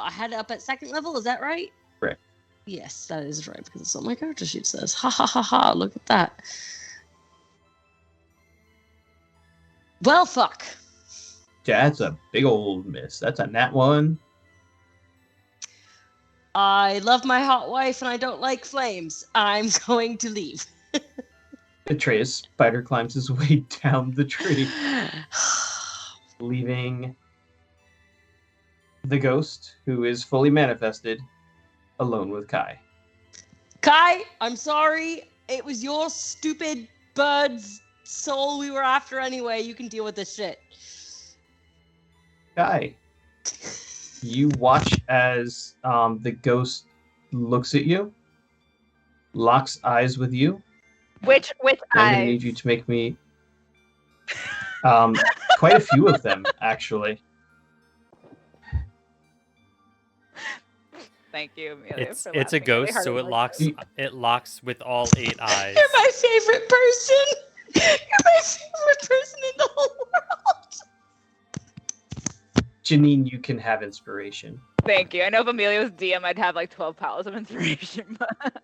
I had it up at 2nd level, is that right? Correct. Yes, that is right, because that's what my character sheet says. Ha ha ha ha, look at that. Well, fuck. Yeah, that's a big old miss. That's a nat 1. I love my hot wife and I don't like flames. I'm going to leave. Atreus spider climbs his way down the tree, leaving the ghost, who is fully manifested, alone with Kai. Kai, I'm sorry. It was your stupid bird's soul we were after anyway. You can deal with this shit. Kai, you watch as the ghost looks at you, locks eyes with you. Which I'm going to need you to make me quite a few of them, actually. Thank you, Amelia. it's for a laughing ghost, really so hard it locks with all 8 eyes. You're my favorite person. You're my favorite person in the whole world. Janine, you can have inspiration. Thank you. I know if Amelia was DM, I'd have like 12 piles of inspiration. But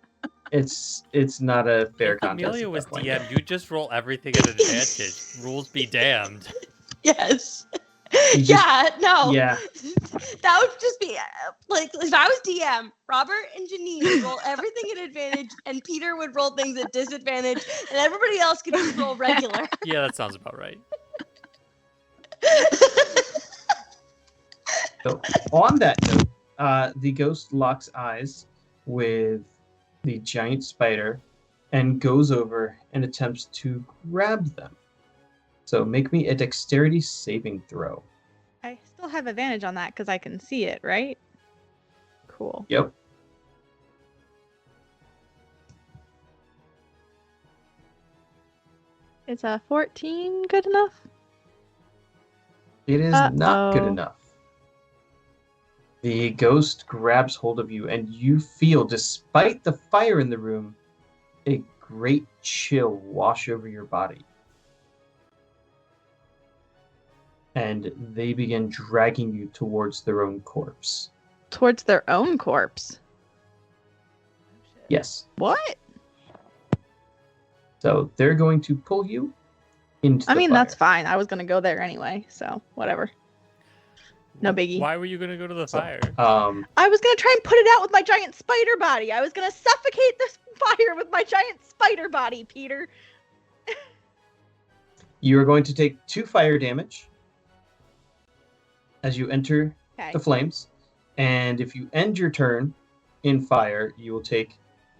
It's not a fair If contest. Amelia at was that point. DM, you just roll everything at advantage. Rules be damned. Yes. You just- Yeah, no. Yeah, That would just be like if I was DM, Robert and Janine would roll everything at advantage, and Peter would roll things at disadvantage, and everybody else could just roll regular. Yeah, that sounds about right. so on that note, the ghost locks eyes with the giant spider and goes over and attempts to grab them. So make me a dexterity saving throw. I still have advantage on that because I can see it, right? Cool. Yep. Is a 14 good enough? It is not good Uh-oh. enough. The ghost grabs hold of you, and you feel, despite the fire in the room, a great chill wash over your body. And they begin dragging you towards their own corpse. Towards their own corpse. Yes. What? So they're going to pull you into the I mean, fire. that's fine. I was going to go there anyway, so whatever. No biggie. Why were you gonna go to the So, fire? I was going to try and put it out with my giant spider body. I was going to suffocate this fire with my giant spider body, Peter. You are going to take 2 fire damage as you enter Okay. the flames. And if you end your turn in fire, you will take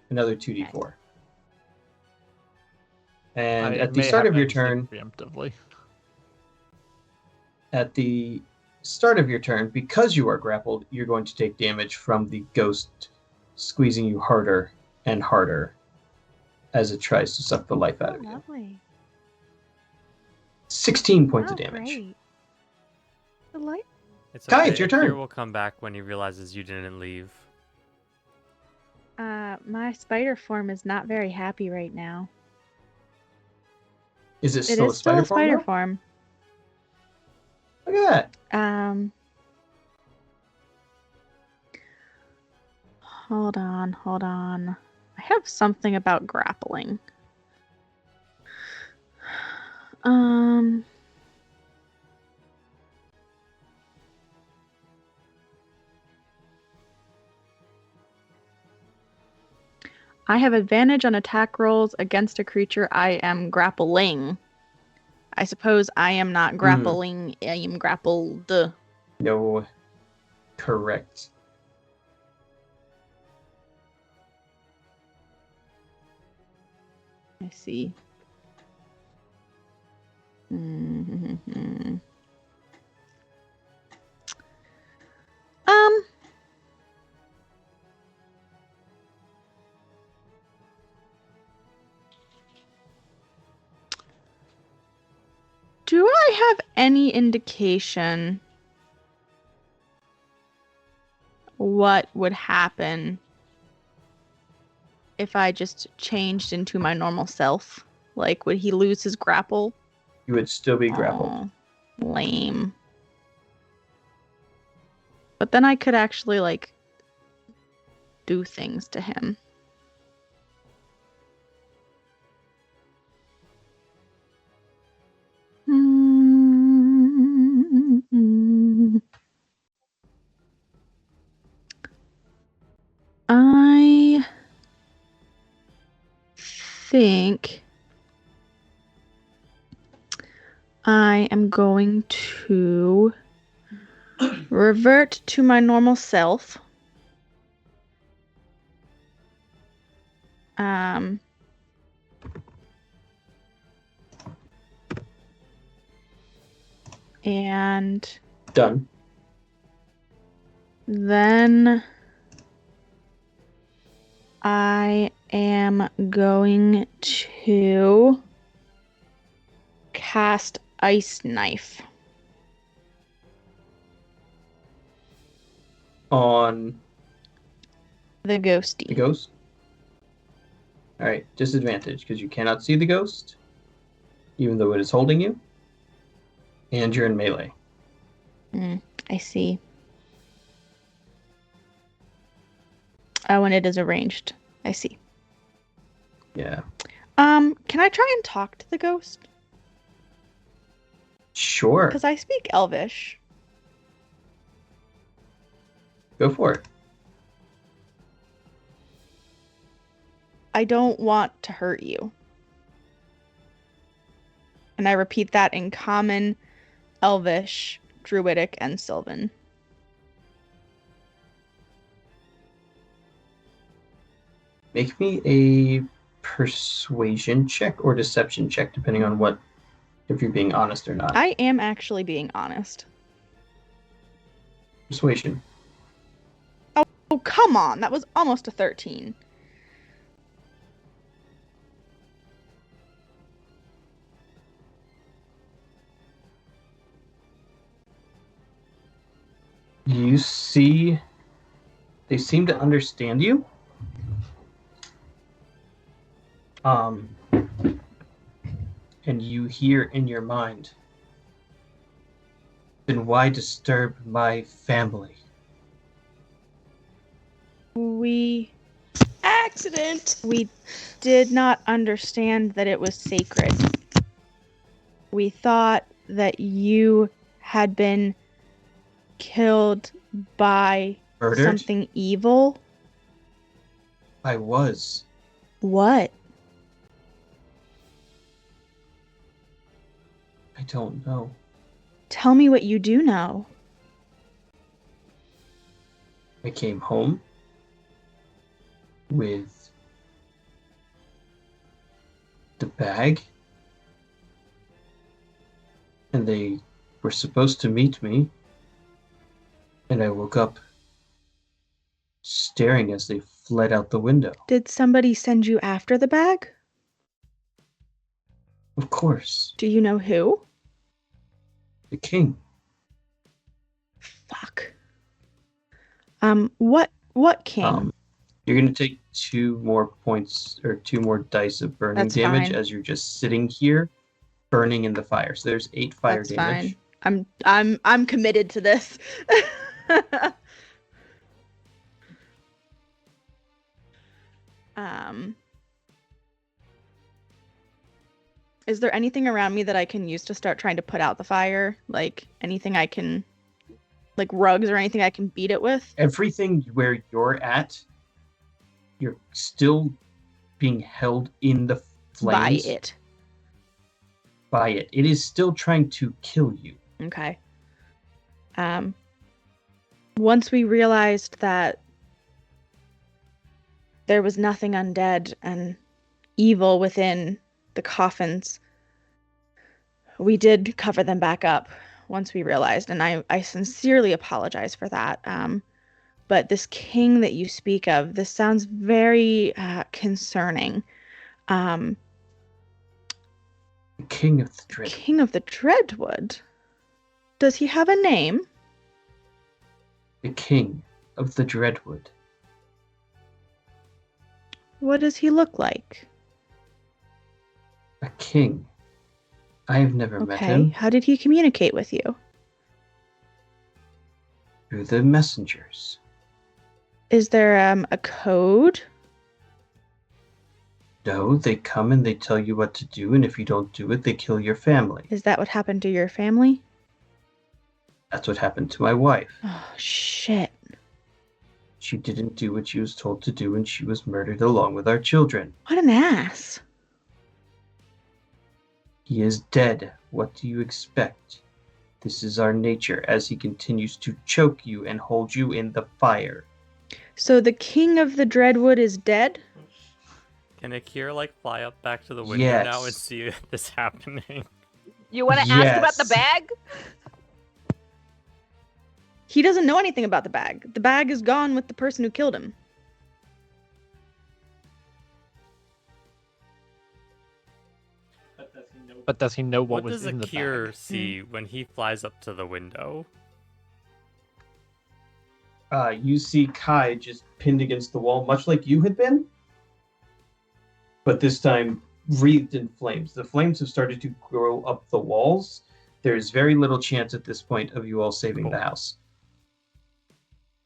another 2d4. And I at the may start have of your anything turn, preemptively. at the start of your turn, because you are grappled, you're going to take damage from the ghost squeezing you harder and harder as it tries to suck the life out Oh, of you. lovely. 16 points Oh, of damage. great. Delight. It's Kai, it's your turn. Akkierr will come back when he realizes you didn't leave. My spider form is not very happy right now. Is it It still is a still spider a form? spider though? form. Look at that. Hold on. I have something about grappling. I have advantage on attack rolls against a creature I am grappling. I suppose I am not grappling. I am grappled. No. Correct. I see. Mm-hmm. Do I have any indication what would happen if I just changed into my normal self? Like, would he lose his grapple? You would still be grappled. Aw, lame. But then I could actually, like, do things to him. I think I am going to revert to my normal self. And Done. then I am going to cast Ice Knife. On The ghosty. the ghost? Alright, disadvantage, because you cannot see the ghost, even though it is holding you, and you're in melee. I see. Oh, and it is arranged. I see. Yeah. Can I try and talk to the ghost? Sure. Because I speak Elvish. Go for it. I don't want to hurt you. And I repeat that in Common, Elvish, Druidic, and Sylvan. Make me a persuasion check or deception check, depending on what, if you're being honest or not. I am actually being honest. Persuasion. Oh, come on. That was almost a 13. You see, they seem to understand you. And you hear in your mind, then why disturb my family? Accident. We did not understand that it was sacred. We thought that you had been killed by Murdered? something evil. I was. What? I don't know. Tell me what you do know. I came home with the bag, and they were supposed to meet me, and I woke up staring as they fled out the window. Did somebody send you after the bag? Of course, Do you know who? the king. Fuck. What king? You're gonna take 2 more points or 2 more dice of burning That's damage fine. as you're just sitting here burning in the fire. So there's 8 fire That's damage. fine. I'm committed to this. um Is there anything around me that I can use to start trying to put out the fire? Like anything I can, like rugs or anything I can beat it with? Everything where you're at, you're still being held in the By flames. it. By it. It is still trying to kill you. Okay. Once we realized that there was nothing undead and evil within the coffins, we did cover them back up once we realized, and I sincerely apologize for that. But this king that you speak of, this sounds very concerning. The King of the Dread. King of the Dreadwood? Does he have a name? The King of the Dreadwood. What does he look like? A king. I have never met Okay, him. how did he communicate with you? Through the messengers. Is there a code? No, they come and they tell you what to do, and if you don't do it, they kill your family. Is that what happened to your family? That's what happened to my wife. Oh, shit. She didn't do what she was told to do, and she was murdered along with our children. What an ass. He is dead. What do you expect? This is our nature as he continues to choke you and hold you in the fire. So the King of the Dreadwood is dead? Can Akkierr like fly up back to the window now and Yes. see this happening? You want to ask about the Yes. bag? He doesn't know anything about the bag. The bag is gone with the person who killed him. But does he know What what was does in the Akkierr bag? see when he flies up to the window? You see Kai just pinned against the wall, much like you had been, but this time wreathed in flames. The flames have started to grow up the walls. There's very little chance at this point of you all saving the Cool. house.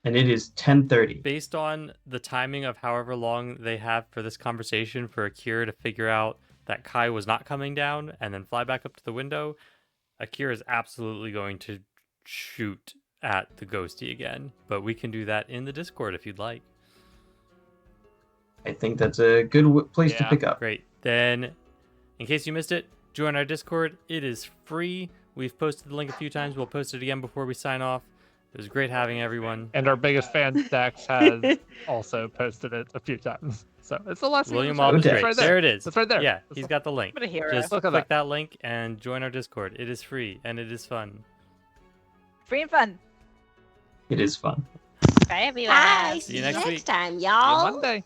And it is 10:30. Based on the timing of however long they have for this conversation for Akkierr to figure out that Kai was not coming down and then fly back up to the window, Akkierr is absolutely going to shoot at the ghosty again. But we can do that in the Discord if you'd like. I think that's a good place to Yeah. pick up. Great. Then, in case you missed it, join our Discord. It is free. We've posted the link a few times. We'll post it again before we sign off. It was great having everyone. And our biggest fan, Dax, has also posted it a few times. So it's a lesson. William It's Mob is Dax. great. right There it is. It's right there. Yeah, It's he's right- got the link. What a hero. Just Look at click that. that link and join our Discord. It is free and it is fun. Free and fun. It is fun. Bye, everyone. Bye. See you next week. time, See you y'all. Monday.